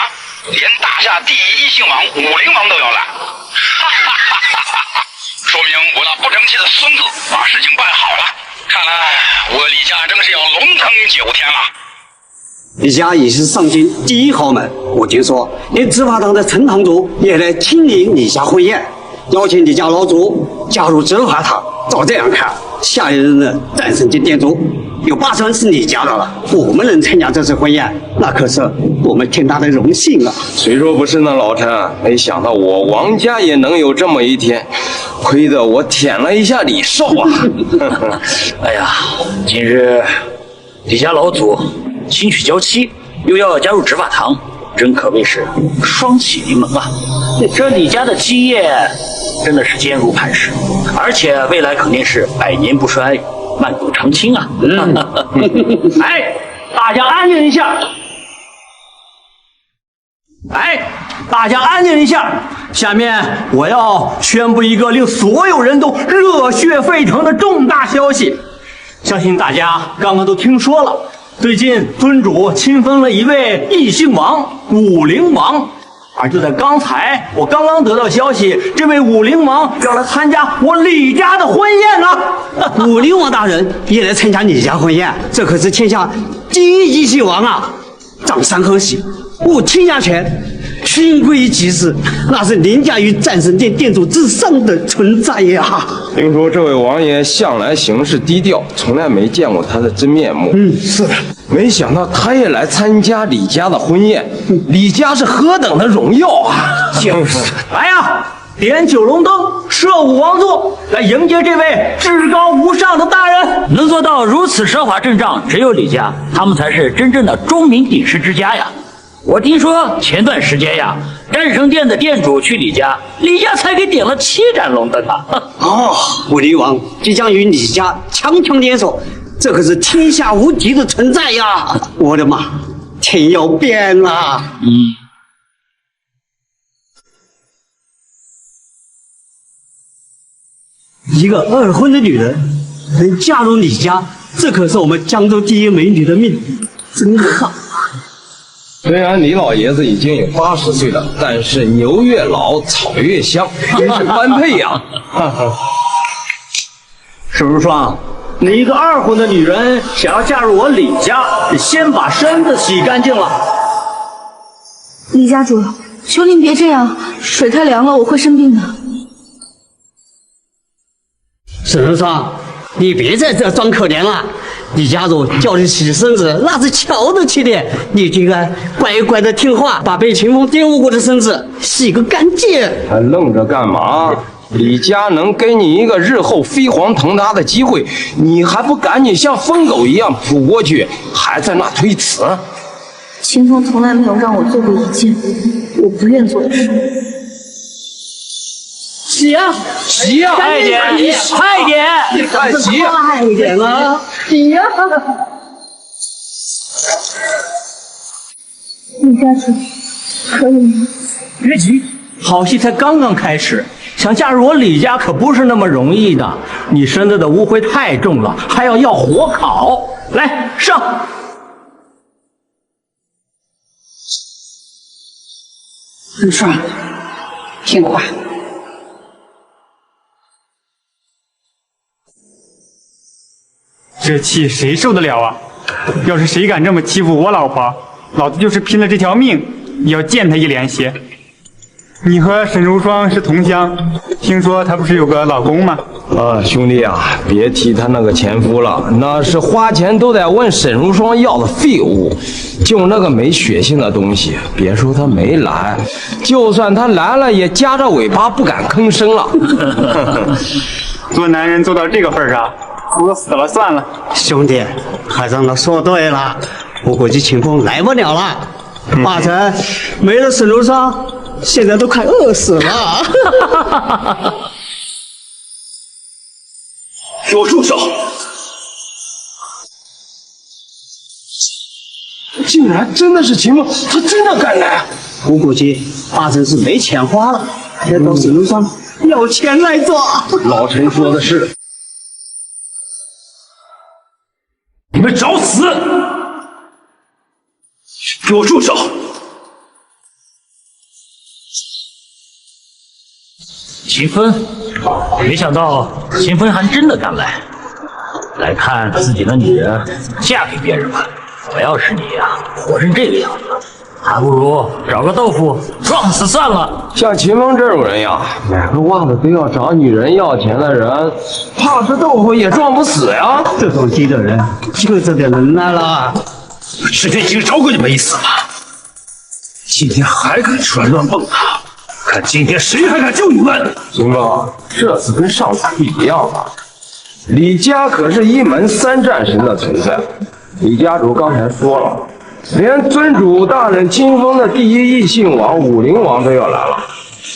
连大夏第一异姓王武灵王都要来？说明我那不争气的孙子把事情办好了。看来我李家真是要龙腾9天了。李家已是上京第一豪门，我听说连执法堂的陈堂主也来亲临李家婚宴，邀请李家老祖加入执法堂。照这样看，下一任的战神殿殿主有8成是李家的了。我们能参加这次婚宴，那可是我们天大的荣幸啊！谁说不是呢，老陈？没想到我王家也能有这么一天，亏得我舔了一下李少啊！哎呀，今日李家老祖亲娶娇妻，又要加入执法堂，真可谓是双喜临门啊！这李家的基业真的是坚如磐石，而且未来肯定是100年不衰，万古长青啊！哎，大家安静一下！哎，大家安静一下！下面我要宣布一个令所有人都热血沸腾的重大消息，相信大家刚刚都听说了。最近尊主亲封了一位异姓王武灵王，而就在刚才，我刚刚得到消息，这位武灵王要来参加我李家的婚宴啊！武灵王大人也来参加李家婚宴，这可是天下第一异姓王啊！掌山河喜，我亲家权，勋贵其事，那是凌驾于战神殿殿主之上的存在呀！听说这位王爷向来行事低调，从来没见过他的真面目。是的。没想到他也来参加李家的婚宴，李家是何等的荣耀啊！就是，来呀，点9龙灯，设5王座，来迎接这位至高无上的大人。能做到如此奢华阵仗，只有李家，他们才是真正的钟鸣鼎食之家呀！我听说前段时间呀，战神殿的店主去李家，李家才给点了7盏龙灯啊！哦，武灵王即将与李家强强联手，这可是天下无敌的存在呀！我的妈，天要变了！一个2婚的女人能嫁入李家，这可是我们江州第一美女的命，真好。虽然李老爷子已经有80岁了，但是牛越老草越香，真是般配呀！沈如霜，你一个2婚的女人想要嫁入我李家，得先把身子洗干净了。李家主，求您别这样，水太凉了，我会生病的。沈如霜，你别在这装可怜了。李家主叫你洗身子，那是瞧得起的，你就应该乖乖的听话，把被秦风玷污过的身子洗个干净。还愣着干嘛？李家能给你一个日后飞黄腾达的机会，你还不赶紧像疯狗一样扑过去，还在那推辞？秦风从来没有让我做过一件我不愿做的事。洗啊！洗啊！快点！快点！快洗！快一点啊！洗呀！李家主，可以吗？别急，好戏才刚刚开始。想嫁入我李家可不是那么容易的，你身子的污秽太重了，还要火烤。来，上！如霜，听话。这气谁受得了啊？要是谁敢这么欺负我老婆，老子就是拼了这条命也要见他一脸血。你和沈如霜是同乡，听说她不是有个老公吗？兄弟啊，别提他那个前夫了，那是花钱都得问沈如霜要的废物。就那个没血性的东西，别说他没来，就算他来了，也夹着尾巴不敢吭声了。做男人做到这个份上，我死了算了。兄弟，海长的说对了，我估计秦风来不了了。八成没了沈如霜，现在都快饿死了。给我住手！竟然真的是秦风，他真的敢来！我估计八成是没钱花了，要到沈如霜要钱来做。老陈说的是。你们找死！给我住手！秦风，没想到秦风还真的敢来，来看自己的女人嫁给别人吧。我要是你呀，活成这个样子，还不如找个豆腐撞死算了。像秦风这种人呀，买个袜子都要找女人要钱的人，怕是豆腐也撞不死呀。这种低的人就这点能耐了。之前已经找过你们一次了，今天还敢出来乱蹦跶，看今天谁还敢救你们！秦风，这次跟上次不一样了，李家可是一门三战神的存在。李家主刚才说了，连尊主大人金封的第一异姓王武灵王都要来了，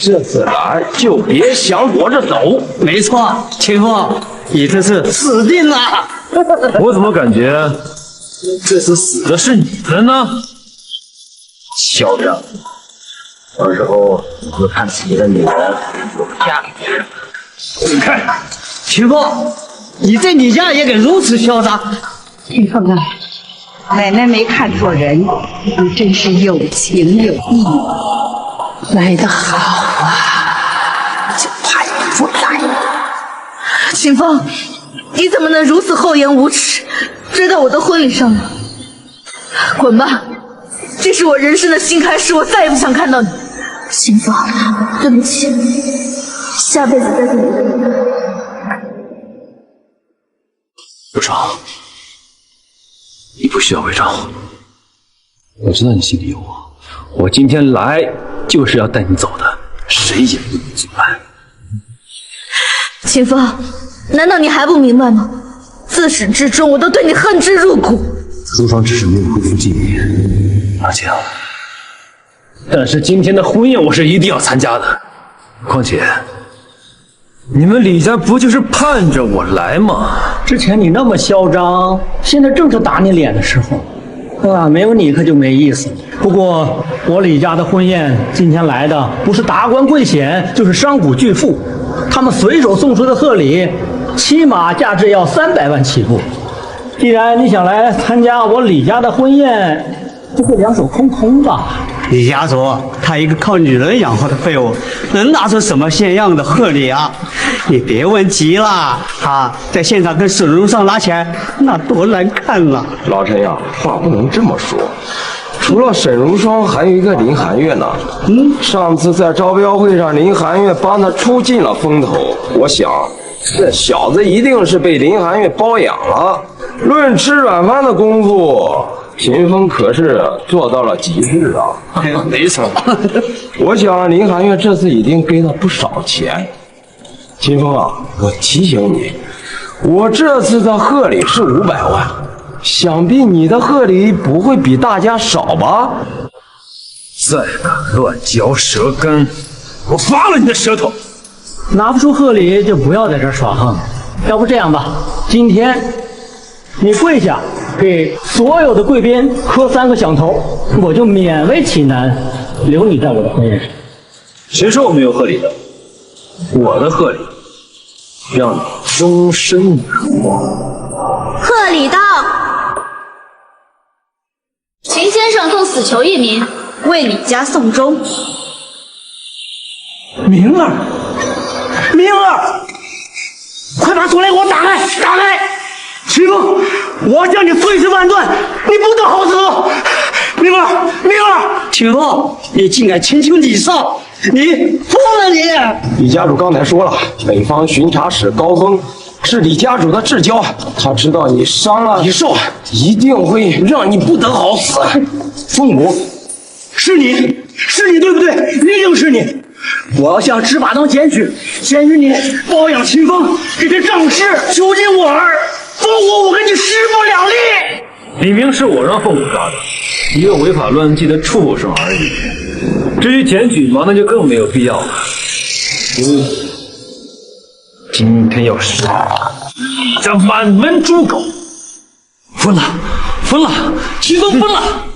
这次来就别想躲着走。没错，秦风，你这是死定了。我怎么感觉这次死的是你们呢？嚣张！到时候你会看自己的女人有嫁给别人。你看，秦风，你在你家也敢如此嚣张？秦风啊，奶奶没看错人，你真是有情有义，来得好啊，就怕你不来。秦风，你怎么能如此厚颜无耻，追到我的婚礼上来？滚吧！这是我人生的新开始，我再也不想看到你。秦风，对不起，下辈子再见。如霜，你不需要伪装，我知道你心里有我。我今天来就是要带你走的，谁也不能阻拦。秦风，难道你还不明白吗？自始至终我都对你恨之入骨。如霜只是没有恢复记忆，阿青。但是今天的婚宴我是一定要参加的。况且，你们李家不就是盼着我来吗？之前你那么嚣张，现在正是打你脸的时候。啊，没有你可就没意思。不过我李家的婚宴，今天来的不是达官贵显，就是商贾巨富。他们随手送出的贺礼，起码价值要300万起步。既然你想来参加我李家的婚宴，不会两手空空吧？李家主，他一个靠女人养活的废物，能拿出什么像样的贺礼啊？你别问急了，他在现场跟沈如霜拿钱，那多难看啊！老陈呀，话不能这么说。除了沈如霜，还有一个林寒月呢。上次在招标会上，林寒月帮他出尽了风头，我想这小子一定是被林寒月包养了。论吃软饭的功夫，秦风可是做到了极致啊！没错，我想林寒月这次一定给他不少钱。秦风啊，我提醒你，我这次的贺礼是500万，想必你的贺礼不会比大家少吧？再敢乱嚼舌根，我拔了你的舌头！拿不出贺礼就不要在这儿耍横。要不这样吧，今天你跪下，给所有的贵宾磕3个响头，我就勉为其难留你在我的婚宴上。谁说我没有贺礼的？我的贺礼让你终身难忘。贺礼到，秦先生送死囚1名，为李家送终。明儿，明儿，快把锁链给我打开！打开！秦风，我要将你碎尸万段，你不得好死！明儿，明儿，秦风，你竟敢轻轻礼少，你疯了你！李家主刚才说了，北方巡查使高峰是李家主的至交，他知道你伤了李寿，一定会让你不得好死。凤舞，是你对不对？一定是你！我要向执法当检举你包养秦风，这些仗势囚禁我儿，凤舞，我跟你势不两立。李明是我让凤舞抓的，一个违法乱纪的畜生而已。至于检举嘛，那就更没有必要了。今天要杀你这满门猪狗！疯了，秦风疯了！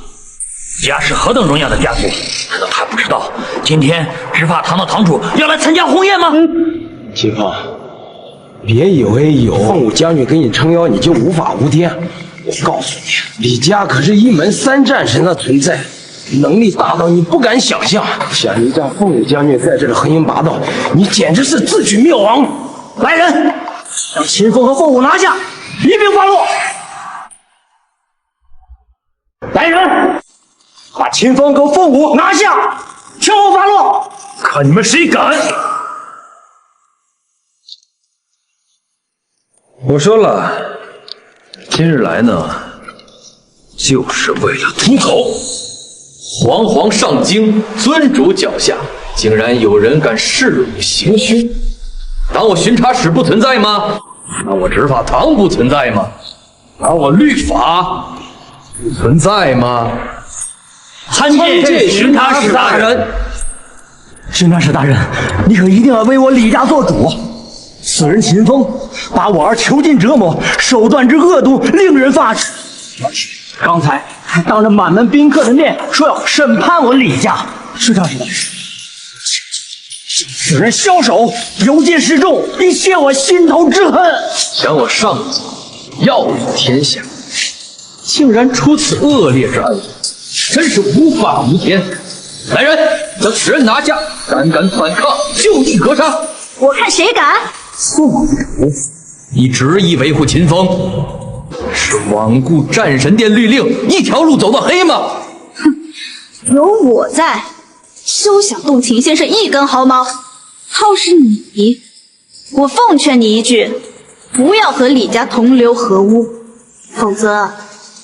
家是何等荣耀的家族，难道他不知道今天执法堂的堂主要来参加婚宴吗？秦风，别以为有凤舞将军给你撑腰，你就无法无天。我告诉你，李家可是一门3战神的存在，能力大到你不敢想象。像你这凤舞将军在这里横行霸道，你简直是自取灭亡！来人，将秦风和凤舞拿下，一并发落！来人，把秦风和凤舞拿下，向我发落！看你们谁敢！我说了，今日来呢，就是为了屠口。皇皇上京，尊主脚下，竟然有人敢恃辱行凶，当我巡查使不存在吗？当我执法堂不存在吗？当我律法不存在吗？参见巡查使大人。巡查使大人，你可一定要为我李家做主。此人秦风把我儿囚禁折磨，手段之恶毒，令人发指。刚才还当着满门宾客的面说要审判我李家，巡查使大人，此人枭首，有戒示众，以泄我心头之恨。想我上级要领天下，竟然出此恶劣之案，真是无法无天！来人，将此人拿下！胆敢反抗，就地格杀！我看谁敢！你执意维护秦风，是罔顾战神殿律令，一条路走到黑吗？哼，有我在，休想动秦先生一根毫毛。要是你，我奉劝你一句，不要和李家同流合污，否则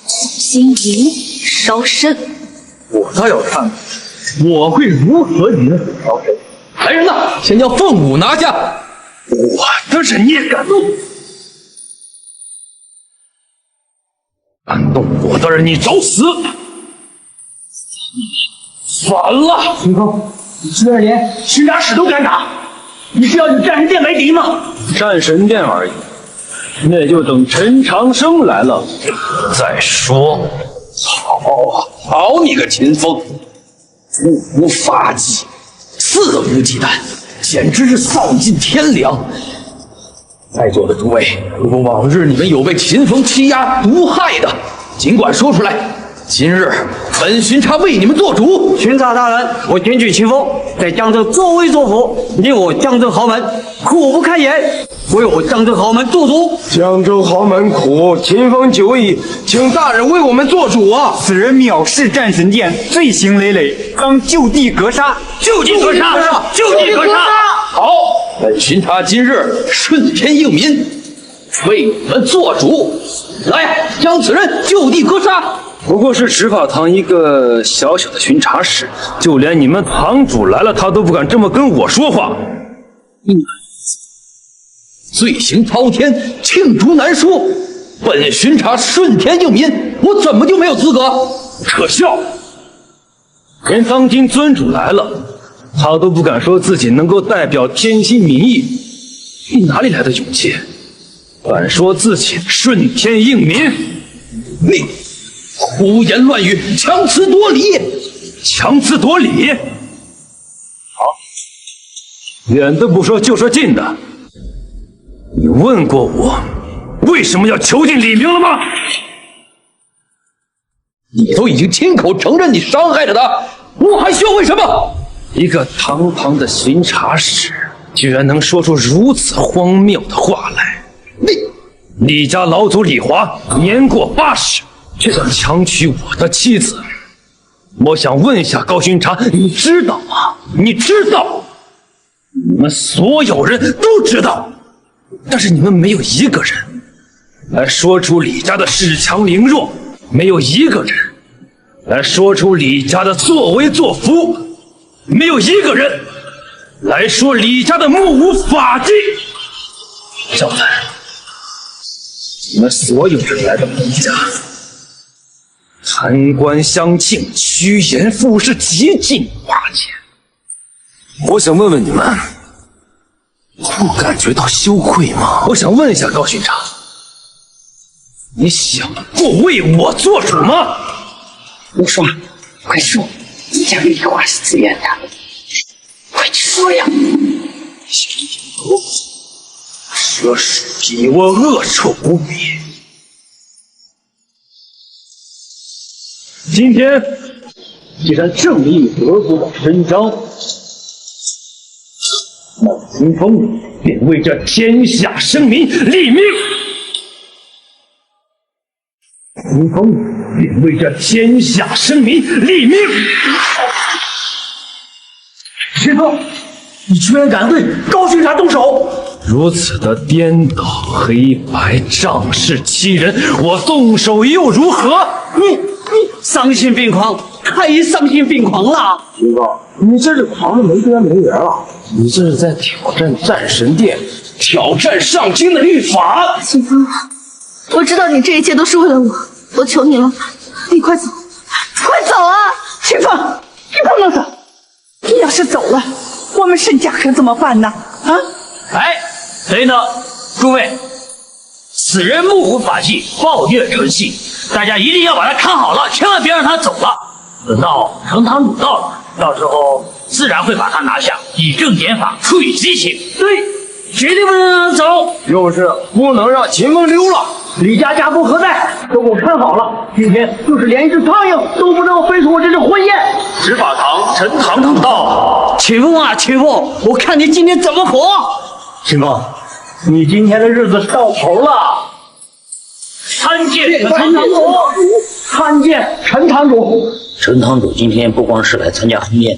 小心引烧身。我倒要看看，我会如何引火烧身！来人呐，先将凤舞拿下！我的人也敢动？敢动我的人，你找死！反了！秦风，你12年巡查使都敢打，你是要与战神殿为敌吗？战神殿而已，那就等陈长生来了再说。好你个秦风，目无法纪，肆无忌惮，简直是丧尽天良！在座的诸位，如果往日你们有被秦风欺压毒害的，尽管说出来。今日本巡查为你们做主。巡查大人，我检举秦风在江州作威作福，令我江州豪门苦不堪言，为我江州豪门做主。江州豪门苦，秦风久矣，请大人为我们做主啊！此人藐视战神殿，罪行累累，当就地格杀！就地格杀！就地格杀！好，本巡查今日顺天应民，为我们做主，来将此人就地格杀。不过是执法堂一个小小的巡查室，就连你们堂主来了，他都不敢这么跟我说话。罪行滔天，罄竹难书。本巡查顺天应民，我怎么就没有资格？可笑！连当今尊主来了，他都不敢说自己能够代表天心民意，你哪里来的勇气，敢说自己顺天应民？你胡言乱语，强词夺理！强词夺理！好，远的不说，就说近的。你问过我为什么要囚禁李明了吗？你都已经亲口承认你伤害了他，我还需要问什么？一个堂堂的巡查使，居然能说出如此荒谬的话来！李家老祖李华年过80，却想强娶我的妻子。我想问一下高巡查，你知道吗？你知道？你们所有人都知道，但是你们没有一个人来说出李家的恃强凌弱，没有一个人来说出李家的作威作福，没有一个人来说李家的目无法纪。相反，你们所有人来到李家，贪官相庆，趋炎附势，极尽巴结。我想问问你们，不感觉到羞愧吗？我想问一下高巡查，你想过为我做主吗？无双，快说，你家李华是自愿的，快去说呀！蛇鼠比我恶臭无比。今天既然正义得不到伸张，那秦风便为这天下生民立命。秦风便为这天下生民立命。秦风，你居然敢对高巡查动手！如此的颠倒黑白，仗势欺人，我动手又如何？你丧心病狂，太丧心病狂了！秦风，你这是狂的没边没缘了，你这是在挑战战神殿，挑战上京的律法。秦风，我知道你这一切都是为了我，我求你了，你快走，快走啊！秦风，你不能走，你要是走了，我们沈家可怎么办呢？啊！哎，等等，诸位，此人目无法纪，暴虐成性，大家一定要把他看好了，千万别让他走了。等到程堂主到了，到时候自然会把他拿下，以正典法处以极刑。对，绝对不能让他走，就是不能让秦风溜了。李家家仆何在？都给我看好了，今天就是连一只苍蝇都不能飞出我这只婚宴。执法堂陈堂主到。秦风啊，秦风，我看你今天怎么活！秦风，你今天的日子到头了。参见陈堂主，参见陈堂主。陈堂主今天不光是来参加婚宴，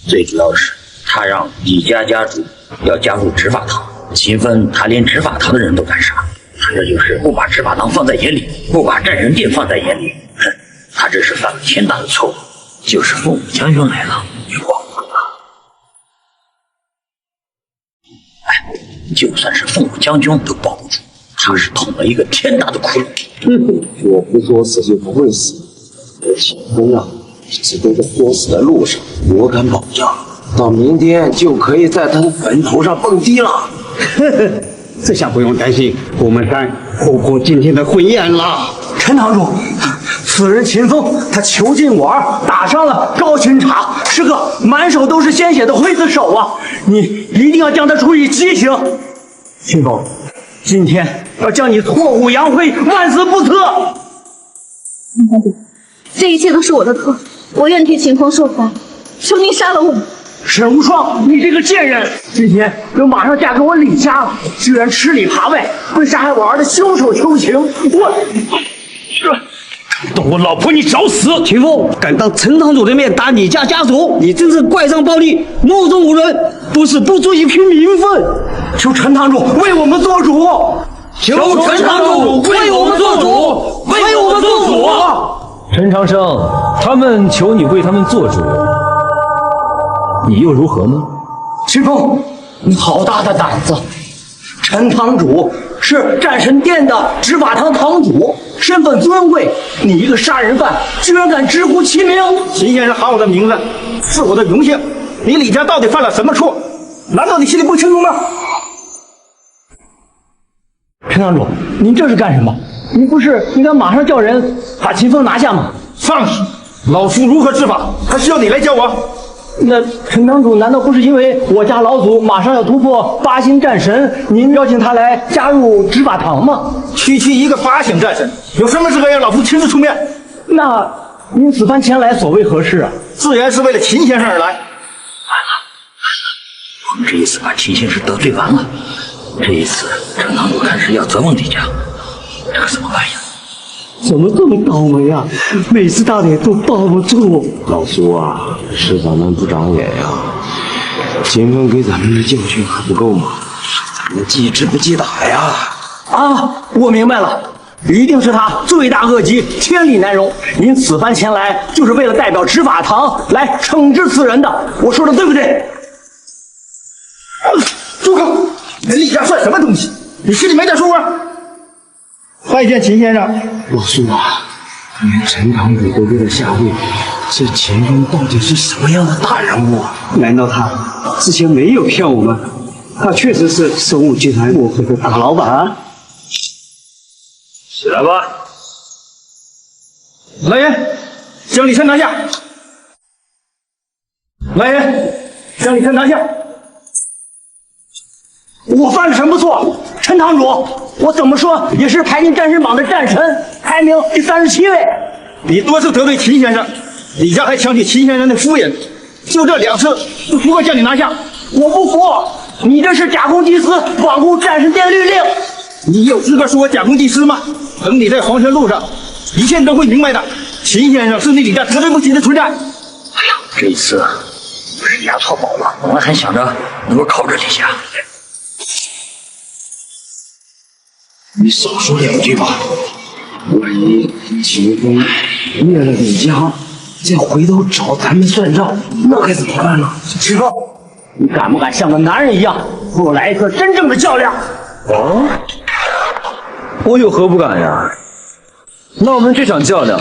最主要是他让李家家主要加入执法堂。秦风他连执法堂的人都敢杀，他这就是不把执法堂放在眼里，不把战神殿放在眼里。哼，他这是犯了天大的错误。就是凤舞将军来了，也保不住他。哎，就算是凤舞将军都保不住，他是捅了一个天大的窟窿。我不作死就不会死，而秦风啊，一直都在作死的路上。我敢保证，到明天就可以在他的坟头上蹦迪了。呵呵，这下不用担心我们山后宫今天的婚宴了。陈堂主，此人秦风，他囚禁我儿，打伤了高巡查，是个满手都是鲜血的刽子手啊！你一定要将他处以极刑。秦风，今天要将你挫骨扬灰，万死不辞。陈堂主，这一切都是我的错，我愿替秦风受罚，求您杀了我。沈无双，你这个贱人，今天就马上嫁给我李家了，居然吃里扒外，会杀害我儿的凶手求情！我，动我老婆你找死！秦风敢当陈堂主的面打李家家主，你真是怪商暴力，目中无人，不是不足以平民愤。求陈堂主为我们做主，求陈堂主为我们做主，为我们做主！陈长生，他们求你为他们做主，你又如何呢？秦风，你好大的胆子！陈堂主是战神殿的执法堂堂主，身份尊贵，你一个杀人犯居然敢直呼其名！秦先生喊我的名字是我的荣幸，你李家到底犯了什么错？难道你心里不清楚吗？陈堂主，您这是干什么？您不是应该马上叫人把秦风拿下吗？放肆！老夫如何执法，还需要你来教我？那陈堂主难道不是因为我家老祖马上要突破8星战神，您邀请他来加入执法堂吗？区区一个8星战神，有什么资格让老夫亲自出面？那您此番前来所为何事啊？自然是为了秦先生而来。完了，我们这一次把秦先生得罪完了，这一次陈堂主看是要责问李家，这可怎么办呀？怎么这么倒霉啊？每次大典都抱不住。老苏啊，是咱们不长眼呀！秦风给咱们的教训还不够吗？咱们记吃不记打呀！啊，我明白了，一定是他罪大恶极，千里难容。您此番前来，就是为了代表执法堂来惩治此人的。我说的对不对？住口！你李家算什么东西？你心里没点数啊？拜见秦先生。老苏啊，连陈堂主都给他下跪，这秦风到底是什么样的大人物啊？难道他之前没有骗我们？他确实是生物集团幕后的大老板？起来吧！来人，将李琛拿下！来人，将李琛拿下！我犯了什么错？陈堂主，我怎么说也是排进战神榜的战神，排名第37位。你多次得罪秦先生，李家还抢取秦先生的夫人，就这2次就足够将你拿下。我不服，你这是假公济私，罔顾战神殿律令。你有资格说我假公济私吗？等你在黄泉路上，一切都会明白的。秦先生是你李家得罪不起的存在。哎呀，这一次不是押错宝了，本来还想着能够靠着李家。你少说2句吧，万一秦风灭了李家，再回头找咱们算账，那该怎么办呢？秦风，你敢不敢像个男人一样，和我来一个真正的较量？哦，我有何不敢呀？那我们这场较量，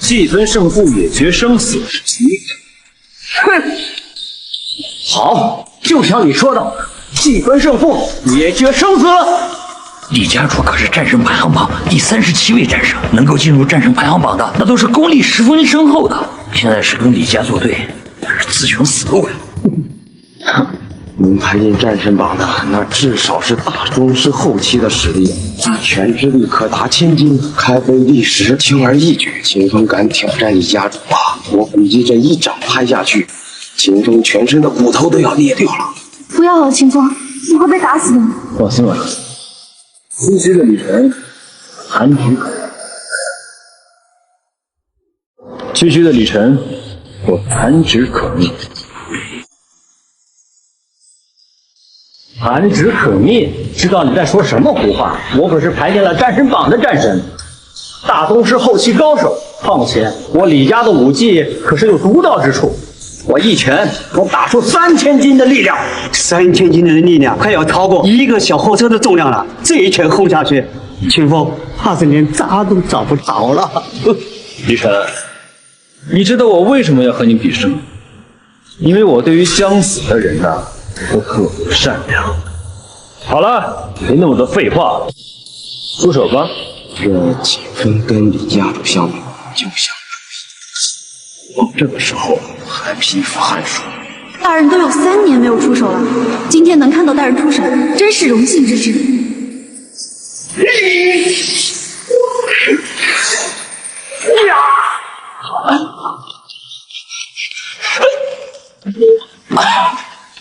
既分胜负，也决生死。哼，好，就像你说的，既分胜负，也决生死。李家主可是战神排行榜第37位战神，能够进入战神排行榜的，那都是功力十分深厚的。现在是跟李家作对，那是自寻死路呀！哼，能排进战神榜的，那至少是大宗师后期的实力，一拳之力可达千金，开碑立石，轻而易举。秦风敢挑战李家主啊！我估计这一掌拍下去，秦风全身的骨头都要裂掉了。不要，秦风，你会被打死的。放心吧。西区的李晨，韩菊可区区的李晨，我弹指可灭。弹指可灭，知道你在说什么胡话？我可是排进了战神榜的战神，大宗师后期高手。况且我李家的武技可是有独到之处，我一拳能打出3000斤的力量，3000斤的力量快要超过一个小货车的重量了。这一拳轰下去，秦风怕是连渣都找不着了。李晨，你知道我为什么要和你比试？因为我对于将死的人呐，我特别善良。好了，别那么多废话，出手吧。这秦风跟李家主相比，就像我这个时候还匹夫汗术。大人都有3年没有出手了，今天能看到大人出手，真是荣幸之至。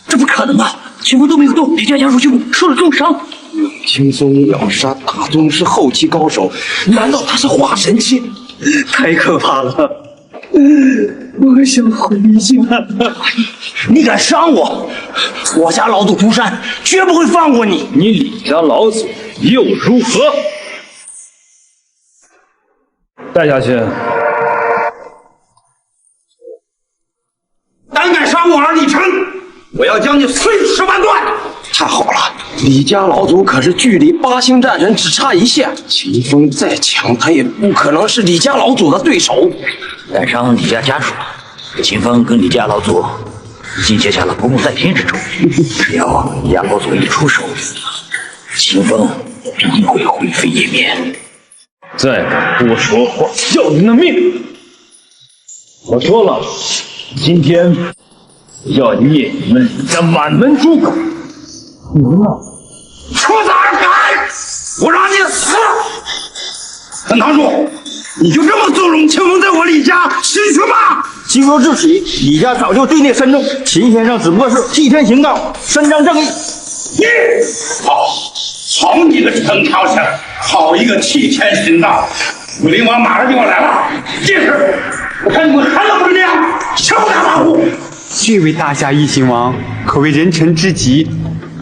这不可能啊！秦风都没有动，李家家主就受了重伤。轻松秒杀大宗师后期高手，难道他是化神期？太可怕了！我想回家了。你敢伤我，我家老祖出山，绝不会放过你。你李家老祖又如何？带下去。胆敢伤我儿李琛，我要将你碎尸万段！太好了，李家老祖可是距离8星战神只差1线，秦风再强，他也不可能是李家老祖的对手。带上李家家属，秦风跟李家老祖已经结下了不共戴天之仇。只要李家老祖一出手，秦风必定会灰飞烟灭。再敢多说话，要你的命！我说了，今天要灭你们李家满门诸口！你们出子而敢！我让你死！陈堂主，你就这么纵容秦风在我李家兴许吗？今由至起，李家早就罪孽深重，秦先生只不过是替天行道，伸张正义。你好你个陈长生，好一个替天行道！武灵王马上就要来了，这时我看你们还能不是这样？敲打马虎！这位大夏一行王可谓人臣知己，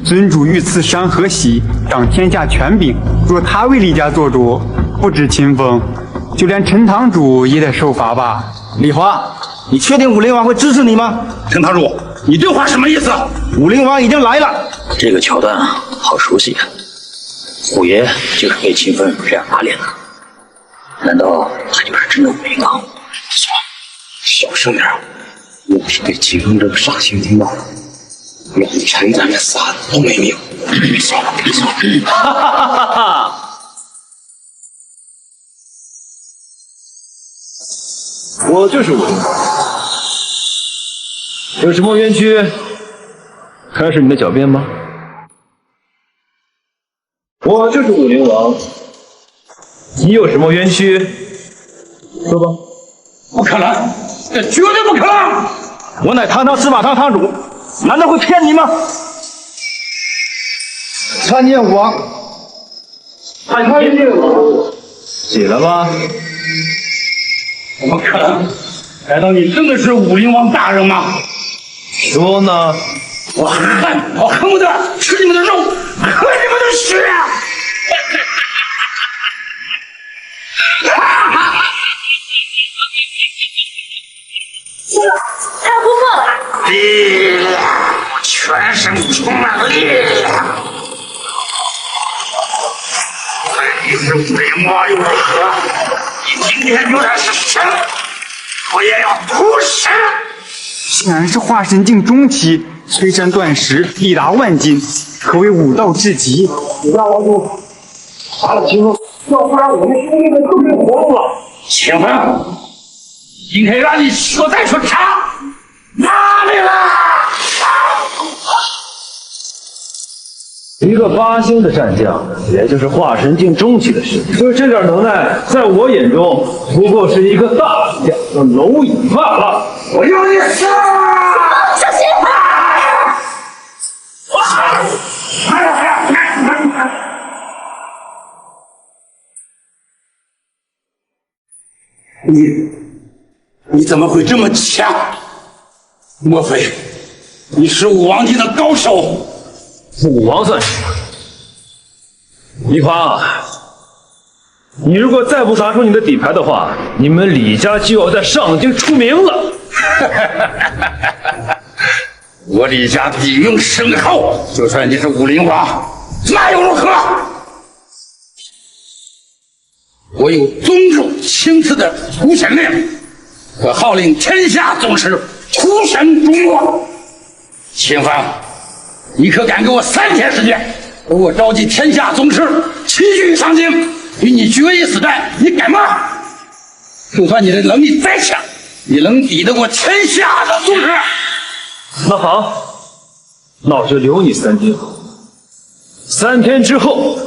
尊主御赐山河玺，掌天下权柄。若他为李家做主，不止秦风，就连陈堂主也得受罚吧？李华，你确定武灵王会支持你吗？陈堂主，你这话什么意思？武灵王已经来了。这个桥段好熟悉啊！虎爷就是被秦风这样打脸的，难道他就是真的武灵王？小声点，要是被秦风这个煞星听到了，老陈咱们仨都没命。算了，别说了。哈哈哈哈！我就是武灵王，有什么冤屈，看是你的狡辩吗？我就是武灵王，你有什么冤屈，说吧。不可能，这绝对不可能！我乃堂堂司马堂堂主，难道会骗你吗？参见武王。参见武王。起来吧。怎么可能？难道你真的是武灵王大人吗？说呢？我恨不得吃你们的肉，喝你们的血！太过分了！力量，全身充满了力量。你是武灵王又如何？你今天就算是神，我也要屠神！竟然是化神境中期，摧山断石，力达万斤，可谓武道至极。李大王主，杀了秦风，要不然我们兄弟们都没活路了。秦风，今天让你说再说长，哪里了？一个8星的战将，也就是化神境中期的实力，就这点能耐，在我眼中不过是一个大将的蝼蚁罢了。我要你死！小心！你怎么会这么强？莫非你是武王境的高手？武王算什么？李华，你如果再不拿出你的底牌的话，你们李家就要在上京出名了。我李家底蕴深厚，就算你是武灵王，那又如何？我有宗主亲赐的屠神令，可号令天下宗师屠神逐魔。秦风，你可敢给我3天时间，给我召集天下宗师齐聚上京，与你决一死战，你敢吗？就算你的能力再强，你能抵得过天下的宗师？那好，那我就留你3天，3天之后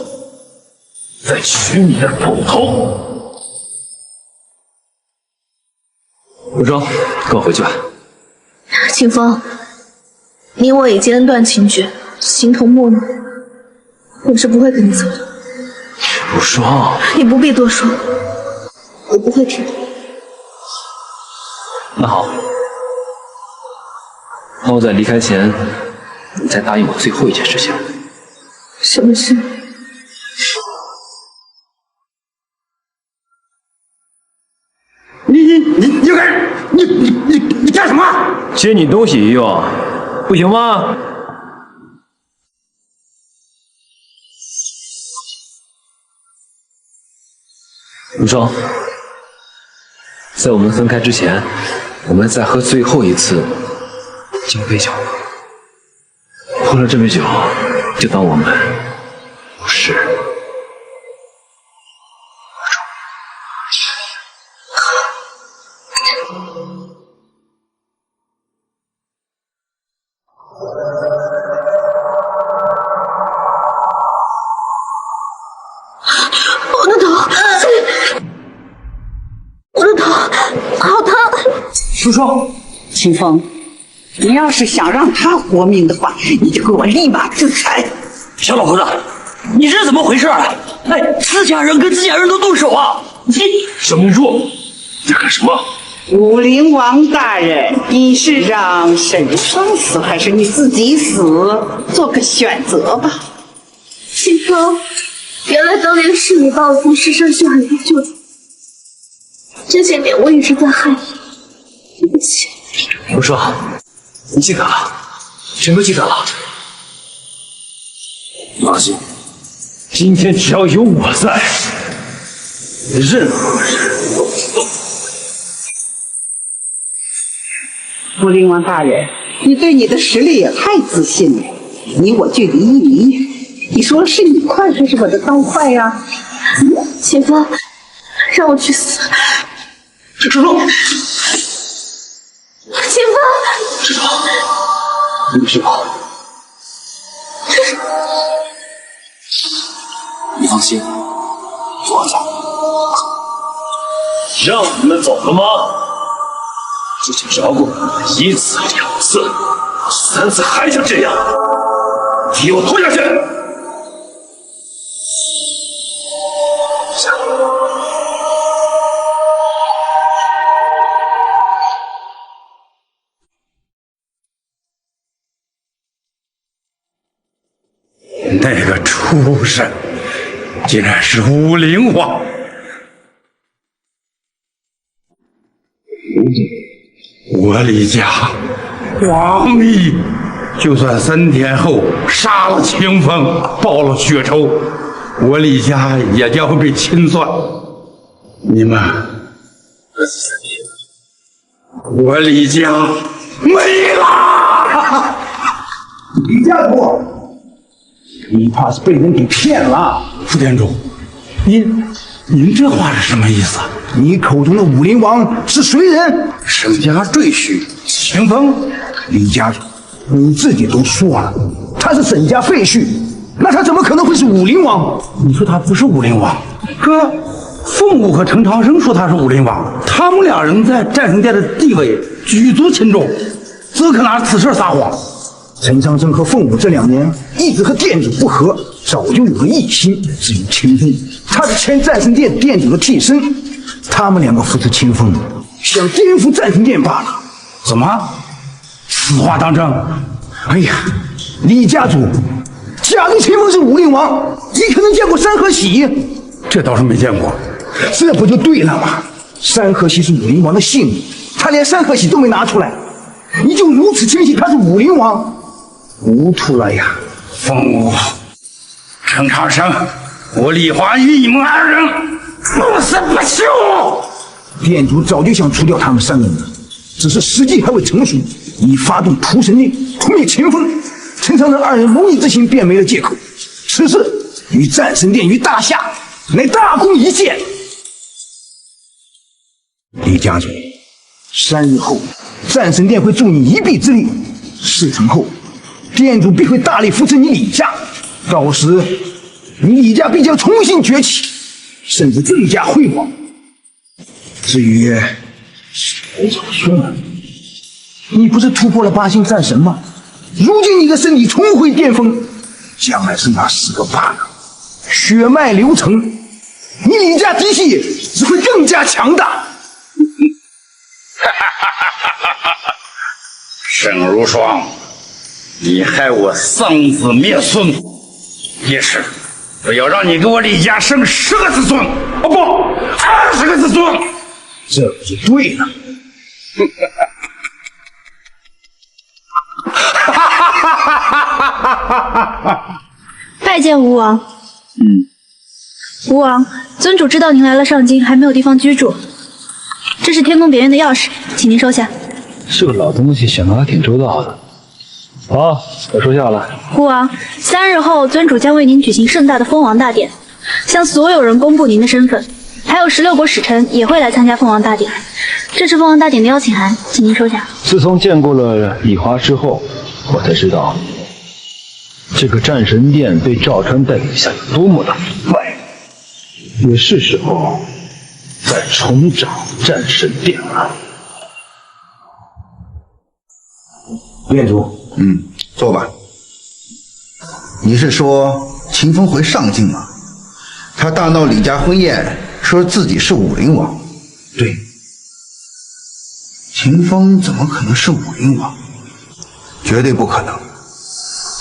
再取你的骨头。无双，跟我回去吧。秦风，你我已经恩断情绝，形同陌路，我是不会跟你走的。无双，你不必多说，我不会听。那好，那我在离开前，你再答应我最后一件事情。什么事？你干什么？借你东西用，不行吗？无双，在我们分开之前，我们再喝最后一次交杯酒。喝了这杯酒，就当我们不是。我的头，我的头好疼！叔叔，清风，你要是想让他活命的话，你就给我立马制裁。小老头子，你这是怎么回事啊？哎，自家人跟自家人都动手啊！你小明珠，在干什么？武灵王大人，你是让沈如霜死，还是你自己死？做个选择吧。清风，原来当年是你把我从石山血海中救出，这些年我一直在害你，对不起。无双，你记得了，全都记得了。放心，今天只要有我在，任何人都不动。武灵王大人，你对你的实力也太自信了。你我距离一厘，你说是你快还是我的刀快呀？清风，让我去死！知道。清风，知道。你知道。你放心，坐下。让你们走了吗？之前饶过1次、2次、3次，还想这样？替我拖下去！下。那个畜生，竟然是武灵王！我李家皇命，就算3天后杀了清风，报了血仇，我李家也将会被清算。你们饿死3天，我李家没了！李家主，你怕是被人给骗了。副店主，您这话是什么意思？你口中的武灵王是谁人？沈家赘婿清风。李家主，你自己都说了，他是沈家废婿，那他怎么可能会是武灵王？你说他不是武灵王，可凤舞和陈长生说他是武灵王，他们2人在战神殿的地位举足轻重，怎可拿此事撒谎？陈长生和凤舞这2年一直和店主不和，早就有了异心。至于清风，他是前战神殿店主的替身，他们2个扶持清风，想颠覆战神殿罢了。怎么？此话当真？哎呀，李家主，假如清风是武灵王，你可能见过山河喜？这倒是没见过。这不就对了吗？山河喜是武灵王的姓名，他连山河喜都没拿出来，你就如此轻信他是武灵王？糊涂了呀！凤舞、陈长生，我李华与你们2人不死不休！店主早就想除掉他们3人了，只是时机还未成熟，已发动屠神令，屠灭秦风。陈长生2人无意之心便没了借口。此事与战神殿于大夏，乃大功一件。李家主，3日后，战神殿会助你一臂之力。事成后，店主必会大力扶持你李家，到时你李家必将重新崛起，甚至更加辉煌。至于小小兄，你不是突破了8星战神吗？如今你的身体重回巅峰，将来剩下4个8个，血脉流成，你李家嫡系只会更加强大。沈如霜，你害我丧子灭孙，也是我要让你给我李家生10个子孙，哦不，20个子孙，这不就对了？拜见吴王。吴王，尊主知道您来了上京，还没有地方居住。这是天宫别院的钥匙，请您收下。这个老东西想的还挺周到的。好，我收下了。吴王，3日后，尊主将为您举行盛大的封王大典，向所有人公布您的身份，还有16国使臣也会来参加封王大典。这是封王大典的邀请函，请您收下。自从见过了李华之后，我才知道这个战神殿被赵川带领下有多么的腐败，也是时候再重整战神殿了。院主，坐吧。你是说秦风回上京吗？他大闹李家婚宴，说自己是武灵王。对，秦风怎么可能是武灵王？绝对不可能。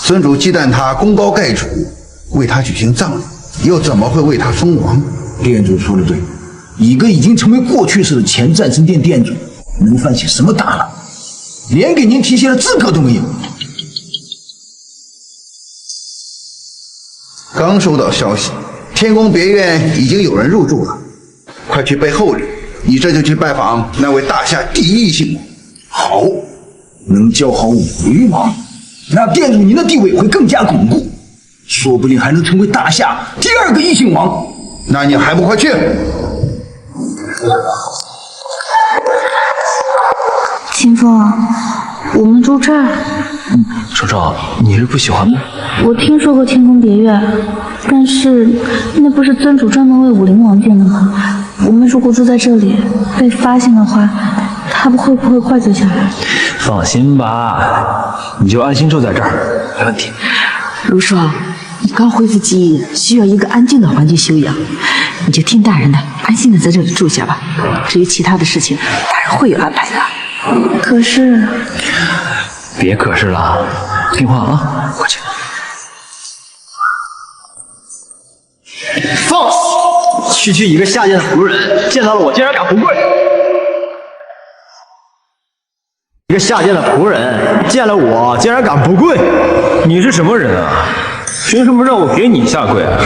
尊主忌惮他功高盖主，为他举行葬礼，又怎么会为他封王？店主说的对，一个已经成为过去式的前战神殿店主，能犯起什么大了？连给您提鞋的资格都没有。刚收到消息，天宫别院已经有人入住了，快去备厚礼。你这就去拜访那位大夏第一异姓王。好，能教好武灵王，那店主您的地位会更加巩固，说不定还能成为大夏第2个异姓王。那你还不快去？秦风，我们住这儿。少少，你是不喜欢吗？我听说过天宫别院，但是那不是尊主专门为武灵王建的吗？我们如果住在这里被发现的话，他会不会怪罪下来？放心吧，你就安心住在这儿，没问题。如霜，你刚恢复记忆，需要一个安静的环境休养，你就听大人的，安心的在这里住下吧。至于其他的事情，大人会有安排的。可是，别可是了，听话啊，快去。放肆！区一个下贱的仆人，见到了我竟然敢不跪！一个下贱的仆人，见了我竟然敢不跪！你是什么人啊？凭什么让我给你下跪啊？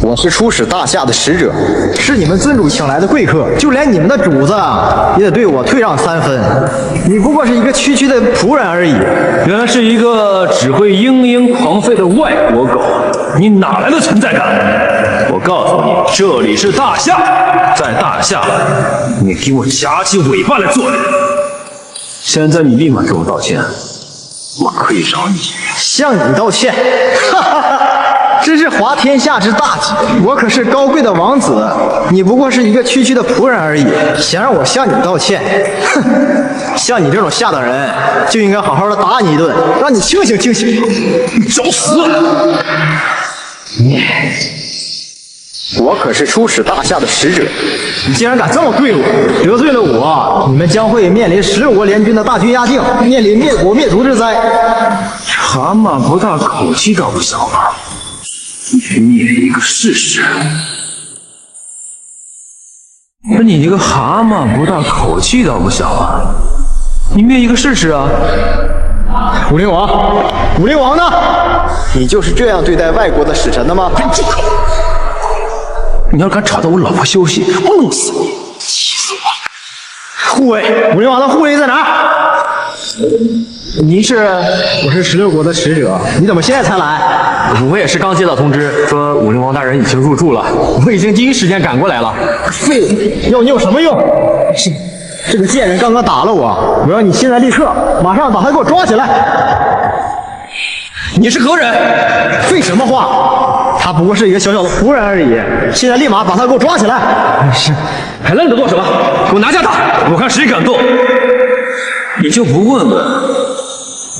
我是出使大夏的使者，是你们尊主请来的贵客，就连你们的主子也得对我退让3分。你不过是一个区的仆人而已。原来是一个只会嘤嘤狂吠的外国狗，你哪来的存在感？我告诉你，这里是大夏，在大夏，你给我夹起尾巴来做人。现在你立马给我道歉，我可以饶你。向你道歉？哈哈哈！真是滑天下之大稽！我可是高贵的王子，你不过是一个区的仆人而已，想让我向你道歉？哼！像你这种下等人，就应该好好的打你一顿，让你清醒清醒！你找死！我可是出使大夏的使者，你竟然敢这么对我，得罪了我，你们将会面临16国联军的大军压境，面临灭国灭族之灾。蛤蟆不大，口气倒不小嘛。你灭一个试试？那你一个蛤蟆不大，口气倒不小啊！你灭一个试试啊！武灵王，武灵王呢？你就是这样对待外国的使臣的吗？住口！你要敢吵到我老婆休息，我弄死你！气死我！护卫，武灵王的护卫在哪儿？您是？我是16国的使者，你怎么现在才来？我也是刚接到通知，说武灵王大人已经入住了，我已经第一时间赶过来了。废物，要你有什么用？是，这个贱人刚刚打了我，我要你现在立刻马上把他给我抓起来。你是何人？废什么话？他不过是一个小小的仆人而已，现在立马把他给我抓起来。是，还愣着做什么？给我拿下他！我看谁敢动！你就不问问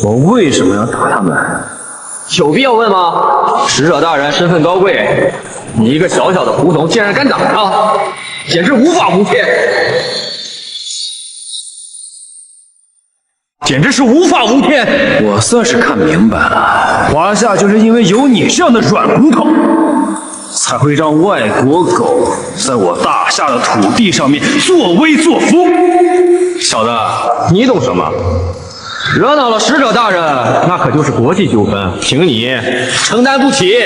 我为什么要打他们？有必要问吗？使者大人身份高贵，你一个小小的仆从，竟然敢打他，简直无法无天！简直是无法无天！我算是看明白了，华夏就是因为有你这样的软骨头，才会让外国狗在我大夏的土地上面作威作福。小子，你懂什么？惹恼了使者大人，那可就是国际纠纷，凭你承担不起。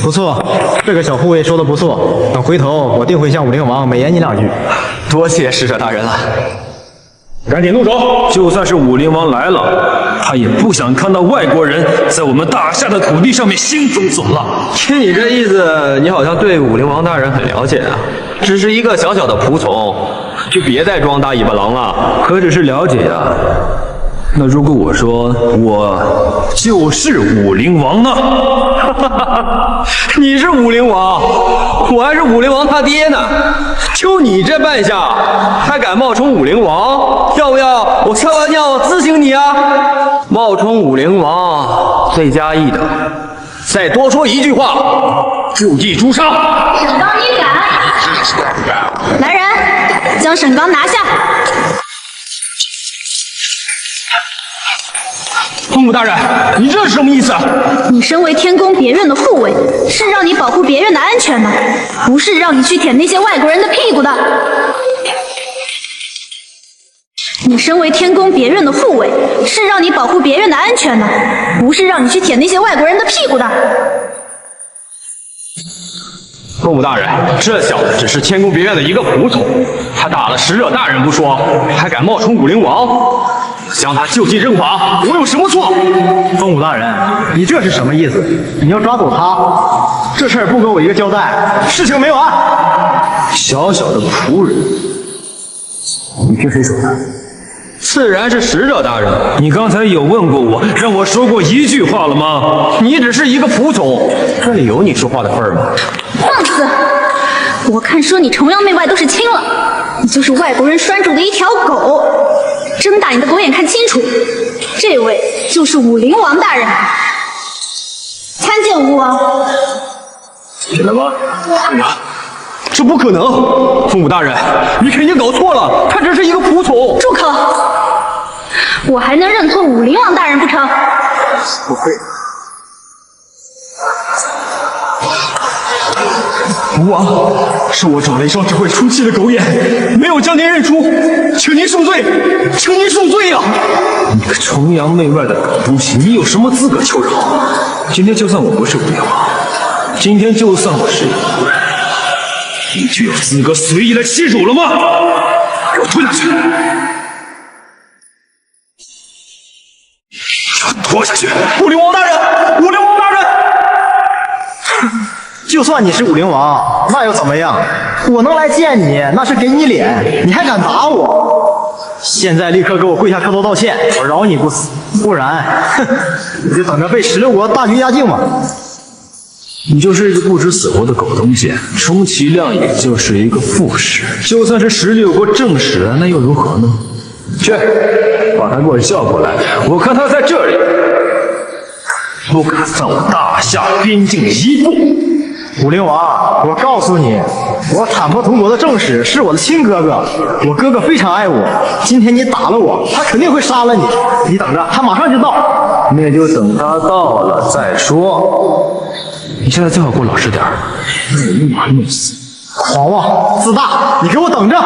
不错，这个小护卫说的不错，等回头我定会向武灵王美言你2句。多谢使者大人了。赶紧动手！就算是武灵王来了，他也不想看到外国人在我们大夏的土地上面兴风作浪。听你这意思，你好像对武灵王大人很了解啊。只是一个小小的仆从，就别再装大尾巴狼了。可只是了解呀。那如果我说我就是武灵王呢？你是武灵王，我还是武灵王他爹呢。就你这扮相，还敢冒充武灵王？要不要我撒把尿咨询你啊？冒充武灵王，罪加一等。再多说一句话，就地诛杀。沈刚，你敢？来人，将沈刚拿下！父母大人，你这是什么意思？你身为天宫别院的护卫，是让你保护别院的安全的，不是让你去舔那些外国人的屁股的。你身为天宫别院的护卫，是让你保护别院的安全的，不是让你去舔那些外国人的屁股的。父母大人，这小子只是天宫别院的一个仆从，他打了使者大人不说，还敢冒充武灵王，将他就近正法，我有什么错？风武大人，你这是什么意思？你要抓走他，这事儿不给我一个交代，事情没完。小小的仆人，你听谁说的？自然是使者大人。你刚才有问过我，让我说过一句话了吗？你只是一个仆从，这里有你说话的份儿吗？放肆！我看说你崇洋媚外都是轻了，你就是外国人拴住的一条狗。睁大你的狗眼看清楚，这位就是武灵王大人。参见吴王。进来吧。哎呀，这不可能！父母大人，你肯定搞错了，他只是一个仆从。住口！我还能认错武灵王大人不成？不会。吴王，是我长了一双只会出气的狗眼，没有将您认出，请您恕罪，请您恕罪啊！你个崇洋媚外的狗东西，你有什么资格求饶？今天就算我不是武灵王，今天就算我是武人，你就有资格随意来欺辱了吗？给我拖下去！给我拖下去！武灵王大人，武灵王大人！就算你是武灵王，那又怎么样？我能来见你，那是给你脸，你还敢打我？现在立刻给我跪下磕头道歉，我饶你不死，不然，你就等着被16国大军压境吧。你就是一个不知死活的狗东西，充其量也就是一个副使，就算是16国正使，那又如何呢？去，把他给我叫过来，我看他在这里不敢犯我大夏边境一步。武灵王，我告诉你，我坦破同国的正使是我的亲哥哥，我哥哥非常爱我。今天你打了我，他肯定会杀了你，你等着，他马上就到。那就等他到了再说。你现在最好给我老实点，弄把弄死！狂妄自大，你给我等着！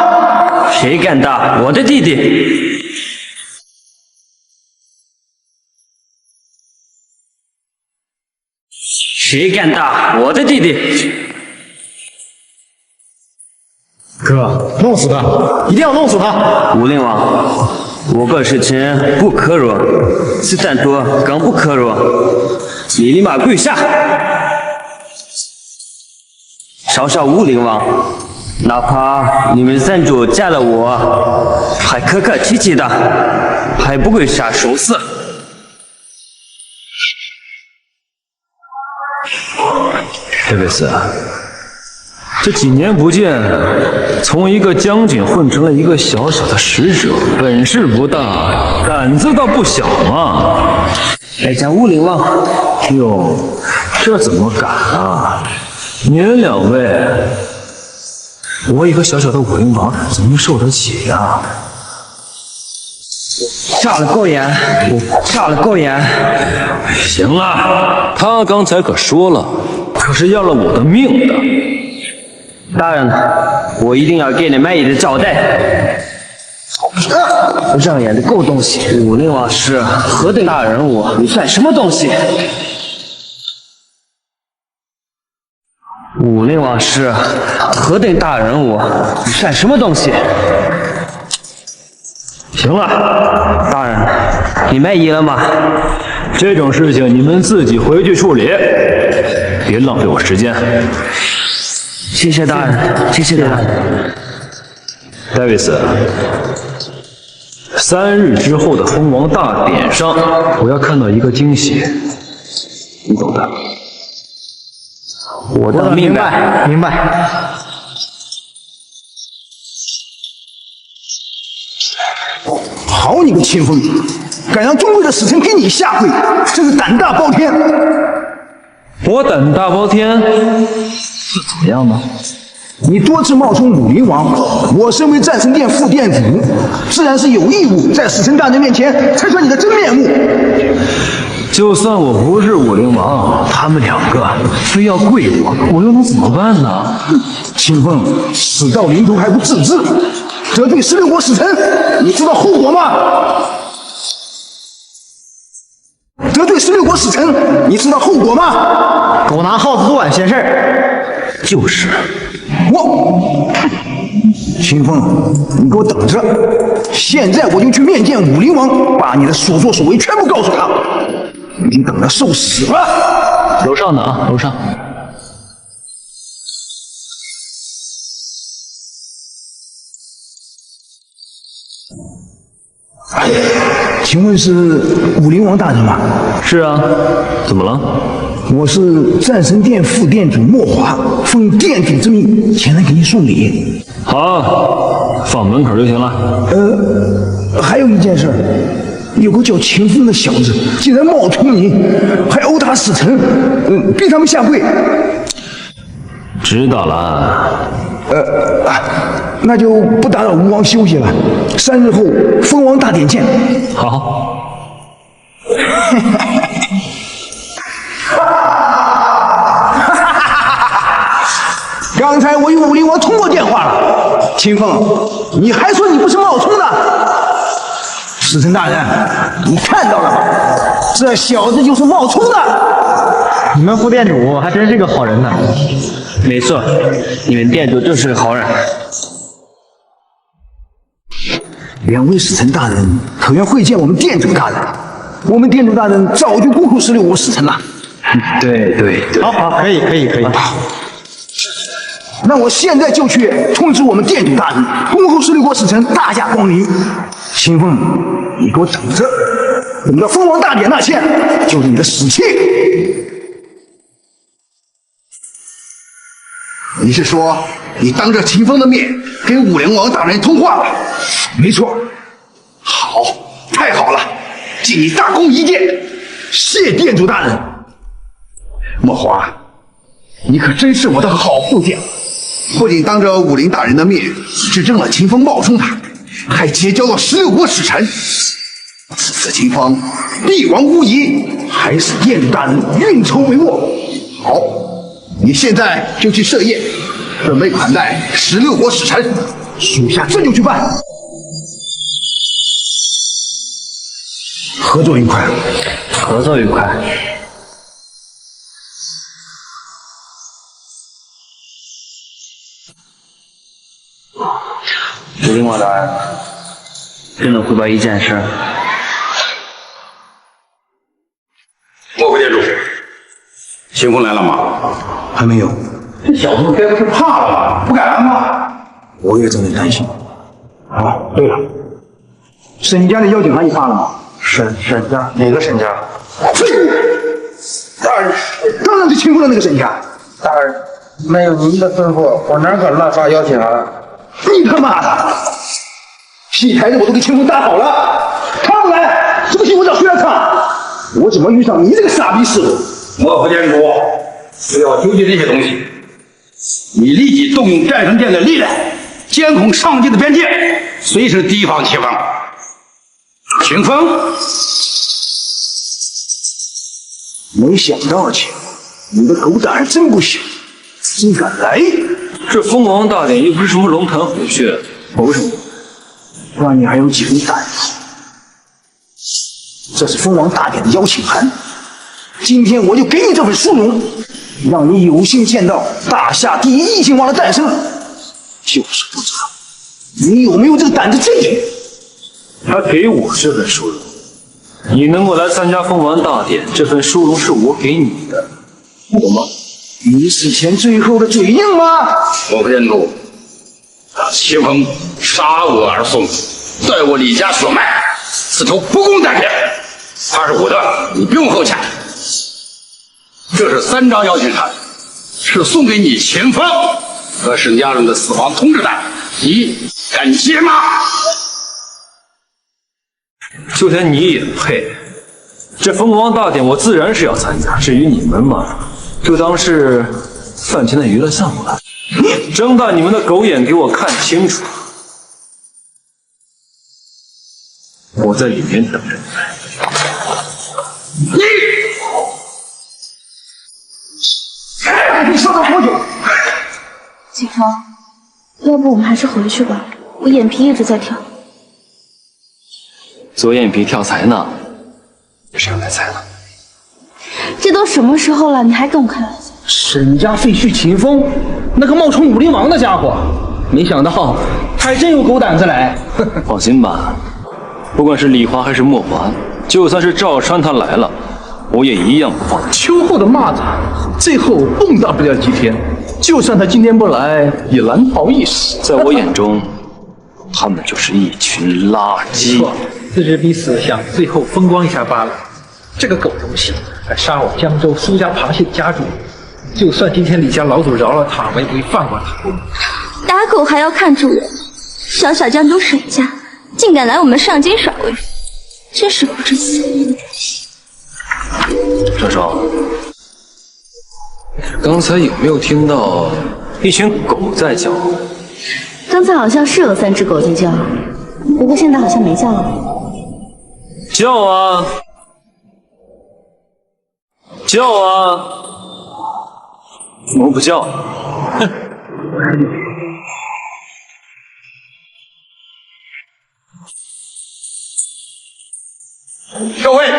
谁敢打我的弟弟？谁敢打我的弟弟？哥，弄死他！一定要弄死他！武灵王，我个事情不可若，此战斗更不可若，你立马跪下！嘲笑武灵王，哪怕你们三主嫁了我，还客客气气的，还不会杀手死。菲菲斯，这几年不见，从一个将军混成了一个小小的使者，本事不大，胆子倒不小嘛。来将武灵王，哟，这怎么敢啊？你们两位，我一个小小的武林王怎么受得起呀？下了够严，下了够严。行了，他刚才可说了，可是要了我的命的。大人，我一定要给你们一个交代。让眼的够东西，武林王是何等大人物，你算什么东西？武林王是何等大人物，你算什么东西？行了，大人，你满意了吗？这种事情你们自己回去处理，别浪费我时间。谢谢大人，谢谢大人。戴维斯，3日之后的蜂王大典上，我要看到一个惊喜，你懂的。我倒明白，明白。好你个清风，敢让中贵的使臣给你下跪，真是胆大包天！我胆大包天是怎么样呢？你多次冒充武林王，我身为战神殿副殿主，自然是有义务在使臣大人面前拆穿你的真面目。就算我不是武林王，他们两个非要跪我又能怎么办呢？清风，事到临头还不自知，得罪16国使臣，你知道后果吗？得罪16国使臣，你知道后果吗？狗拿耗子断，闲事儿。就是。清风，你给我等着！现在我就去面见武林王，把你的所作所为全部告诉他。你等着受死吧！楼上呢啊，楼上。请问是武林王大人吗？是啊，怎么了？我是战神殿副殿主莫华，奉殿主之命前来给你送礼。好，放门口就行了。还有一件事，有个叫秦风的小子竟然冒充你，还殴打使臣，逼他们下跪。知道了。那就不打扰吴王休息了。3日后蜂王大典见。好。刚才我与武林王通过电话了，秦风，你还说你不是冒充的？使臣大人，你看到了吗？这小子就是冒充的。你们副店主还真是个好人呢。没错，你们店主就是个好人。2位使臣大人可愿会见我们店主大人？我们店主大人早就恭候16国使臣了。对。好，可以。那我现在就去通知我们店主大人，恭候16国使臣大驾光临。秦风，你给我等着，等到蜂王大典那天，就是你的死期。你是说你当着秦风的面跟武林王大人通话了？没错。好，太好了，敬你大功一件。谢店主大人。莫华，你可真是我的好部将，不仅当着武林大人的面指证了秦风冒充他，还结交了16国使臣。此秦风必亡无疑，还是店主大人运筹帷幄。好，你现在就去设宴，准备款待16国使臣。属下这就去办。合作愉快。合作愉快。武林王大人，真的汇报一件事。莫副店主，秦风来了吗？还没有。这小子该不是怕了吧？不敢来吗？我也正在担心。对了，沈家的妖精阿姨发了吗？沈家哪个沈家？废物！大人，当然是秦风的那个沈家。大人，没有您的吩咐，我哪敢乱发邀请函？你他妈的！戏台子我都给秦风搭好了，他不来，这个戏我找谁来唱？我怎么遇上你这个傻逼师傅？莫副店主，不要纠结这些东西，你立即动用战神殿的力量，监控上级的边界，随时提防秦风。秦风，没想到秦，你的狗胆还真不小，竟敢来！这蜂王大典又不是什么龙潭虎穴，我为什么？那你还有几分胆子？这是蜂王大典的邀请函，今天我就给你这份殊荣，让你有幸见到大夏第一异姓王的诞生。就是不知道你有没有这个胆子这一点。他给我这份殊荣，你能够来参加蜂王大典，这份殊荣是我给你的，我吗？你死前最后的嘴硬吗？我不认主。秦风杀我而送，断我李家血脉，此仇不共戴天。他是我的，你不用后抢。这是3张邀请函，是送给你秦风和沈家人的死亡通知单，你敢接吗？就连你也配？这蜂王大典我自然是要参加，至于你们嘛，就当是饭前的娱乐项目了。睁大你们的狗眼，给我看清楚！我在里面等着你。你说了多久？锦风，要不我们还是回去吧，我眼皮一直在跳。左眼皮跳财呢？谁要来财呢？这都什么时候了，你还跟我开玩笑？沈家废墟秦风，那个冒充武林王的家伙，没想到他还真有狗胆子来。放心吧，不管是李华还是莫华，就算是赵川他来了，我也一样不放。秋后的蚂蚱，最后蹦跶不了几天，就算他今天不来，也难逃一死。在我眼中，他们就是一群垃圾。自知彼此，想最后风光一下罢了。这个狗东西还杀我江州苏家螃蟹的家主，就算今天李家老祖饶了他，我也不会放过他。打狗还要看主人，小小江州沈家竟敢来我们上京耍威风，真是不知死活的主席。双双，刚才有没有听到一群狗在叫？刚才好像是有3只狗在叫，不过现在好像没叫了。叫啊！叫啊！怎么不叫？哼！各位，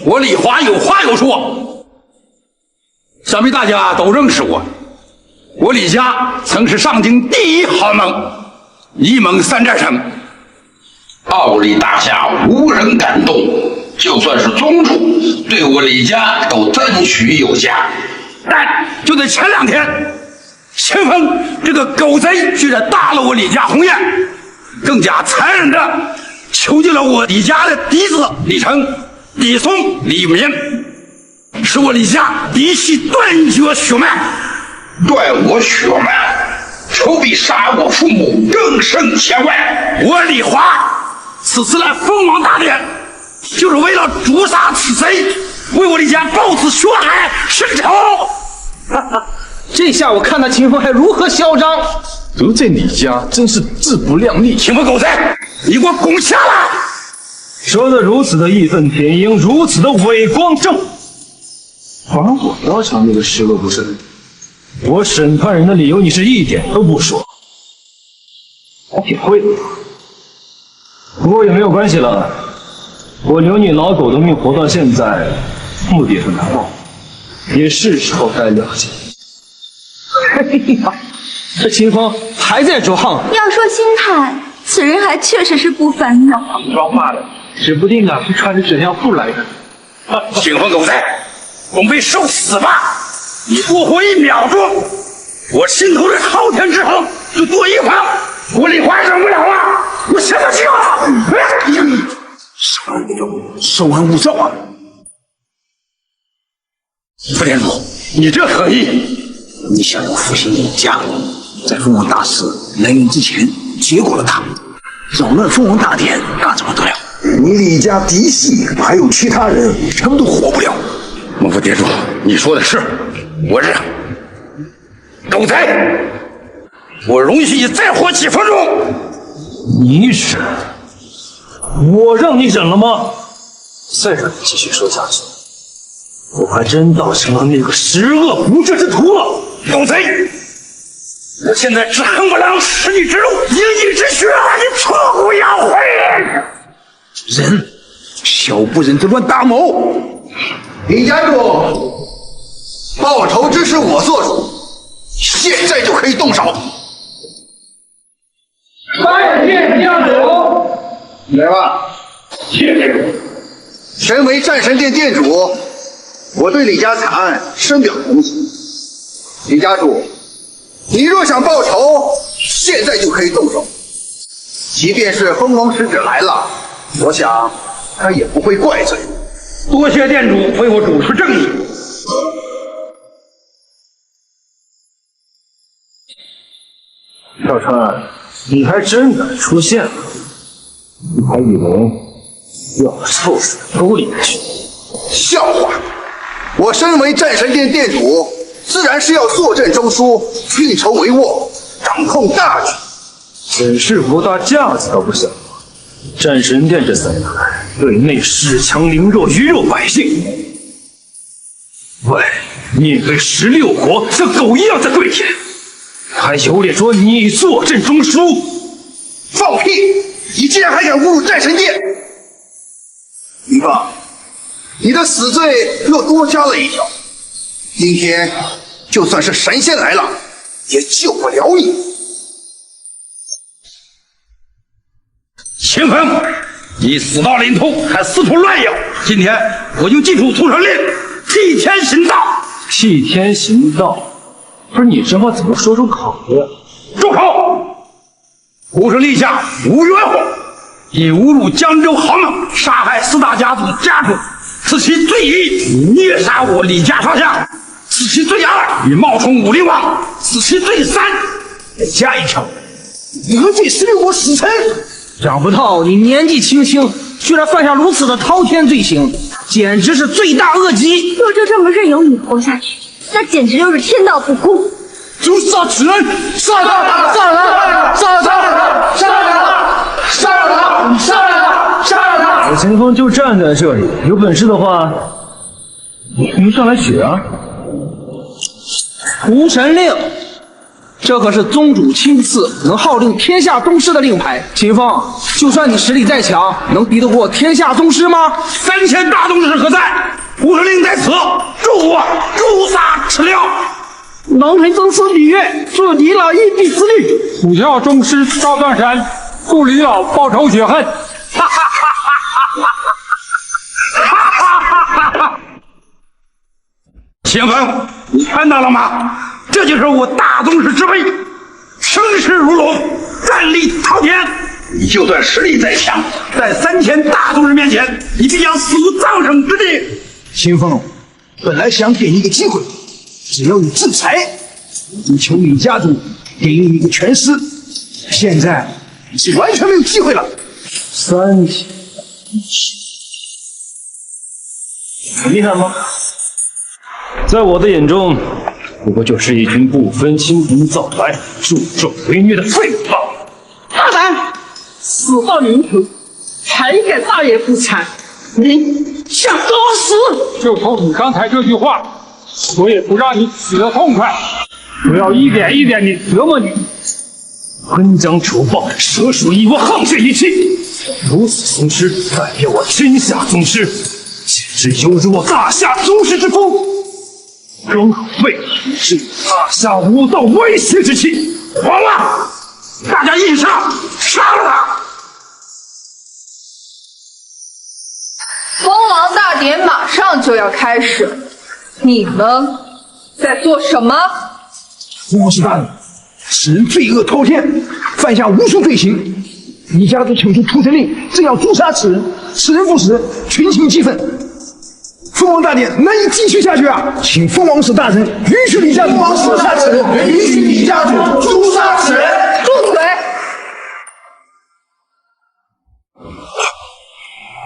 我李华有话要说。想必大家都认识我，我李家曾是上京第一豪门，一门3战神，傲立大夏，无人敢动。就算是宗主，对我李家都赞许有加。但就在前2天，秦风这个狗贼居然大了我李家鸿雁，更加残忍的囚禁了我李家的嫡子李成、嫡孙李绵，使我李家嫡系断绝血脉。断我血脉，仇比杀我父母更胜千万。我李华此次来蜂王大典，就是为了诛杀此贼，为我李家报此血海深仇。这下我看他秦风还如何嚣张！得罪李家真是自不量力。秦风狗贼，你给我滚下来！说得如此的义愤填膺，如此的伟光正，而我要想那个十恶不赦，我审判人的理由你是一点都不说，还挺会的。不过也没有关系了，我留你老狗的命活到现在，目的很难忘，也是时候该了解。哎呀，这秦风还在装。要说心态，此人还确实是不凡呢。装罢了，指不定是穿着纸尿裤来的。秦风狗贼，准备受死吧！你多活1秒钟，我心头的滔天之恨就多一分。我李华忍不了了，我现在就要！受人勿招啊！副店主，你这何意？你想要复兴李家，在凤凰大事来临之前结果了他，扰乱凤凰大典，那怎么得了？你李家嫡系还有其他人，全部都活不了。孟副店主，你说的是，我认。狗才！我容许你再活几分钟。你忍？我让你忍了吗？再让你继续说下去，我还真当成了那个十恶不赦之徒了。狗贼！我现在只恨不能食你之肉，饮你之血，你挫骨扬灰！忍，小不忍则乱大谋。李家主，报仇之事我做主，现在就可以动手。拜见家主。来吧。谢谢。身为战神殿殿主，我对李家惨案深表同情。李家主，你若想报仇，现在就可以动手。即便是蜂王使者来了，我想他也不会怪罪。多谢殿主为我主持正义。小川，你还真敢出现了，你还以为要臭死沟里面去？笑话！我身为战神殿殿主，自然是要坐镇中枢，运筹帷幄，掌控大局。真是不大架子都不小。战神殿这3年对内恃强凌弱，鱼肉百姓，外面对16国像狗一样在跪舔，还有脸说你坐镇中枢？放屁！你竟然还敢侮辱战神殿！李放，你的死罪又多加了一条。今天就算是神仙来了，也救不了你。秦风，你死到临头还四处乱咬，今天我就祭出屠城令，替天行道。替天行道？不是你这话怎么说出口的？住口！吾是立下吴元虎，以侮辱江州豪猛，杀害4大家族家主，此其罪一；虐杀我李家上下，此其罪2；与冒充武陵王，此其罪3。再加一条，得罪16国使臣。想不到你年纪轻轻，居然犯下如此的滔天罪行，简直是罪大恶极！若就这么任由你活下去，那简直就是天道不公！诛杀此人！杀他！杀他！杀他！杀他！杀他！杀他！杀他！我秦风就站在这里，有本事的话，你上来取啊！屠神令，这可是宗主亲赐，能号令天下宗师的令牌。秦风，就算你实力再强，能比得过天下宗师吗？3000大宗师何在？屠神令在此，助我诛杀此了。能臣曾司李岳助李老一臂之力，虎啸宗师赵断山助李老报仇雪恨。哈哈哈哈哈哈！秦风，你看到了吗？这就是我大宗师之威，声势如龙，战力滔天。你就算实力再强，在3000大宗师面前，你必将死无葬身之地。秦风，本来想给你一个机会，只要你制裁，你求李家主给你一个全尸。现在你是完全没有机会了。3000，很厉害吗？在我的眼中，不过就是一群不分青红皂白、助纣为虐的废物罢了。大胆！死到临头，还敢大言不惭！你想作死？就冲你刚才这句话，我也不让你死得痛快，我要一点一点地折磨你。恩将仇报，蛇鼠一窝，沆瀣一气。如此宗师代表我天下宗师，简直犹如我大夏宗师之风。刚好背是大夏武道威胁之气。完了，大家硬上，杀了他！蜂王大典马上就要开始，你们在做什么？蜂王是大人，此人罪恶滔天，犯下无数罪行。李家主请出屠神令，正要诛杀此人，此人不死，群情激愤。蜂王大典难以继续下去啊！请蜂王使大人允许李家主诛杀此人，允许李家主诛杀此人。住嘴！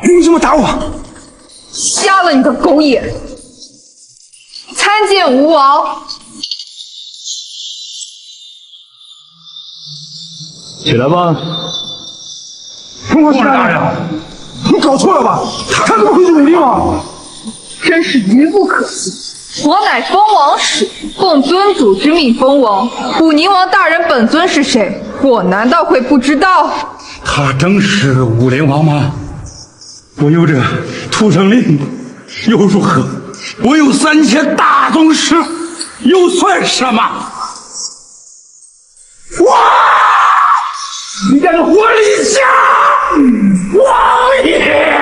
你为什么打我？瞎了你的狗眼！参见吴王。起来吧。奉皇大人，你搞错了吧？他怎么会是武灵王？真是愚不可及！我乃封王使，奉尊主之命封王。武宁王大人本尊是谁？我难道会不知道？他正是武灵王吗？我有这屠城令，又如何？我有3000大宗师，又算什么？哇！你在这活里下，王爷！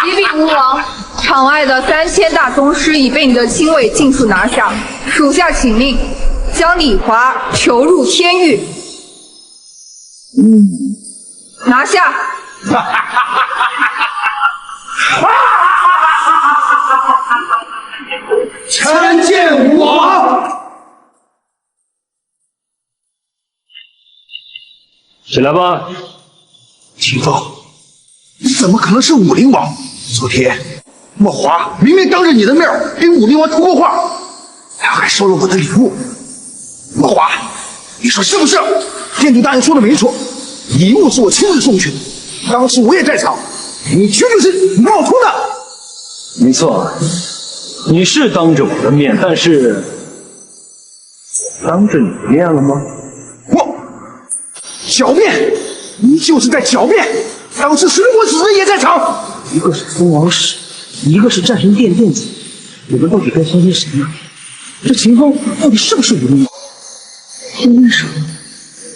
启禀吴王，场外的3000大宗师已被你的亲卫尽数拿下，属下请命将李华囚入天狱。拿下！参见吴王。起来吧。秦风，你怎么可能是武灵王？昨天莫华明明当着你的面给武灵王出过话，还收了我的礼物。莫华，你说是不是？店主大人说的没错，礼物是我亲自送去的，当时我也在场，你绝对是冒充的。没错，你是当着我的面，但是当着你的面了吗？我狡辩，你就是在狡辩。当时16国使臣也在场，一个是封王使，一个是战神殿殿主，你们到底该相信谁呢？这秦风到底是不是武灵王？有人说，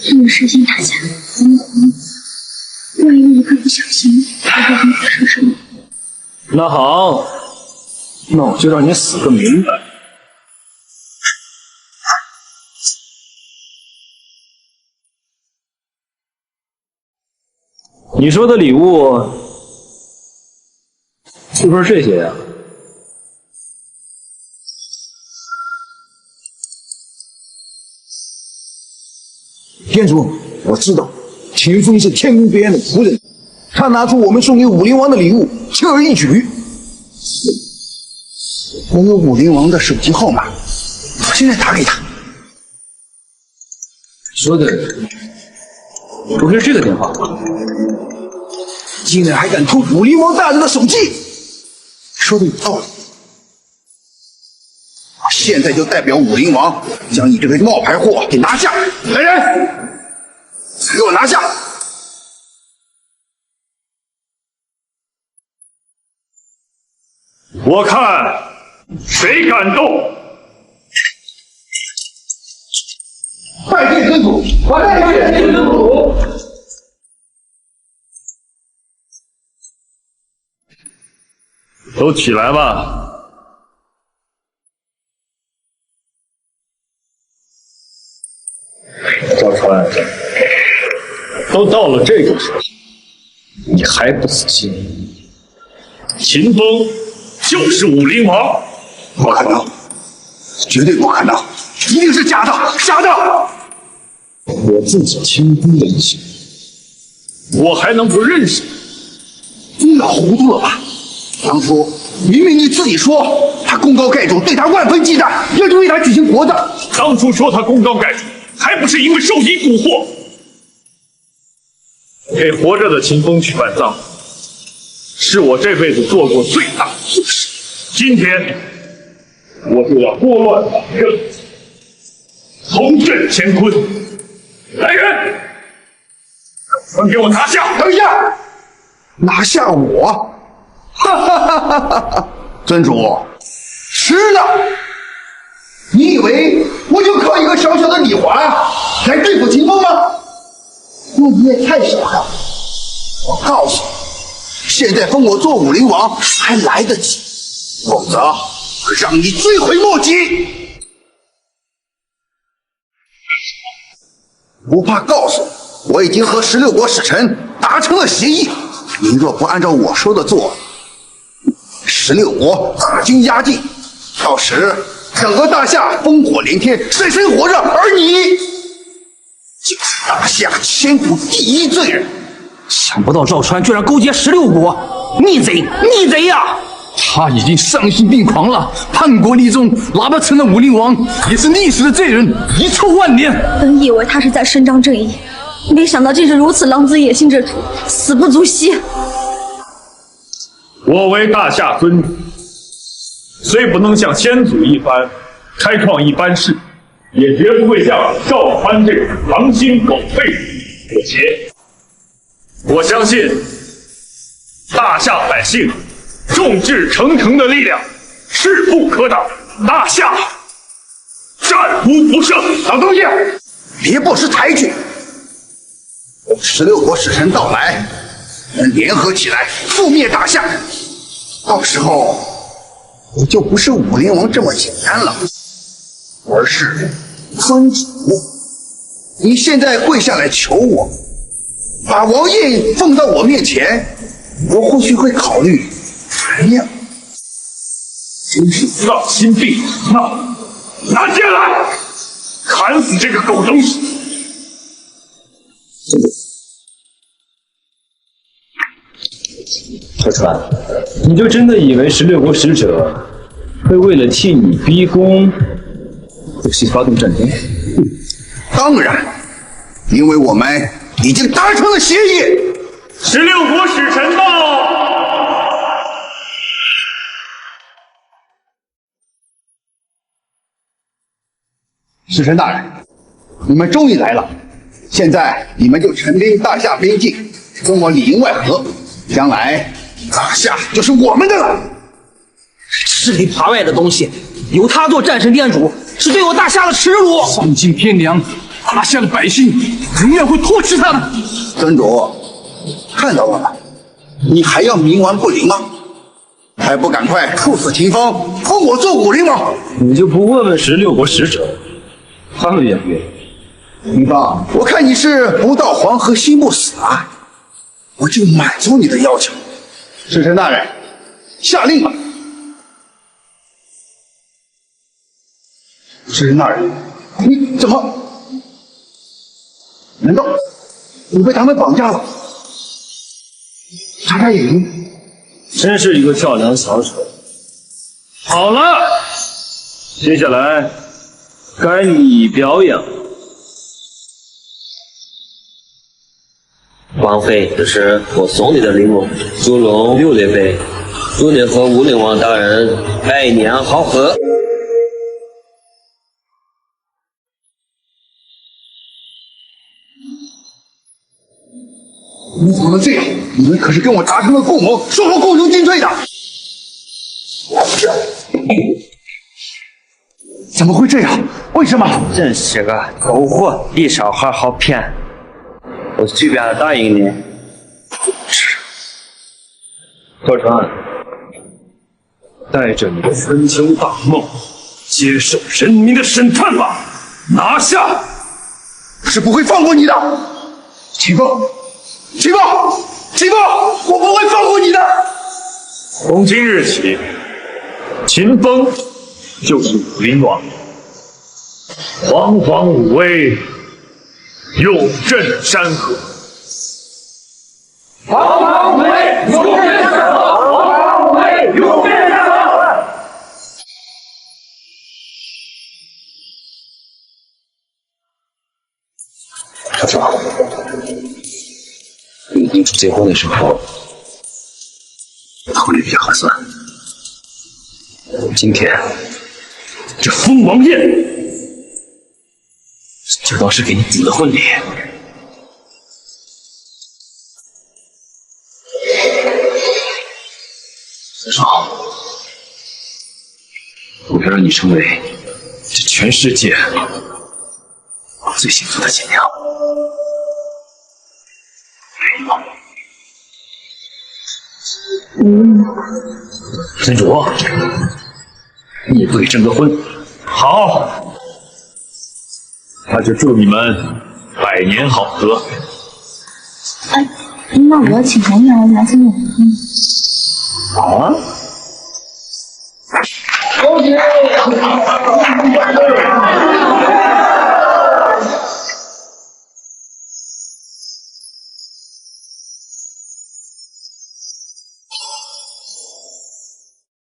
他们实行大侠，咱们万一一个不小心，他会跟你说什么？那好，那我就让你死个明白。你说的礼物是不是这些呀？店主，我知道秦风是天宫别院的仆人，他拿出我们送给武灵王的礼物，轻而易举。我有武灵王的手机号码，我现在打给他。说的不是这个电话。竟然还敢偷武灵王大人的手机，说的有道理。我现在就代表武灵王将你这个冒牌货给拿下。来人，给我拿下！我看谁敢动！拜见尊主，拜见尊主。都起来吧！赵川，都到了这个时候，你还不死心？秦风就是武灵王，不可能，绝对不可能，一定是假的，假的！我自己亲封的信，我还能不认识？你老糊涂了吧？当初明明你自己说他功高盖主，对他万分忌惮，要去为他举行国葬。当初说他功高盖主，还不是因为受你蛊惑？给活着的秦风举办葬礼，是我这辈子做过最大的错事。今天我就要拨乱反正，重振乾坤。来人，把给我拿下！等一下，拿下我！哈哈哈哈哈哈！尊主，迟了！你以为我就靠一个小小的李华来对付秦风吗？那你也太小了！我告诉你，现在封我做武灵王还来得及，否则会让你追悔莫及。不怕告诉你，我已经和16国使臣达成了协议，您若不按照我说的做，16国大军压境，到时整个大夏烽火连天，水深火热，而你就是大夏千古第一罪人。想不到赵川居然勾结16国，逆贼，逆贼呀！他已经丧心病狂了，叛国立宗，哪怕成了武灵王，也是历史的罪人，遗臭万年。本以为他是在伸张正义，没想到竟是如此狼子野心之徒，死不足惜。我为大夏尊主，虽不能像先祖一般开创一般事，也绝不会向赵川这种狼心狗肺妥协。我相信大夏百姓众志成城的力量势不可挡，大夏战无不胜。老东西，别不识抬举！等16国使臣到来，我们联合起来覆灭大夏，到时候我就不是武灵王这么简单了，而是尊主。你现在跪下来求我，把王爷放到我面前，我或许会考虑原谅。真是丧心病狂！拿剑来，砍死这个狗东西！小川，你就真的以为16国使者会为了替你逼宫，不惜发动战争？当然，因为我们已经达成了协议。16国使臣到。使臣大人，你们终于来了。现在你们就陈兵大夏边境，跟我里应外合，将来大夏就是我们的了。吃里扒外的东西，由他做战神殿主，是对我大夏的耻辱。丧尽天良，大夏的百姓永远会唾弃他的。尊主，看到了吗？你还要冥顽不灵吗？还不赶快处死秦风，封我做武灵王！你就不问问16国使者，他们愿不愿意？秦风，我看你是不到黄河心不死啊，我就满足你的要求。使臣大人，下令吧。使臣大人，你怎么？难道你被他们绑架了？查查眼睛，真是一个跳梁小丑。好了，接下来该你表演。王妃，这是我送你的礼物，祝龙6列杯，祝你和武灵王大人百年好合。你怎么能这样？你们可是跟我达成了共谋，说好共同进退的。怎么会这样？为什么？真是个狗货，你少好好骗。我随便答应你。小川，带着你的春秋大梦，接受人民的审判吧！拿下！是不会放过你的，秦风，秦风，秦风，我不会放过你的。从今日起，秦风就是武灵王，煌煌武威，永镇山河。煌煌武威，永镇山河！煌煌武威，永镇山河！小川，你提出结婚的时候，考虑比较合算。今天这封王宴，就当是给你补的婚礼。小双，我要让你成为这全世界最幸福的新娘。尊主，你不给证个婚？好，那就祝你们百年好合。那我要请红娘来参加我的婚礼。好啊。